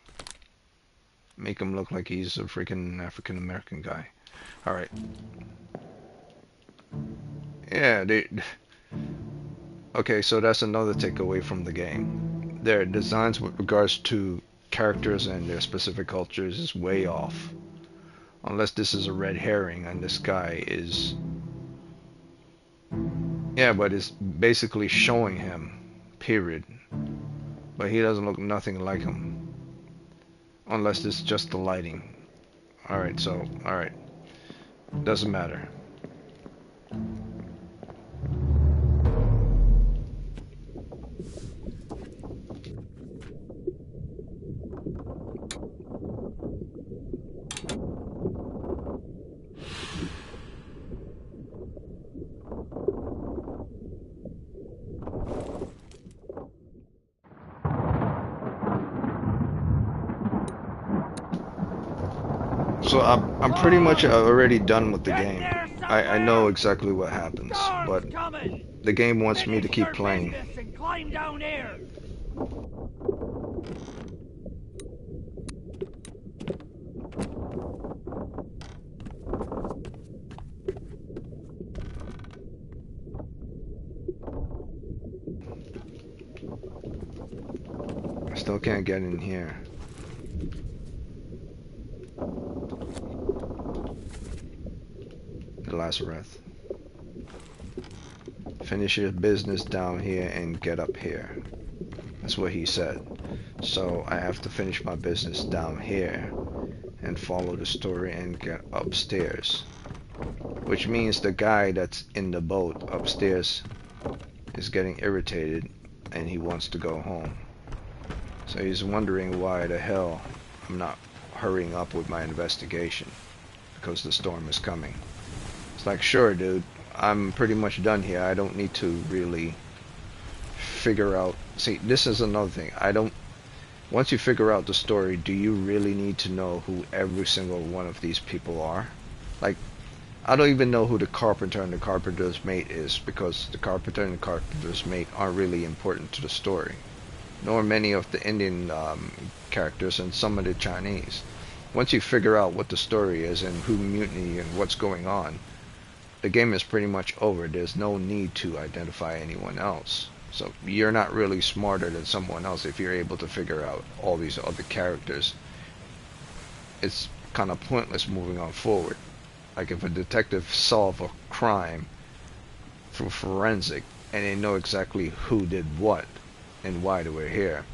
Make him look like he's a freaking African American guy. All right. Yeah, okay, so that's another takeaway from the game. Their designs with regards to characters and their specific cultures is way off. Unless this is a red herring and this guy is... Yeah, but it's basically showing him, period. But he doesn't look nothing like him. Unless it's just the lighting. Alright, doesn't matter. So I'm pretty much already done with the game. I know exactly what happens, but the game wants me to keep playing. And climb down here. I still can't get in here. The last breath. Finish your business down here and get up here. That's what he said. So I have to finish my business down here and follow the story and get upstairs. Which means the guy that's in the boat upstairs is getting irritated and he wants to go home. So he's wondering why the hell I'm not hurrying up with my investigation because the storm is coming. It's like, sure, dude, I'm pretty much done here. I don't need to really figure out. See, this is another thing. Once you figure out the story, do you really need to know who every single one of these people are? Like, I don't even know who the carpenter and the carpenter's mate is, because the carpenter and the carpenter's mate aren't really important to the story, nor many of the Indian characters and some of the Chinese. Once you figure out what the story is and who mutiny and what's going on, the game is pretty much over. There's no need to identify anyone else. So you're not really smarter than someone else if you're able to figure out all these other characters. It's kind of pointless moving on forward. Like if a detective solve a crime through forensic and they know exactly who did what and why they were here,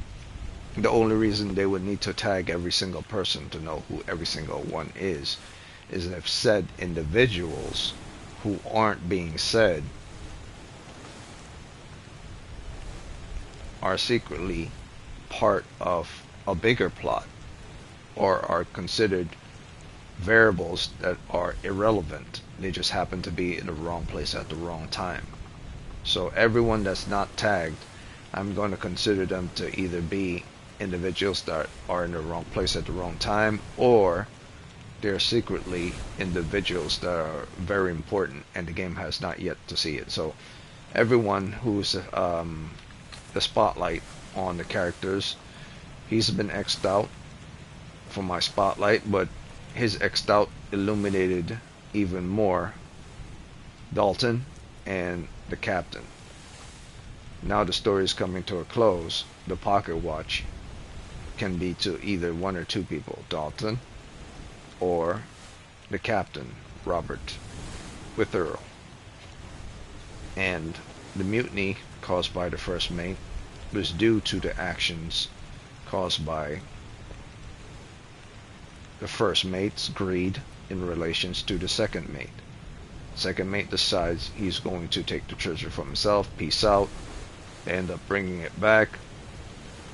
the only reason they would need to tag every single person to know who every single one is if said individuals who aren't being said are secretly part of a bigger plot or are considered variables that are irrelevant. They just happen to be in the wrong place at the wrong time. So everyone that's not tagged, I'm going to consider them to either be individuals that are in the wrong place at the wrong time, or they're secretly individuals that are very important and the game has not yet to see it. So everyone who's the spotlight on the characters, he's been X'd out from my spotlight, but his X'd out illuminated even more Dalton and the captain. Now the story is coming to a close. The pocket watch can be to either one or two people, Dalton or the captain, Robert Witherill. And the mutiny caused by the first mate was due to the actions caused by the first mate's greed in relations to the second mate. Second mate decides he's going to take the treasure for himself, peace out. They end up bringing it back.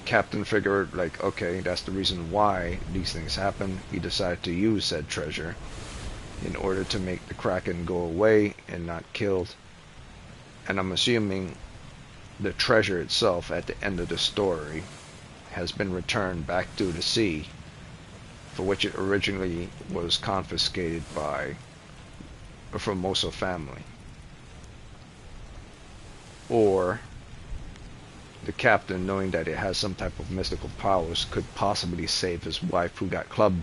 Captain figured, like, okay, that's the reason why these things happen. He decided to use said treasure in order to make the Kraken go away and not killed. And I'm assuming the treasure itself at the end of the story has been returned back to the sea, for which it originally was confiscated by the Formosa family. Or the captain, knowing that it has some type of mystical powers, could possibly save his wife who got clubbed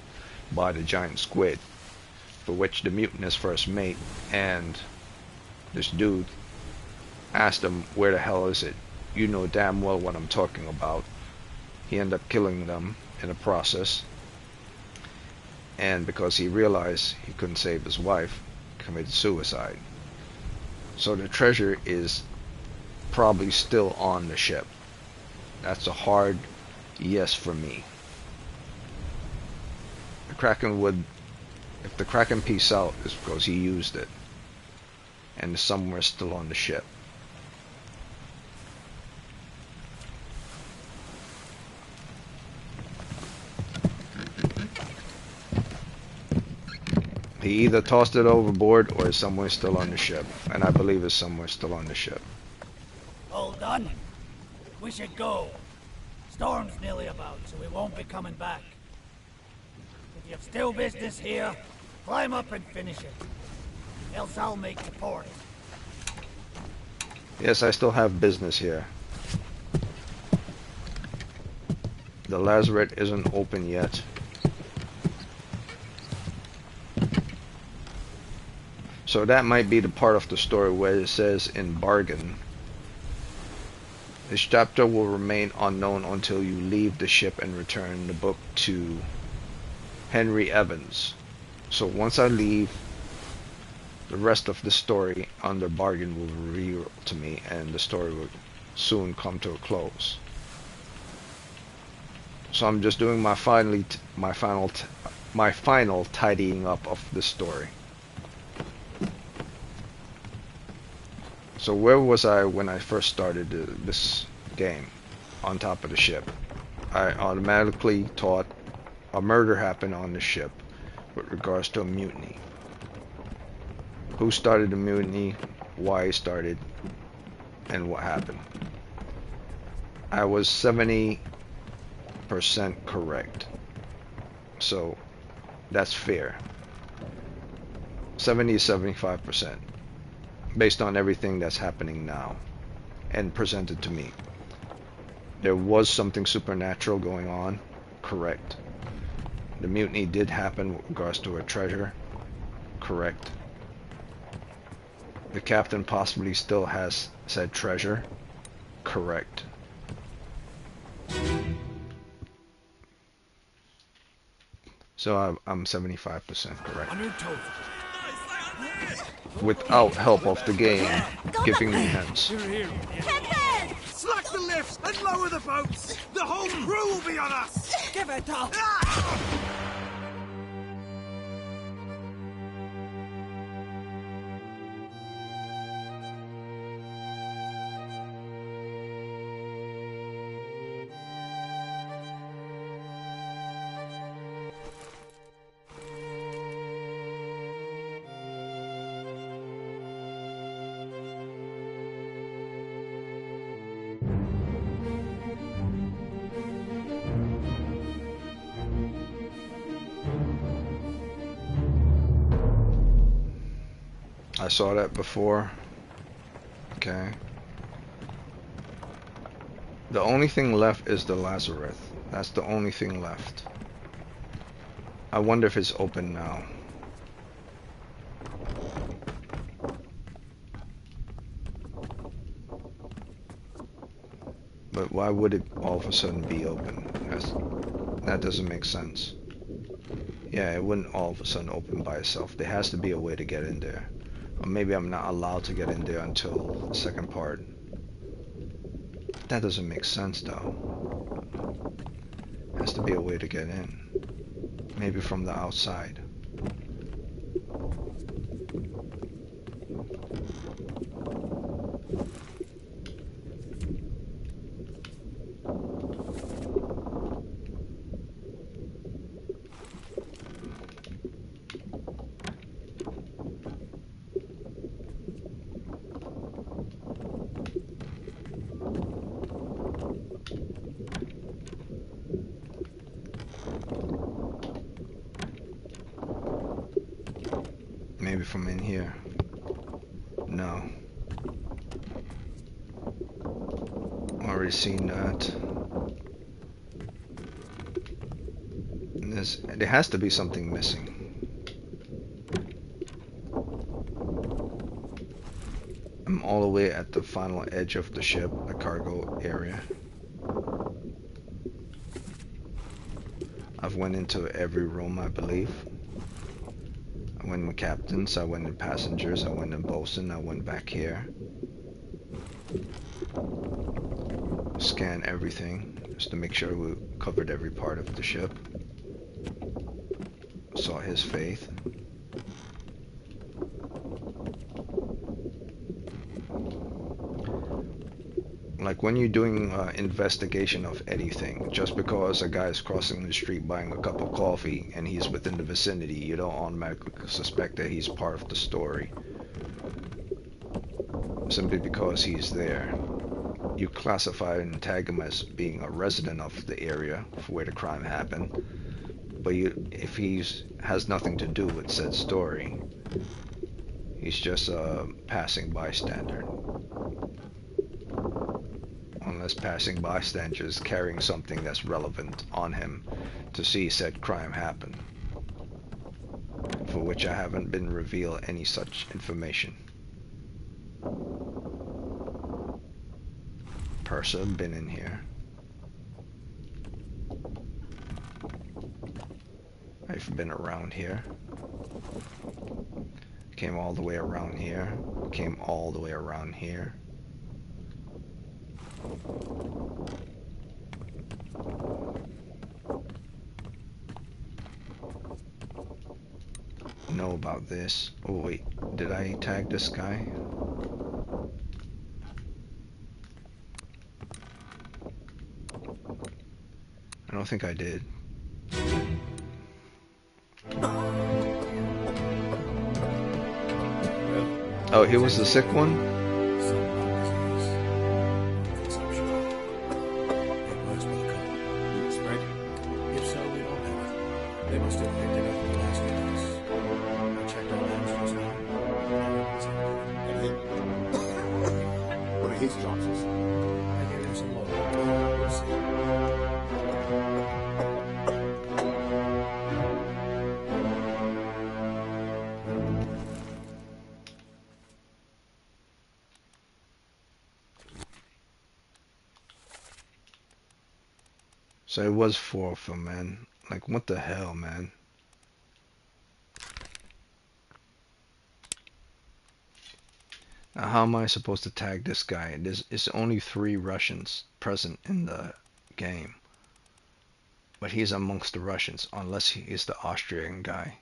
by the giant squid, for which the mutinous first mate and this dude asked him, where the hell is it? You know damn well what I'm talking about. He ended up killing them in the process, and because he realized he couldn't save his wife, committed suicide. So the treasure is probably still on the ship. That's a hard yes for me. The Kraken would, if the Kraken peace out, is because he used it and is somewhere still on the ship. He either tossed it overboard or is somewhere still on the ship, and I believe it's somewhere still on the ship. All done? We should go. Storm's nearly about, so we won't be coming back. If You've still business here. Climb up and finish it. Else I'll make the port. Yes, I still have business here. The lazaret isn't open yet. So that might be the part of the story where it says in bargain, this chapter will remain unknown until you leave the ship and return the book to Henry Evans. So once I leave, the rest of the story under bargain will reveal to me, and the story will soon come to a close. So I'm just doing my final tidying up of the story. So where was I when I first started this game? On top of the ship. I automatically thought a murder happened on the ship with regards to a mutiny. Who started the mutiny, why it started, and what happened. I was 70% correct. So that's fair. 70 to 75%. Based on everything that's happening now and presented to me. There was something supernatural going on, correct. The mutiny did happen with regards to a treasure, correct. The captain possibly still has said treasure, correct. So I'm 75% correct. Without help of the game giving me hints. Captain! Slack the lifts and lower the boats! The whole crew will be on us! Give it up! I saw that before. Okay. The only thing left is the Lazarus. That's the only thing left. I wonder if it's open now. But why would it all of a sudden be open? That doesn't make sense. Yeah, it wouldn't all of a sudden open by itself. There has to be a way to get in there. Or maybe I'm not allowed to get in there until the second part. That doesn't make sense though. Has to be a way to get in. Maybe from the outside. Maybe from in here. No. Already seen that. There has to be something missing. I'm all the way at the final edge of the ship, the cargo area. I've went into every room, I believe. I went in captains, I went in passengers, I went in bosun, I went back here. Scan everything, just to make sure we covered every part of the ship. Saw his faith. Like when you're doing investigation of anything, just because a guy is crossing the street buying a cup of coffee and he's within the vicinity, you don't automatically suspect that he's part of the story. Simply because he's there. You classify and tag him as being a resident of the area where the crime happened, But if he has nothing to do with said story, he's just a passing bystander. Unless passing bystander is carrying something that's relevant on him to see said crime happen, for which I haven't been revealed any such information. Person been in here. I've been around here. Came all the way around here. Came all the way around here. Know about this. Oh wait, did I tag this guy? I don't think I did. Oh, he was the sick one? So it was 4 of them, man. Like, what the hell, man? Now, how am I supposed to tag this guy? It's only 3 Russians present in the game. But he's amongst the Russians, unless he is the Austrian guy.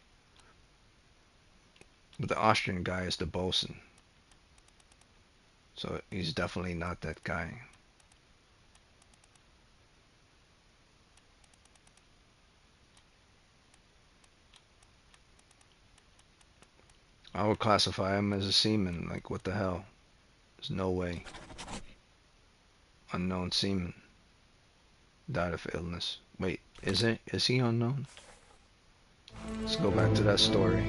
But the Austrian guy is the bosun. So he's definitely not that guy. I would classify him as a seaman. Like, what the hell? There's no way. Unknown seaman. Died of illness. Wait, is he unknown? Let's go back to that story.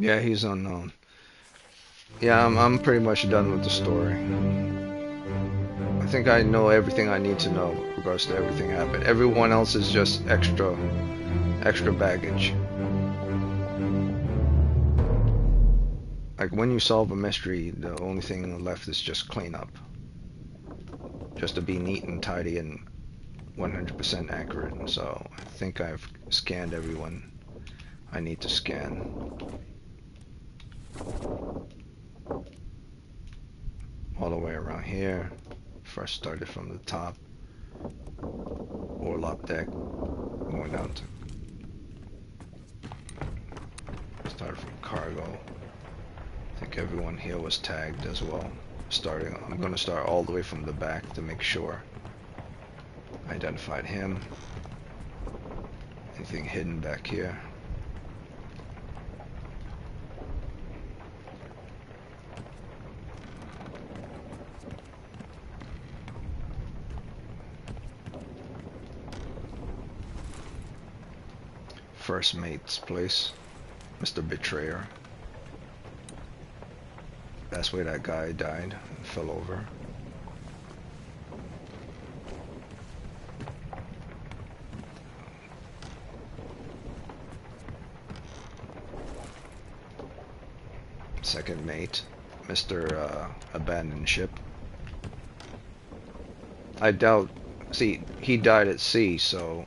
Yeah, he's unknown. Yeah, I'm pretty much done with the story. I think I know everything I need to know with regards to everything happened. Everyone else is just extra baggage. Like, when you solve a mystery, the only thing left is just clean up. Just to be neat and tidy and 100% accurate. So I think I've scanned everyone I need to scan. All the way around here. First started from the top. Orlop deck. Going down to... Started from cargo. I think everyone here was tagged as well. I'm going to start all the way from the back to make sure. Identified him. Anything hidden back here? First mate's place. Mr. Betrayer. That's where that guy died and fell over. Second mate, Mr. Abandoned Ship. I doubt, see, he died at sea, so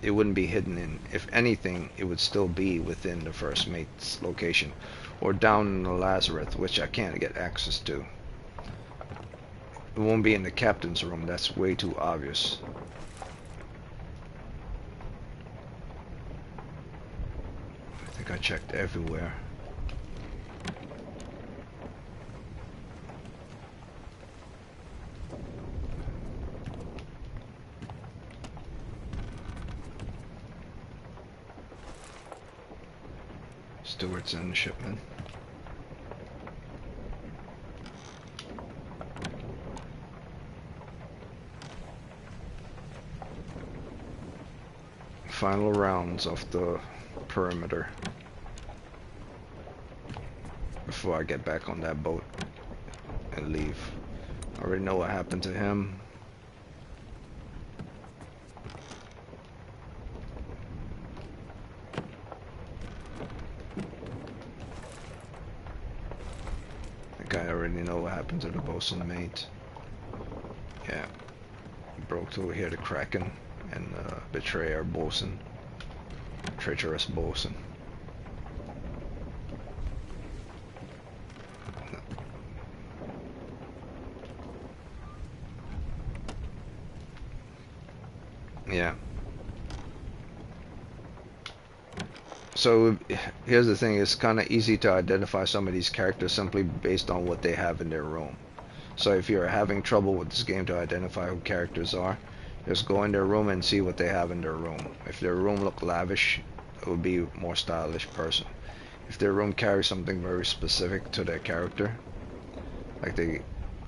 it wouldn't be hidden in, if anything, it would still be within the first mate's location, or down in the Lazarus, which I can't get access to. It won't be in the captain's room, that's way too obvious. I think I checked everywhere. stewards and shipmen. Final rounds of the perimeter before I get back on that boat and leave. I already know what happened to him. I already know what happened to the bosun mate. Yeah, broke over here the Kraken and betrayer bosun, treacherous bosun. Yeah. So here's the thing, it's kind of easy to identify some of these characters simply based on what they have in their room. So if you're having trouble with this game to identify who characters are, just go in their room and see what they have in their room. If their room look lavish, it would be a more stylish person. If their room carries something very specific to their character, like they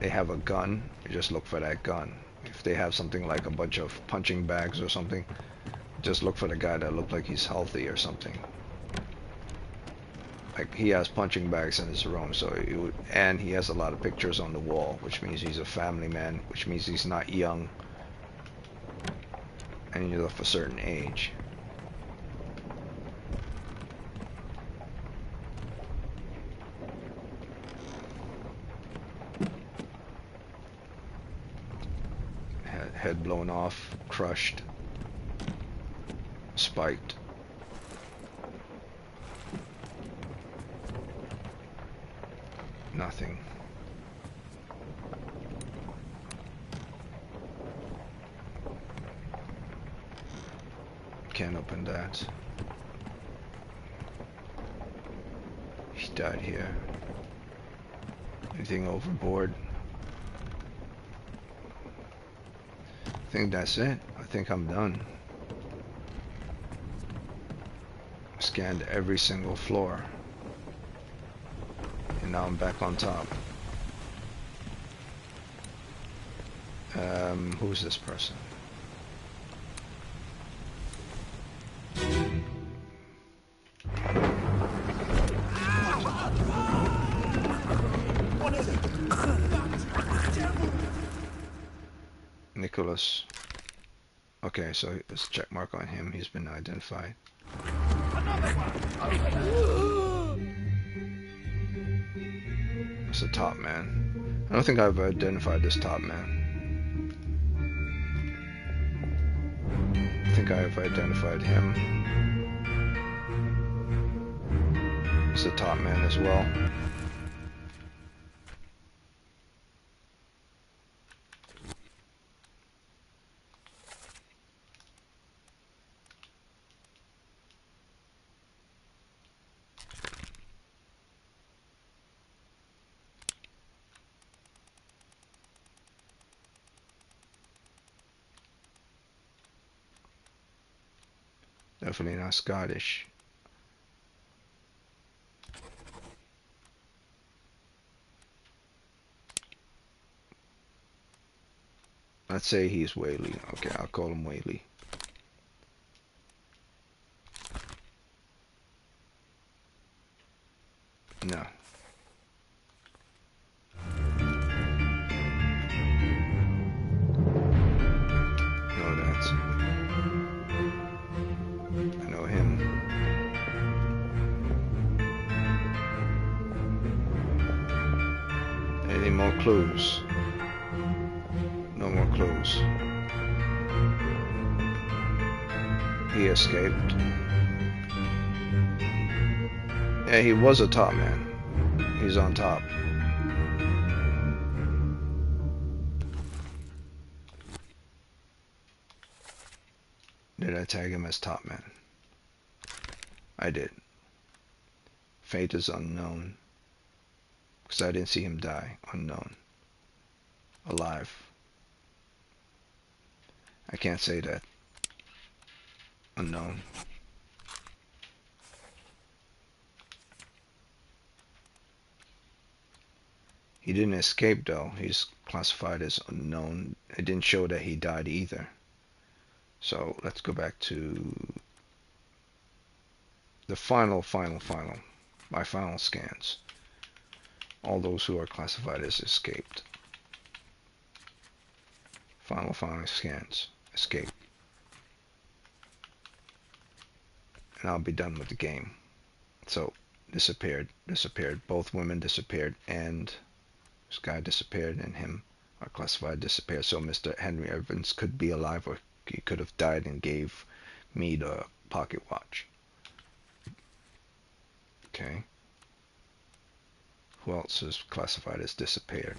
have a gun, you just look for that gun. If they have something like a bunch of punching bags or something, just look for the guy that look like he's healthy or something. Like he has punching bags in his room, so and he has a lot of pictures on the wall, which means he's a family man, which means he's not young, and he's of a certain age. Head blown off, crushed, spiked. Nothing. Can't open that. He died here. Anything overboard? I think that's it. I think I'm done. Scanned every single floor. And now I'm back on top. Who's this person? Nicholas. Okay, so there's a check mark on him. He's been identified. It's a top man. I don't think I've identified this top man. I think I've identified him. It's a top man as well. Definitely not Scottish. Let's say he's Whaley. Okay, I'll call him Whaley. No. No, that's... I know him. Any more clues? No more clues. He escaped. Yeah, he was a top man. He's on top. Did I tag him as top man? I did. Fate is unknown. Because I didn't see him die. Unknown. Alive. I can't say that. Unknown. He didn't escape though. He's classified as unknown. It didn't show that he died either. So let's go back to the final. My final scans. All those who are classified as escaped. Final scans. Escape. And I'll be done with the game. So disappeared. Both women disappeared, and this guy disappeared, and him are classified disappeared. So Mr. Henry Evans could be alive, or he could have died and gave me the pocket watch. Okay. Who else is classified as disappeared?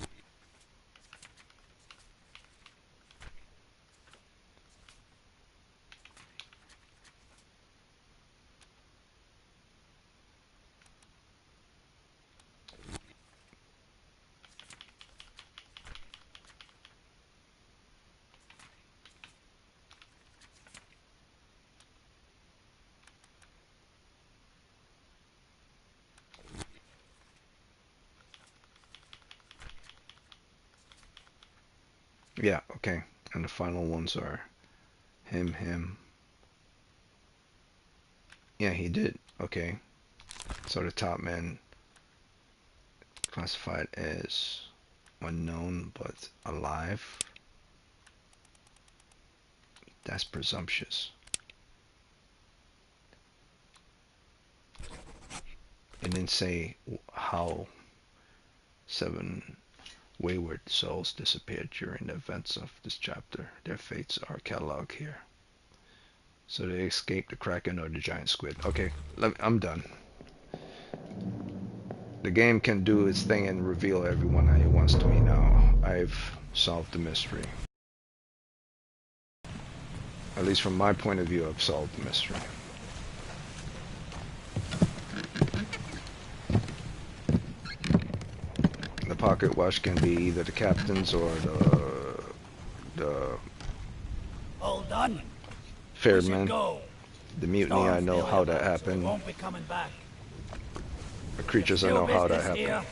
Yeah, okay. And the final ones are him. Yeah, he did. Okay. So the top man classified as unknown but alive. That's presumptuous. It didn't say how 7 wayward souls disappeared during the events of this chapter. Their fates are cataloged here. So they escaped the Kraken or the giant squid. Okay, I'm done. The game can do its thing and reveal everyone that it wants to me now. I've solved the mystery. At least from my point of view, I've solved the mystery. The pocket watch can be either the captain's or the all done. Fairman. The mutiny, I know how that happened. Won't be coming back. The creatures, I know how that happened. Here,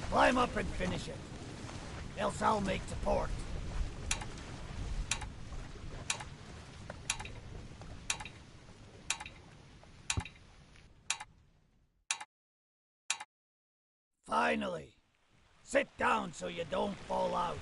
climb up and finish it. Else I'll make to port. Finally. Sit down so you don't fall out.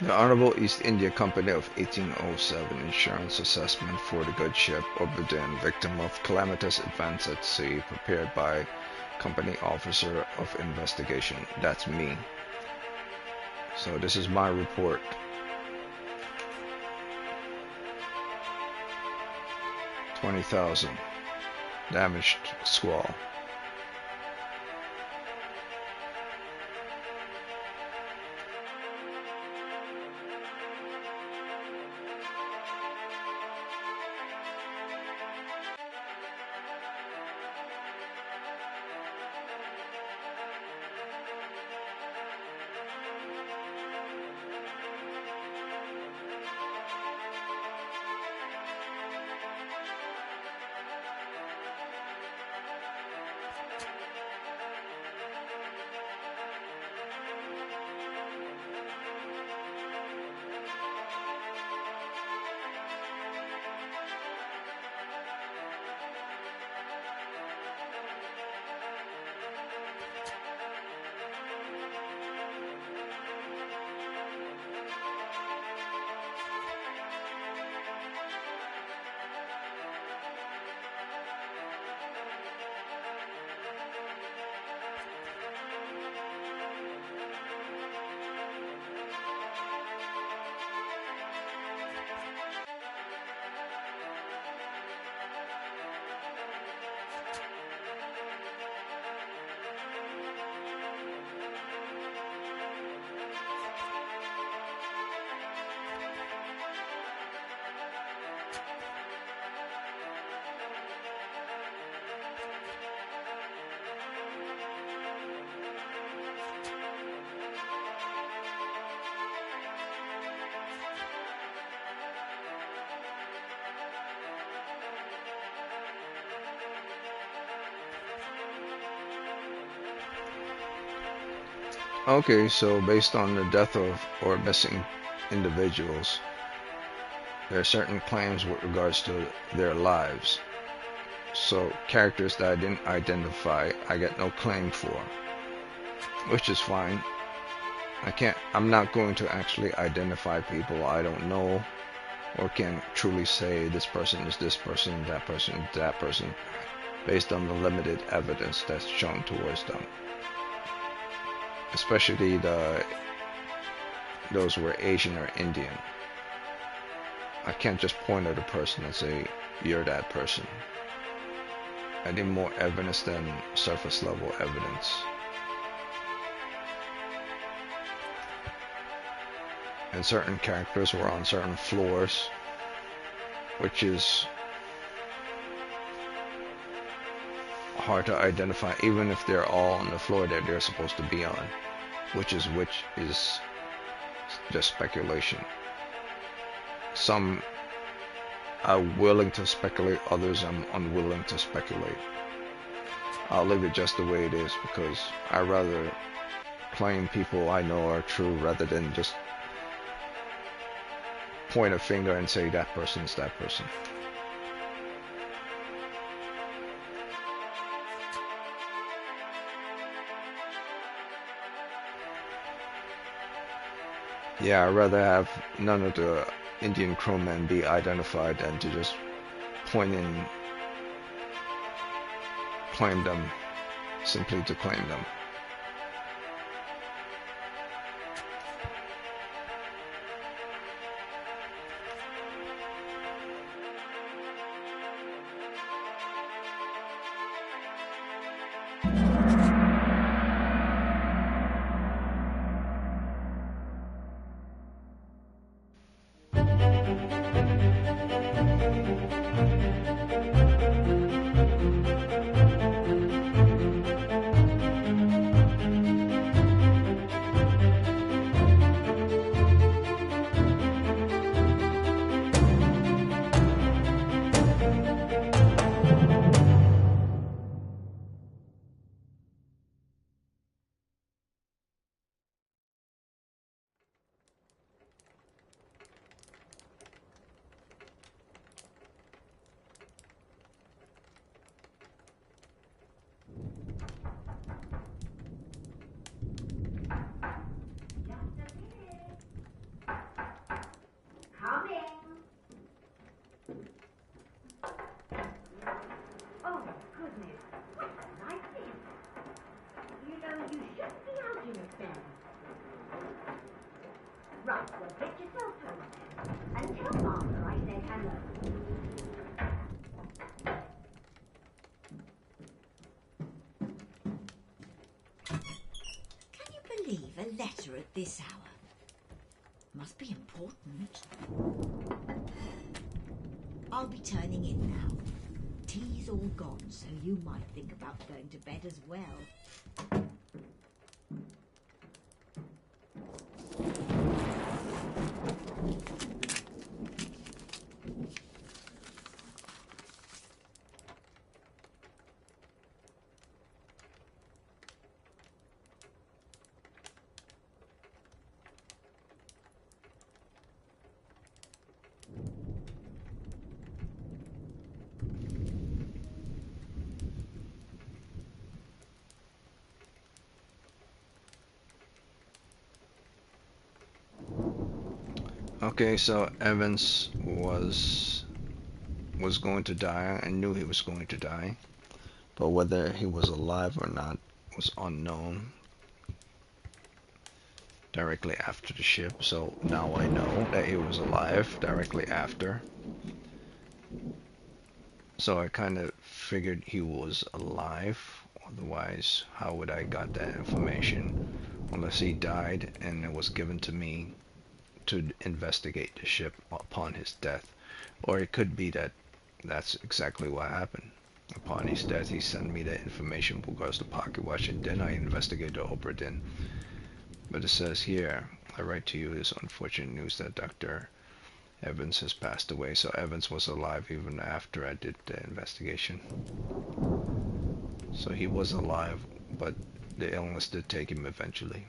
The Honorable East India Company of 1807 Insurance Assessment for the good ship Obra Dinn, victim of calamitous events at sea, prepared by Company Officer of Investigation. That's me. So this is my report. $20,000. Damaged squall. Okay, so based on the death of or missing individuals, there are certain claims with regards to their lives. So characters that I didn't identify, I get no claim for, which is fine. I'm not going to actually identify people I don't know or can truly say this person is this person, that person is that person, based on the limited evidence that's shown towards them. Especially those who are Asian or Indian. I can't just point at a person and say, you're that person. I need more evidence than surface level evidence. And certain characters were on certain floors, which is hard to identify, even if they're all on the floor that they're supposed to be on, which is just speculation. Some I'm willing to speculate, others I'm unwilling to speculate. I'll leave it just the way it is because I rather claim people I know are true rather than just point a finger and say that person is that person. Yeah, I'd rather have none of the Indian crewmen be identified than to just point and claim them simply to claim them. Right, well, get yourself home then. And tell Martha I said hello. Can you believe a letter at this hour? Must be important. I'll be turning in now. Tea's all gone, so you might think about going to bed as well. Okay, so Evans was going to die. I knew he was going to die, but whether he was alive or not was unknown directly after the ship. So now I know that he was alive directly after. So I kind of figured he was alive. Otherwise, how would I got that information? Unless he died and it was given to me to investigate the ship upon his death. Or it could be that that's exactly what happened. Upon his death, he sent me the information with regards to Pocket Watch, and then I investigated Obra Dinn. But it says here, I write to you this unfortunate news that Dr. Evans has passed away. So Evans was alive even after I did the investigation. So he was alive, but the illness did take him eventually.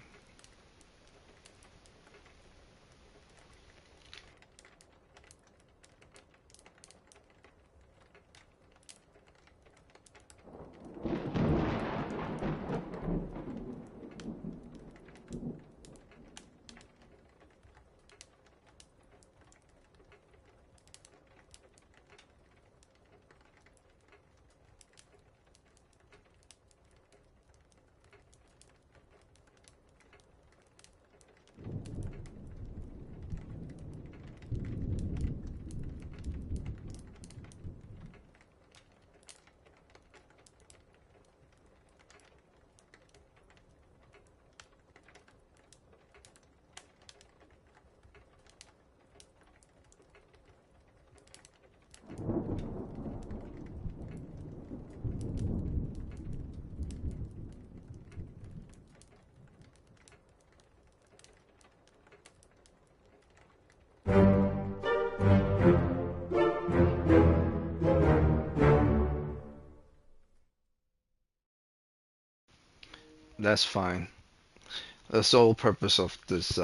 That's fine. The sole purpose of this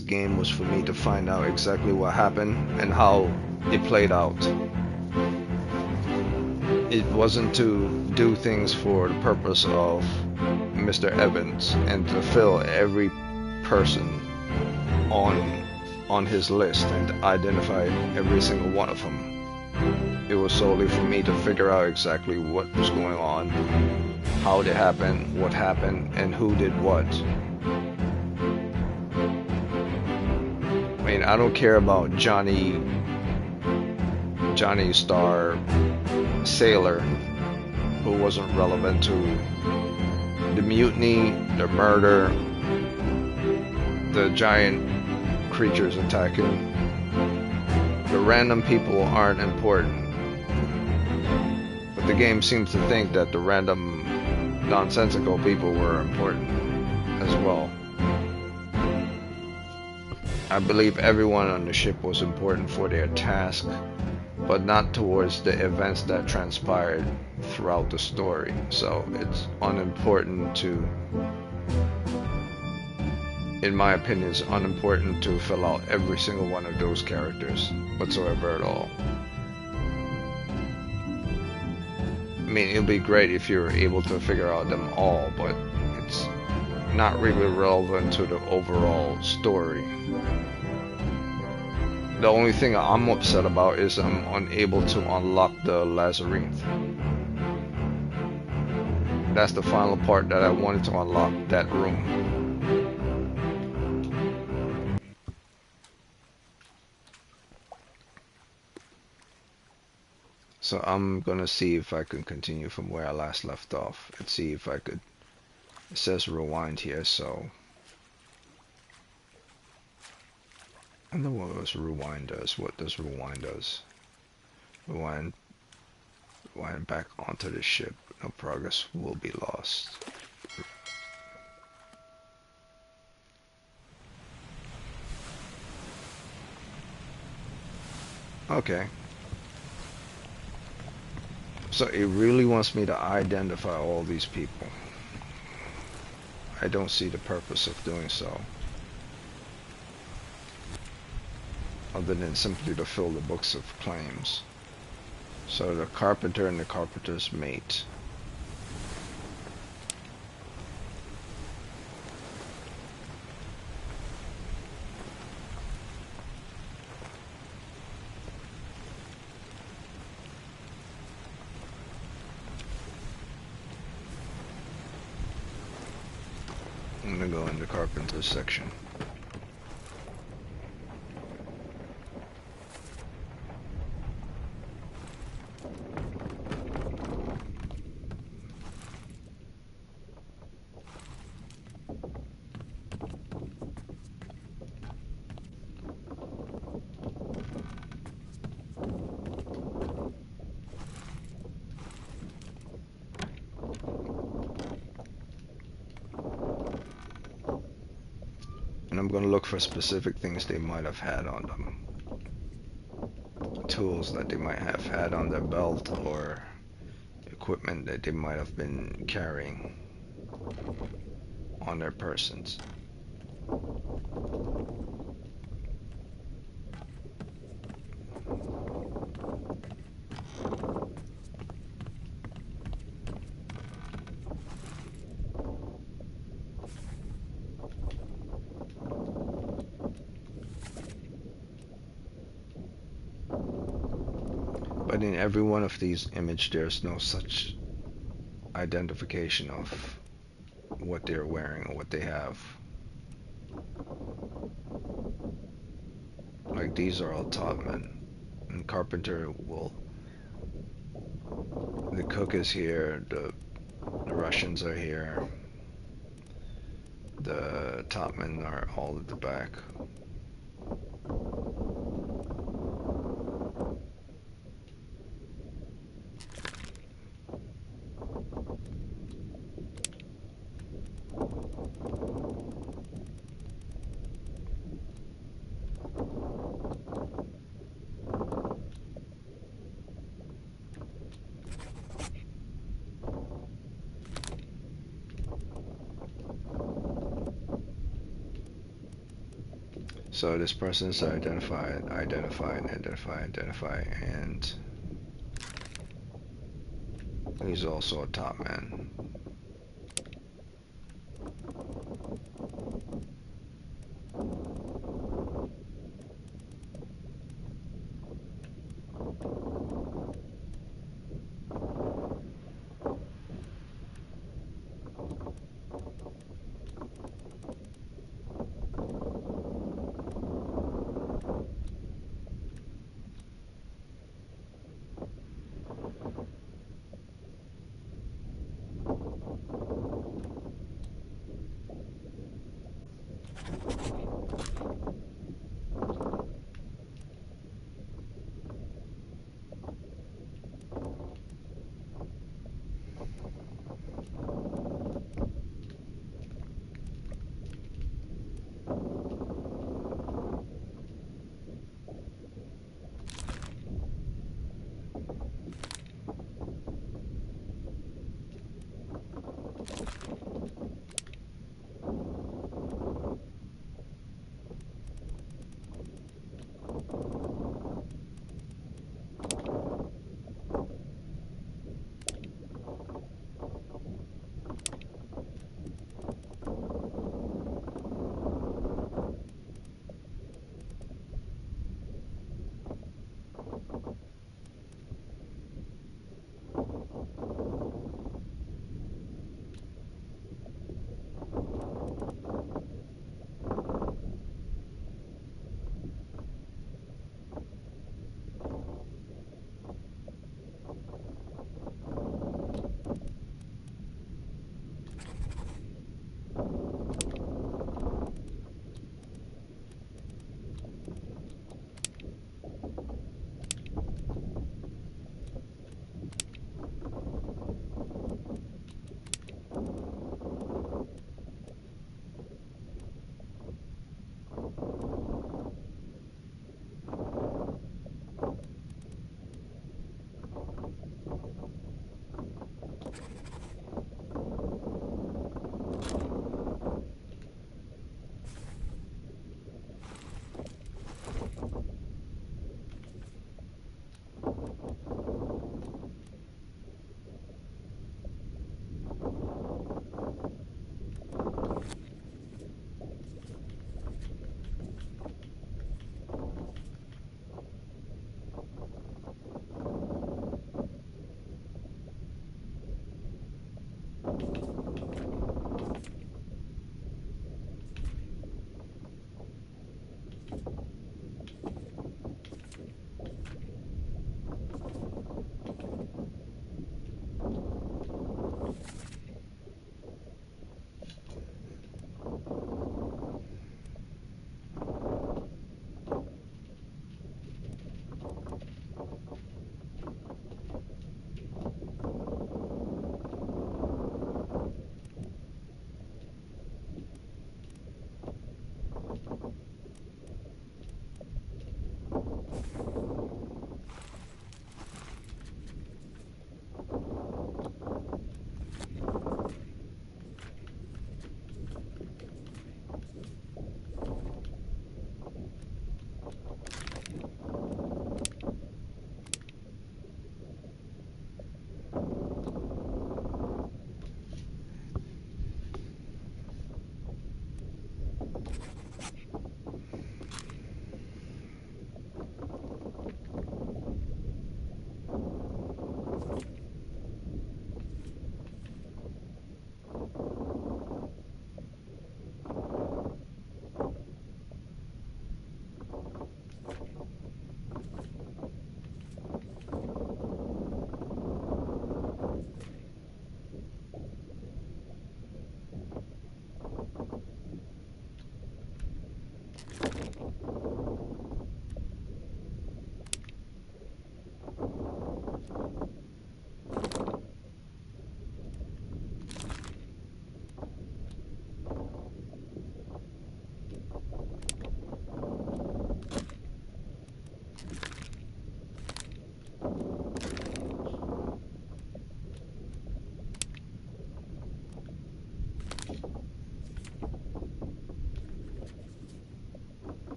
game was for me to find out exactly what happened and how it played out. It wasn't to do things for the purpose of Mr. Evans and to fill every person on his list and identify every single one of them. It was solely for me to figure out exactly what was going on, how it happened, what happened, and who did what. I mean, I don't care about Johnny Star Sailor, who wasn't relevant to the mutiny, the murder, the giant creatures attacking. The random people aren't important. But the game seems to think that the random nonsensical people were important as well. I believe everyone on the ship was important for their task, but not towards the events that transpired throughout the story. So it's unimportant to, in my opinion, it's unimportant to fill out every single one of those characters whatsoever at all. I mean, it'll be great if you're able to figure out them all, but it's not really relevant to the overall story. The only thing I'm upset about is I'm unable to unlock the labyrinth. That's the final part that I wanted to unlock, that room. So I'm gonna see if I can continue from where I last left off and see if I could. It says rewind here, so I know what rewind does. What does rewind does? Rewind back onto the ship. No progress will be lost. Okay. So it really wants me to identify all these people. I don't see the purpose of doing so, other than simply to fill the books of claims. So the carpenter and the carpenter's mate. I'm gonna go in the carpenter's section. And I'm gonna look for specific things they might have had on them. Tools that they might have had on their belt, or equipment that they might have been carrying on their persons. But in every one of these images, there's no such identification of what they're wearing or what they have. Like, these are all top men. And carpenter will... The cook is here, the Russians are here. The top men are all at the back. So this person is identified, and he's also a top man.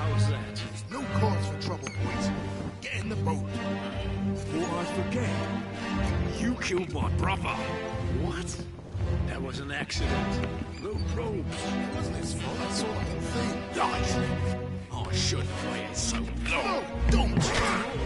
How's that? There's no cause for trouble, boys. Get in the boat. Before I forget, you killed my brother. What? That was an accident. No probes. It wasn't his fault. I saw the whole thing. Right. I shouldn't have waited so long. No, don't!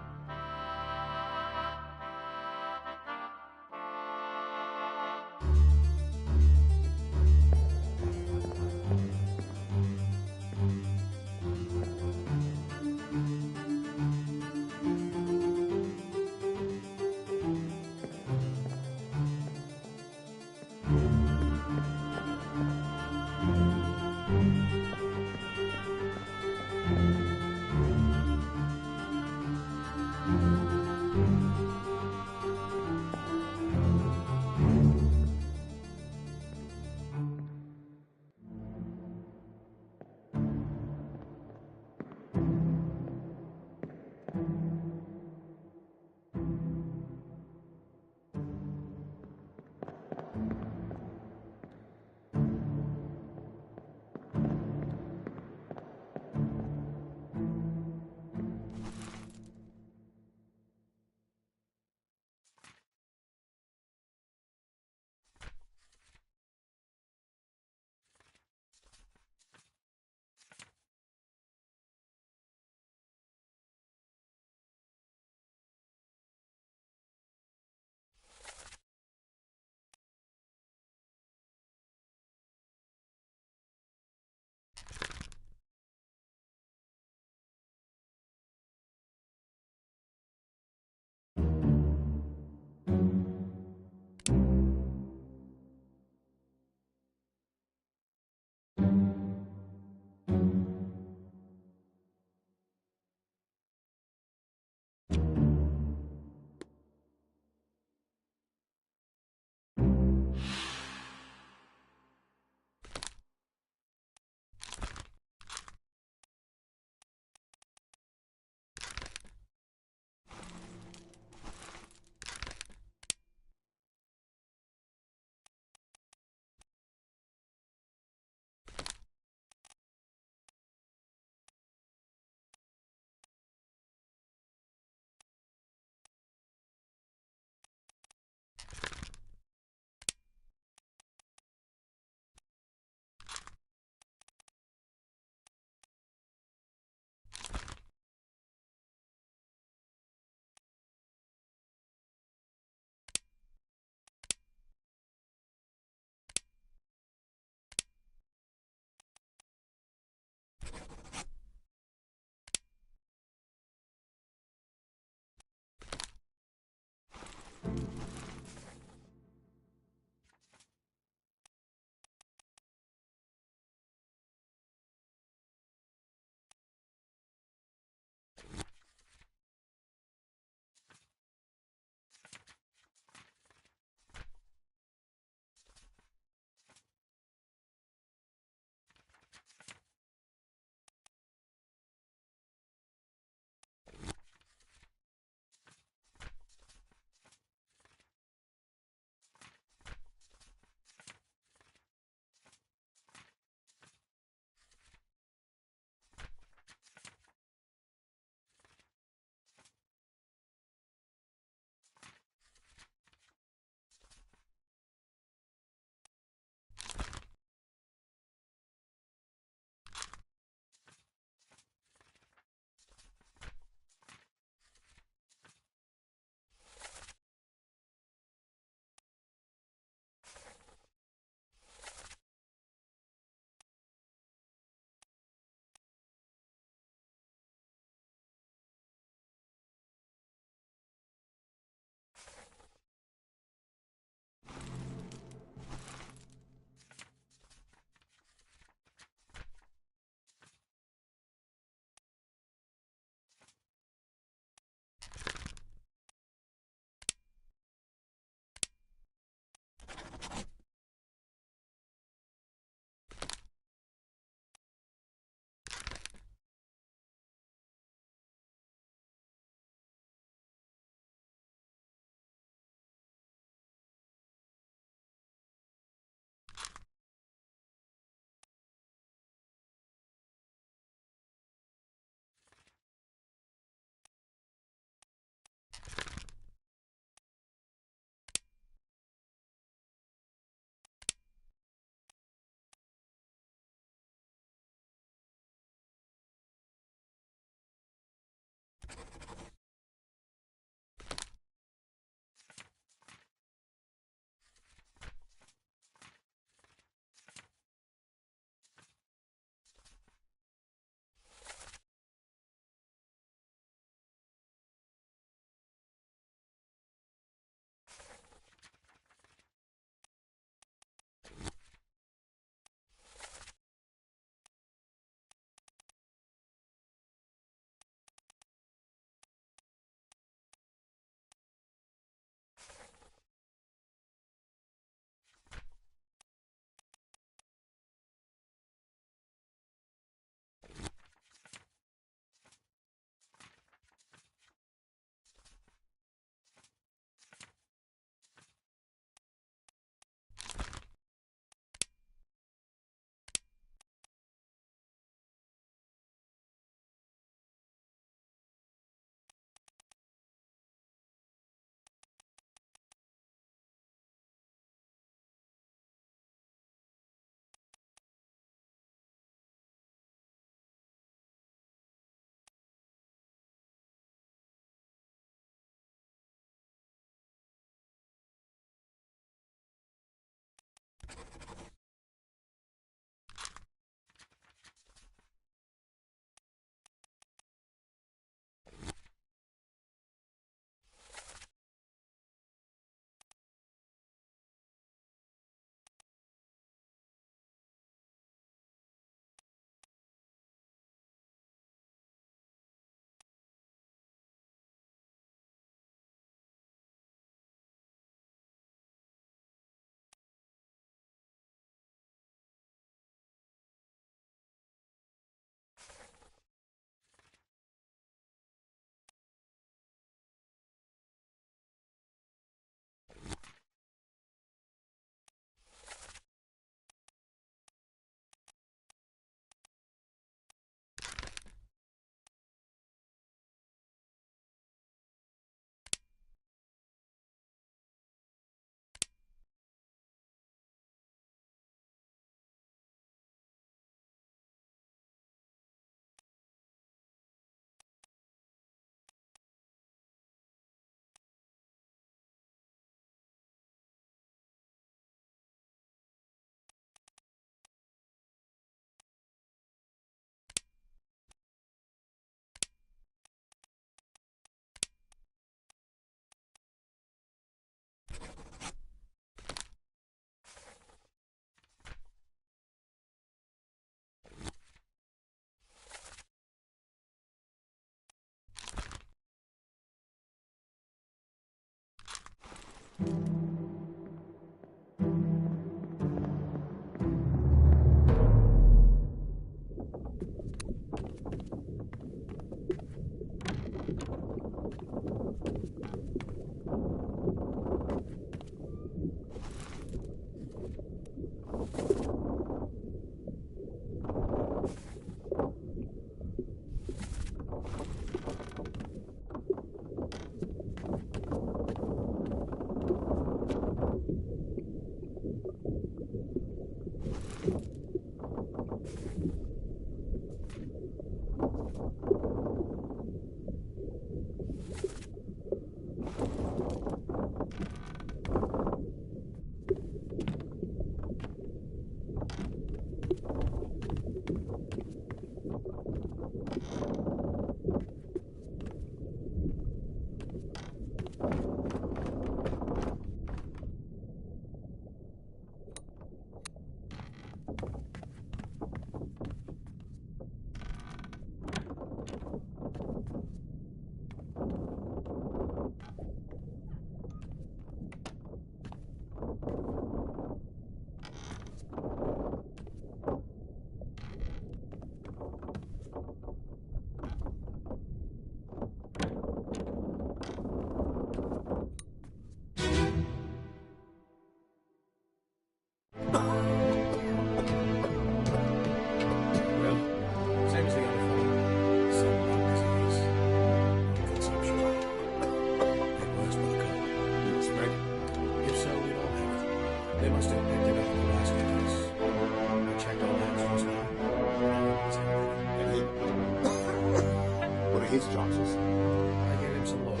His chances. I gave him some love.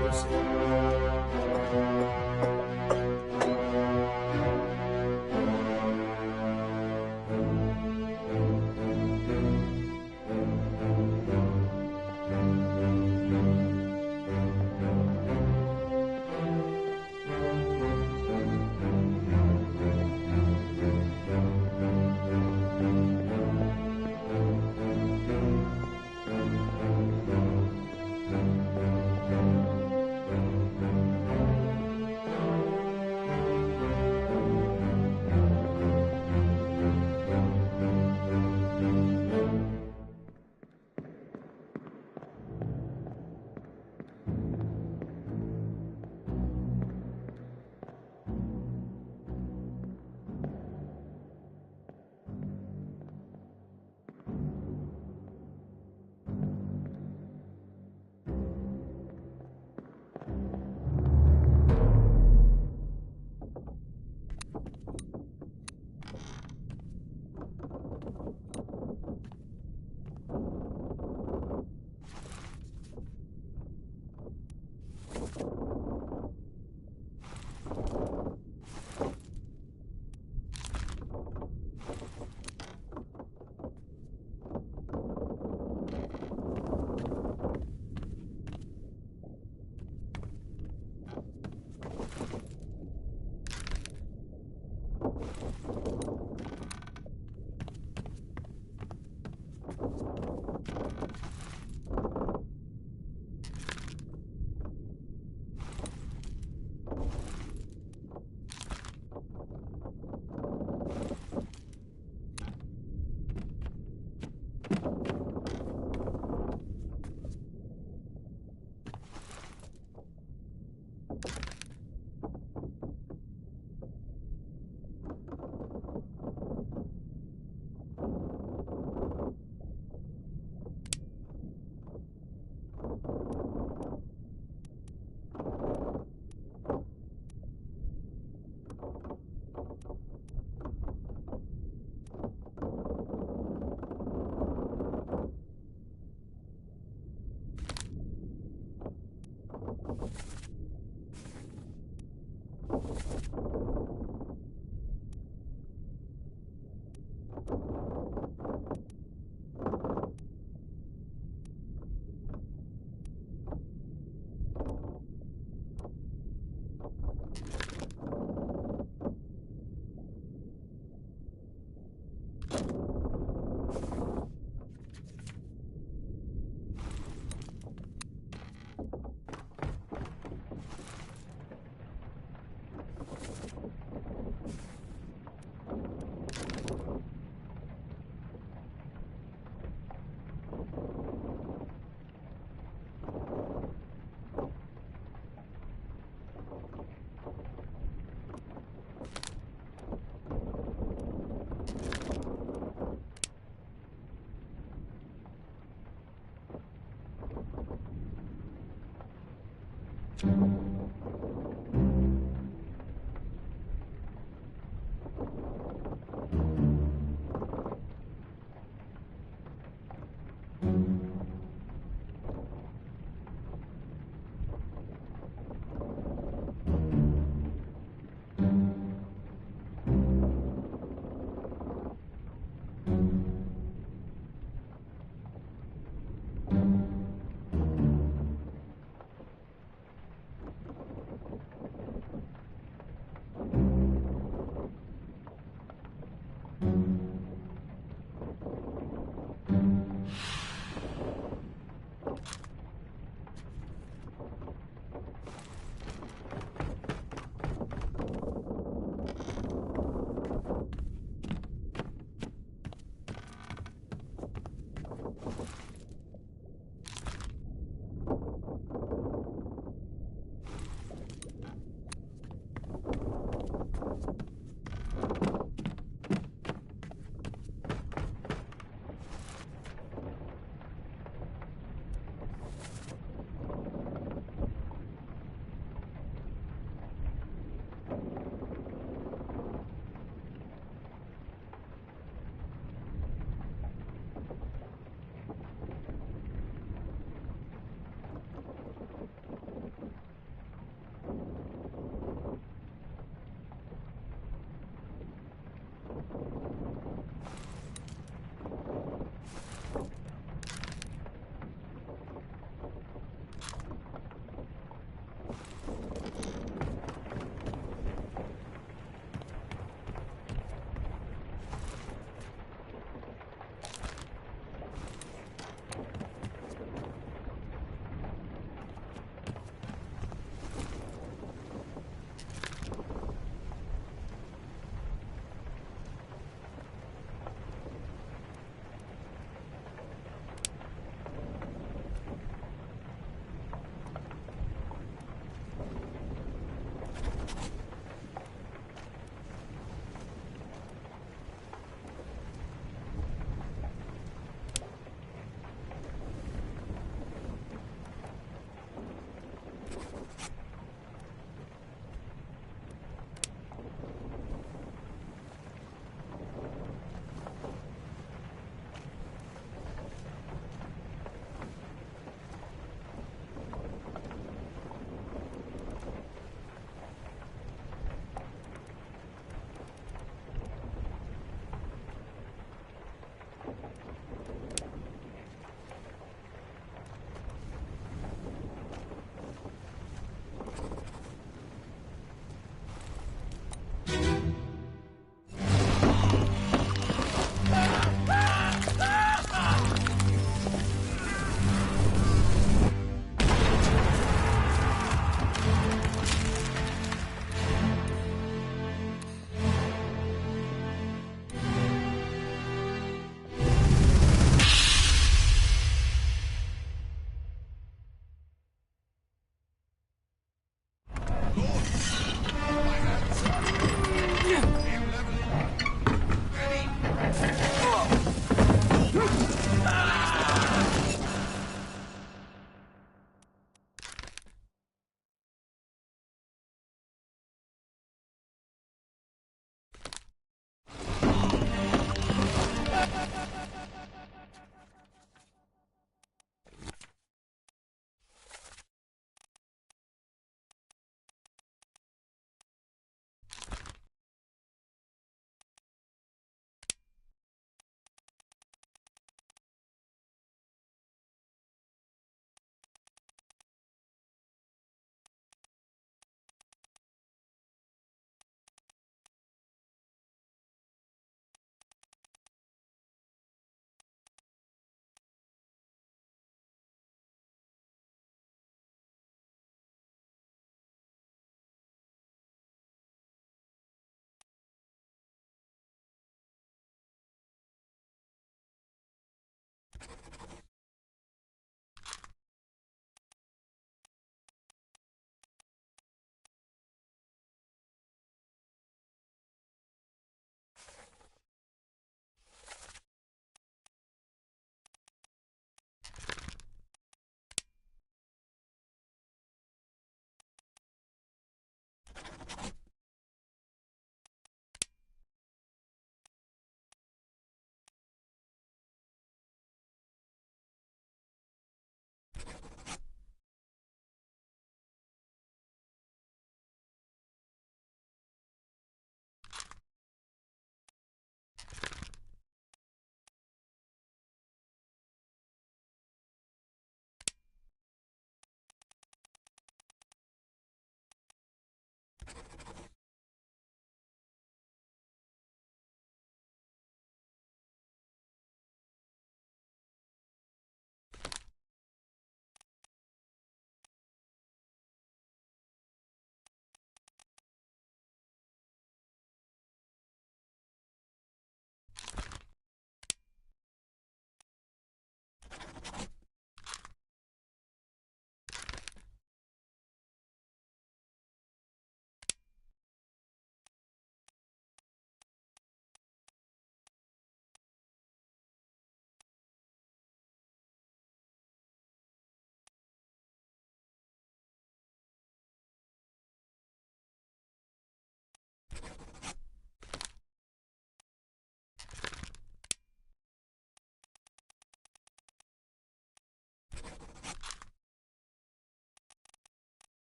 We'll see.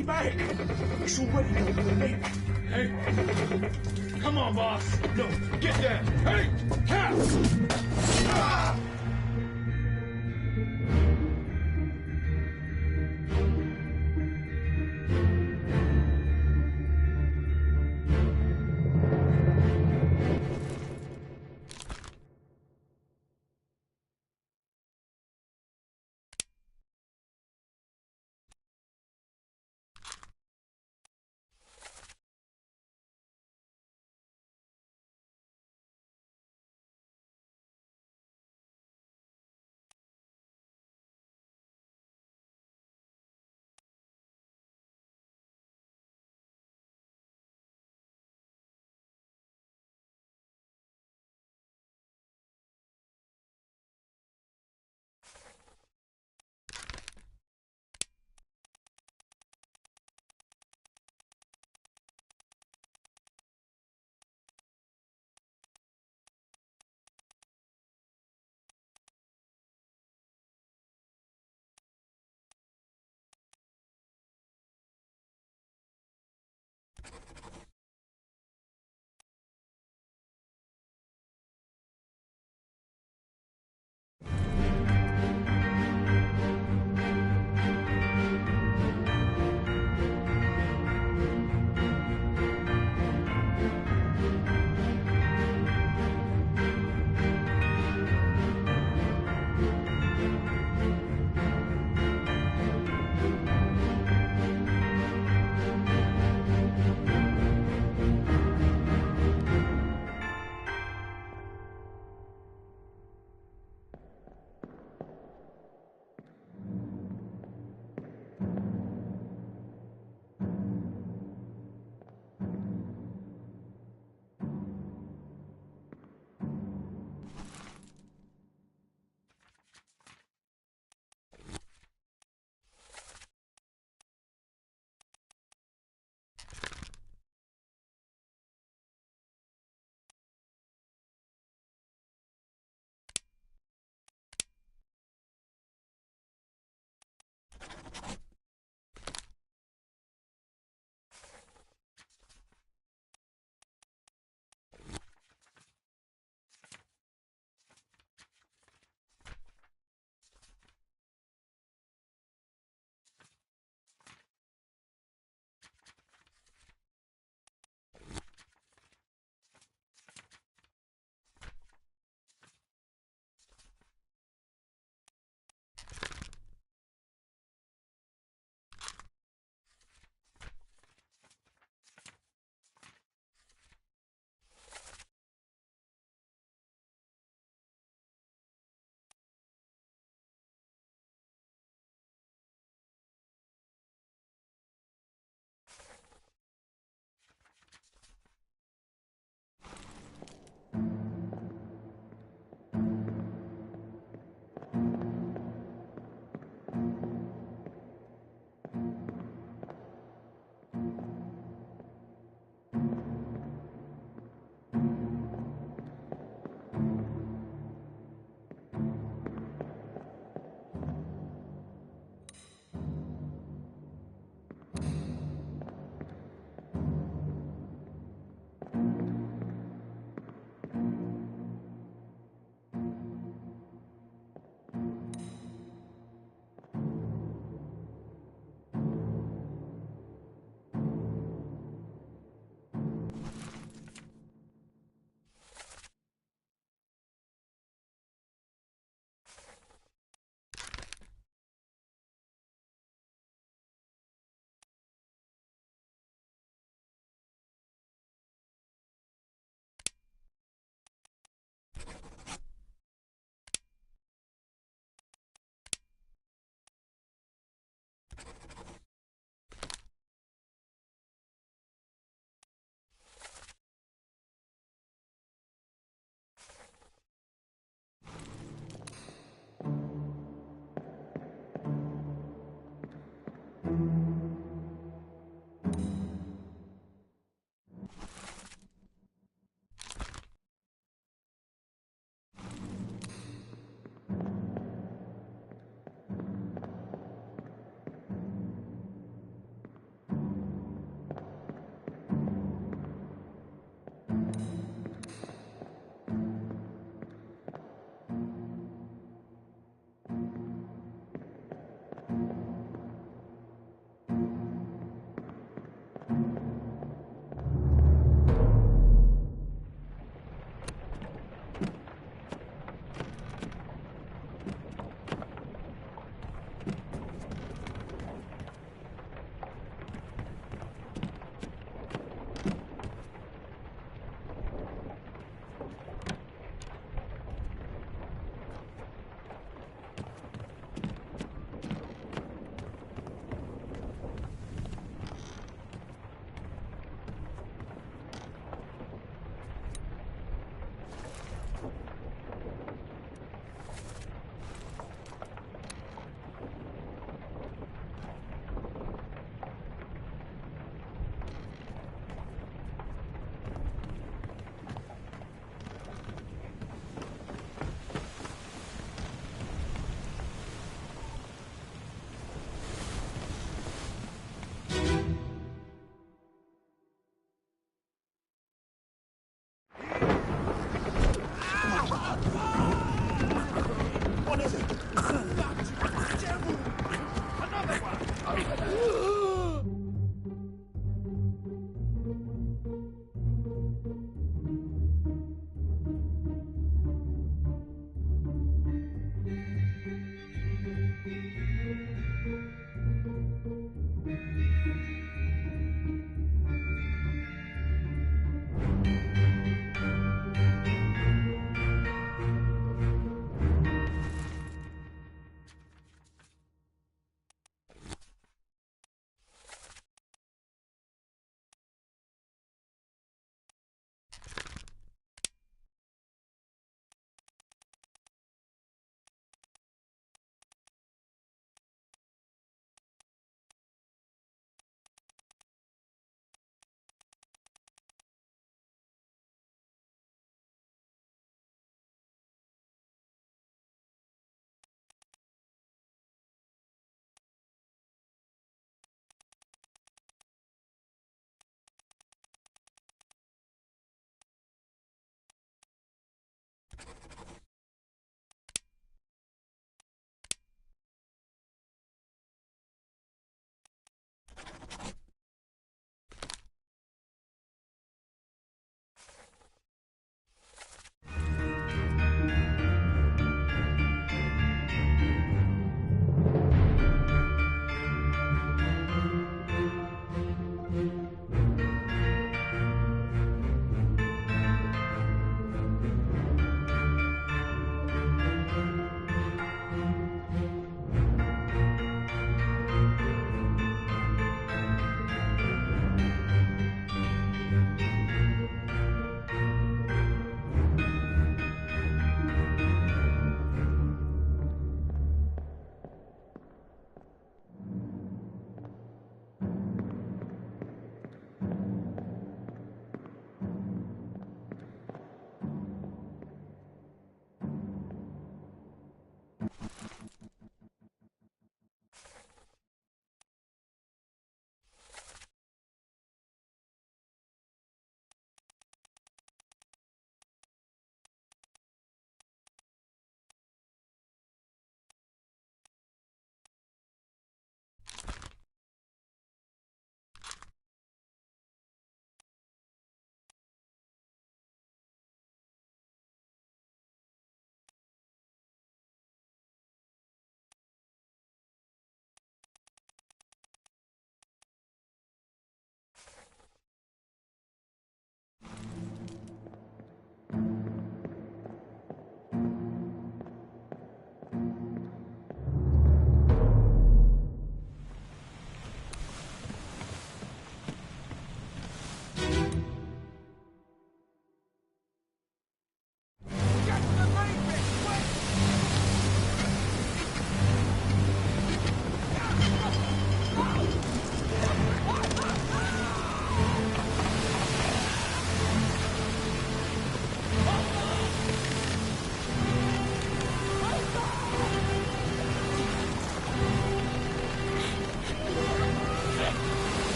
already back. It's already done, mate. Hey, come on, boss. No, get down. Hey, Cap! Ah!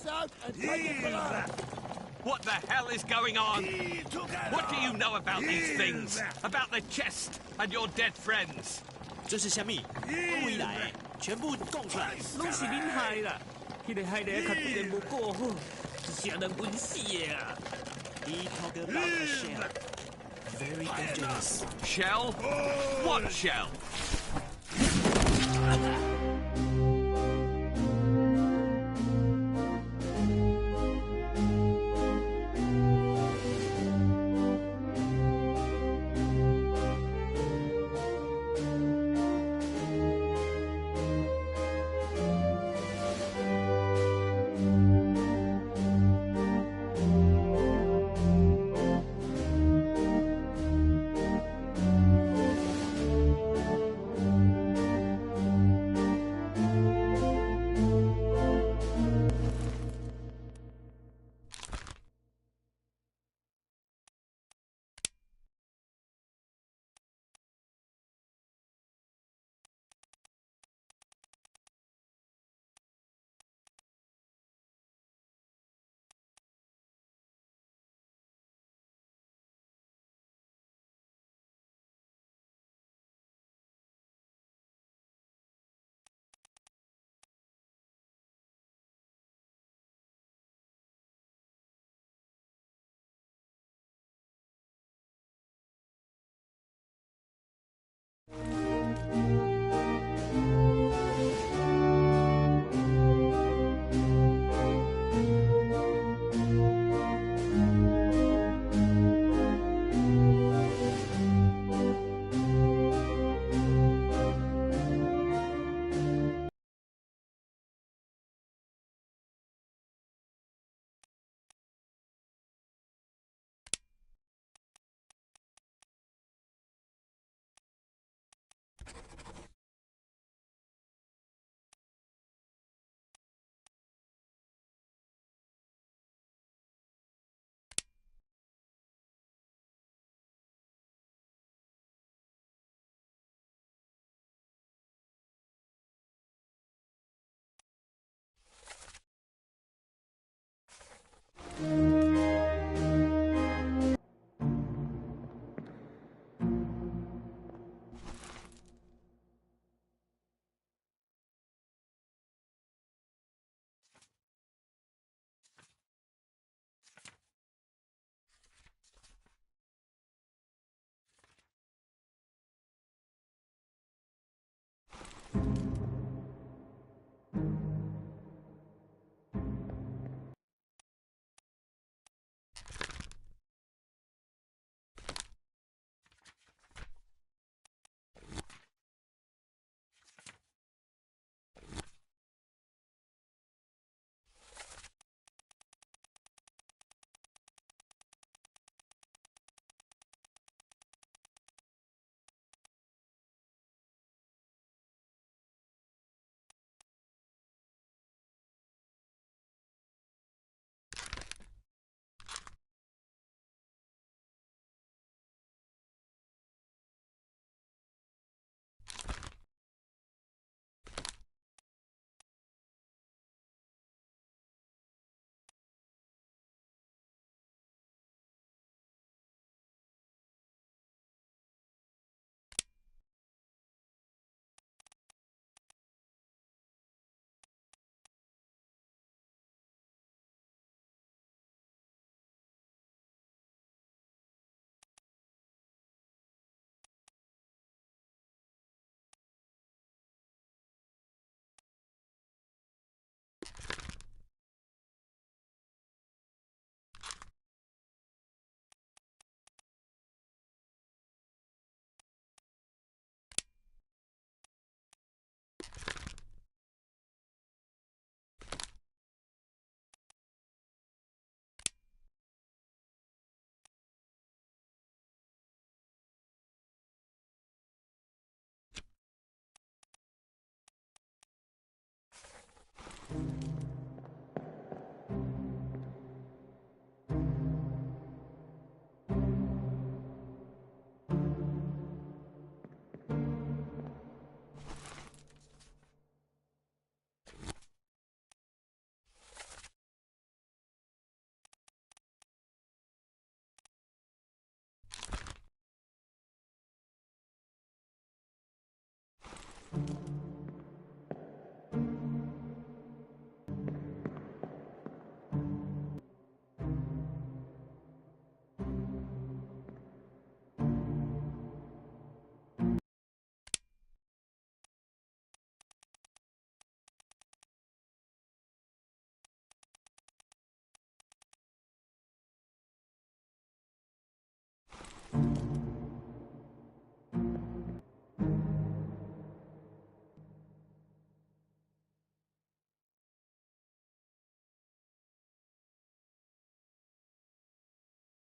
out and take it below. What the hell is going on? What do you know about these things? About the chest and your dead friends? 这是虾米？未来全部供出来，拢是恁害啦！迄个海的较对无顾好，是人稳死的啊！He talk about a shell, very dangerous. Shell? What shell?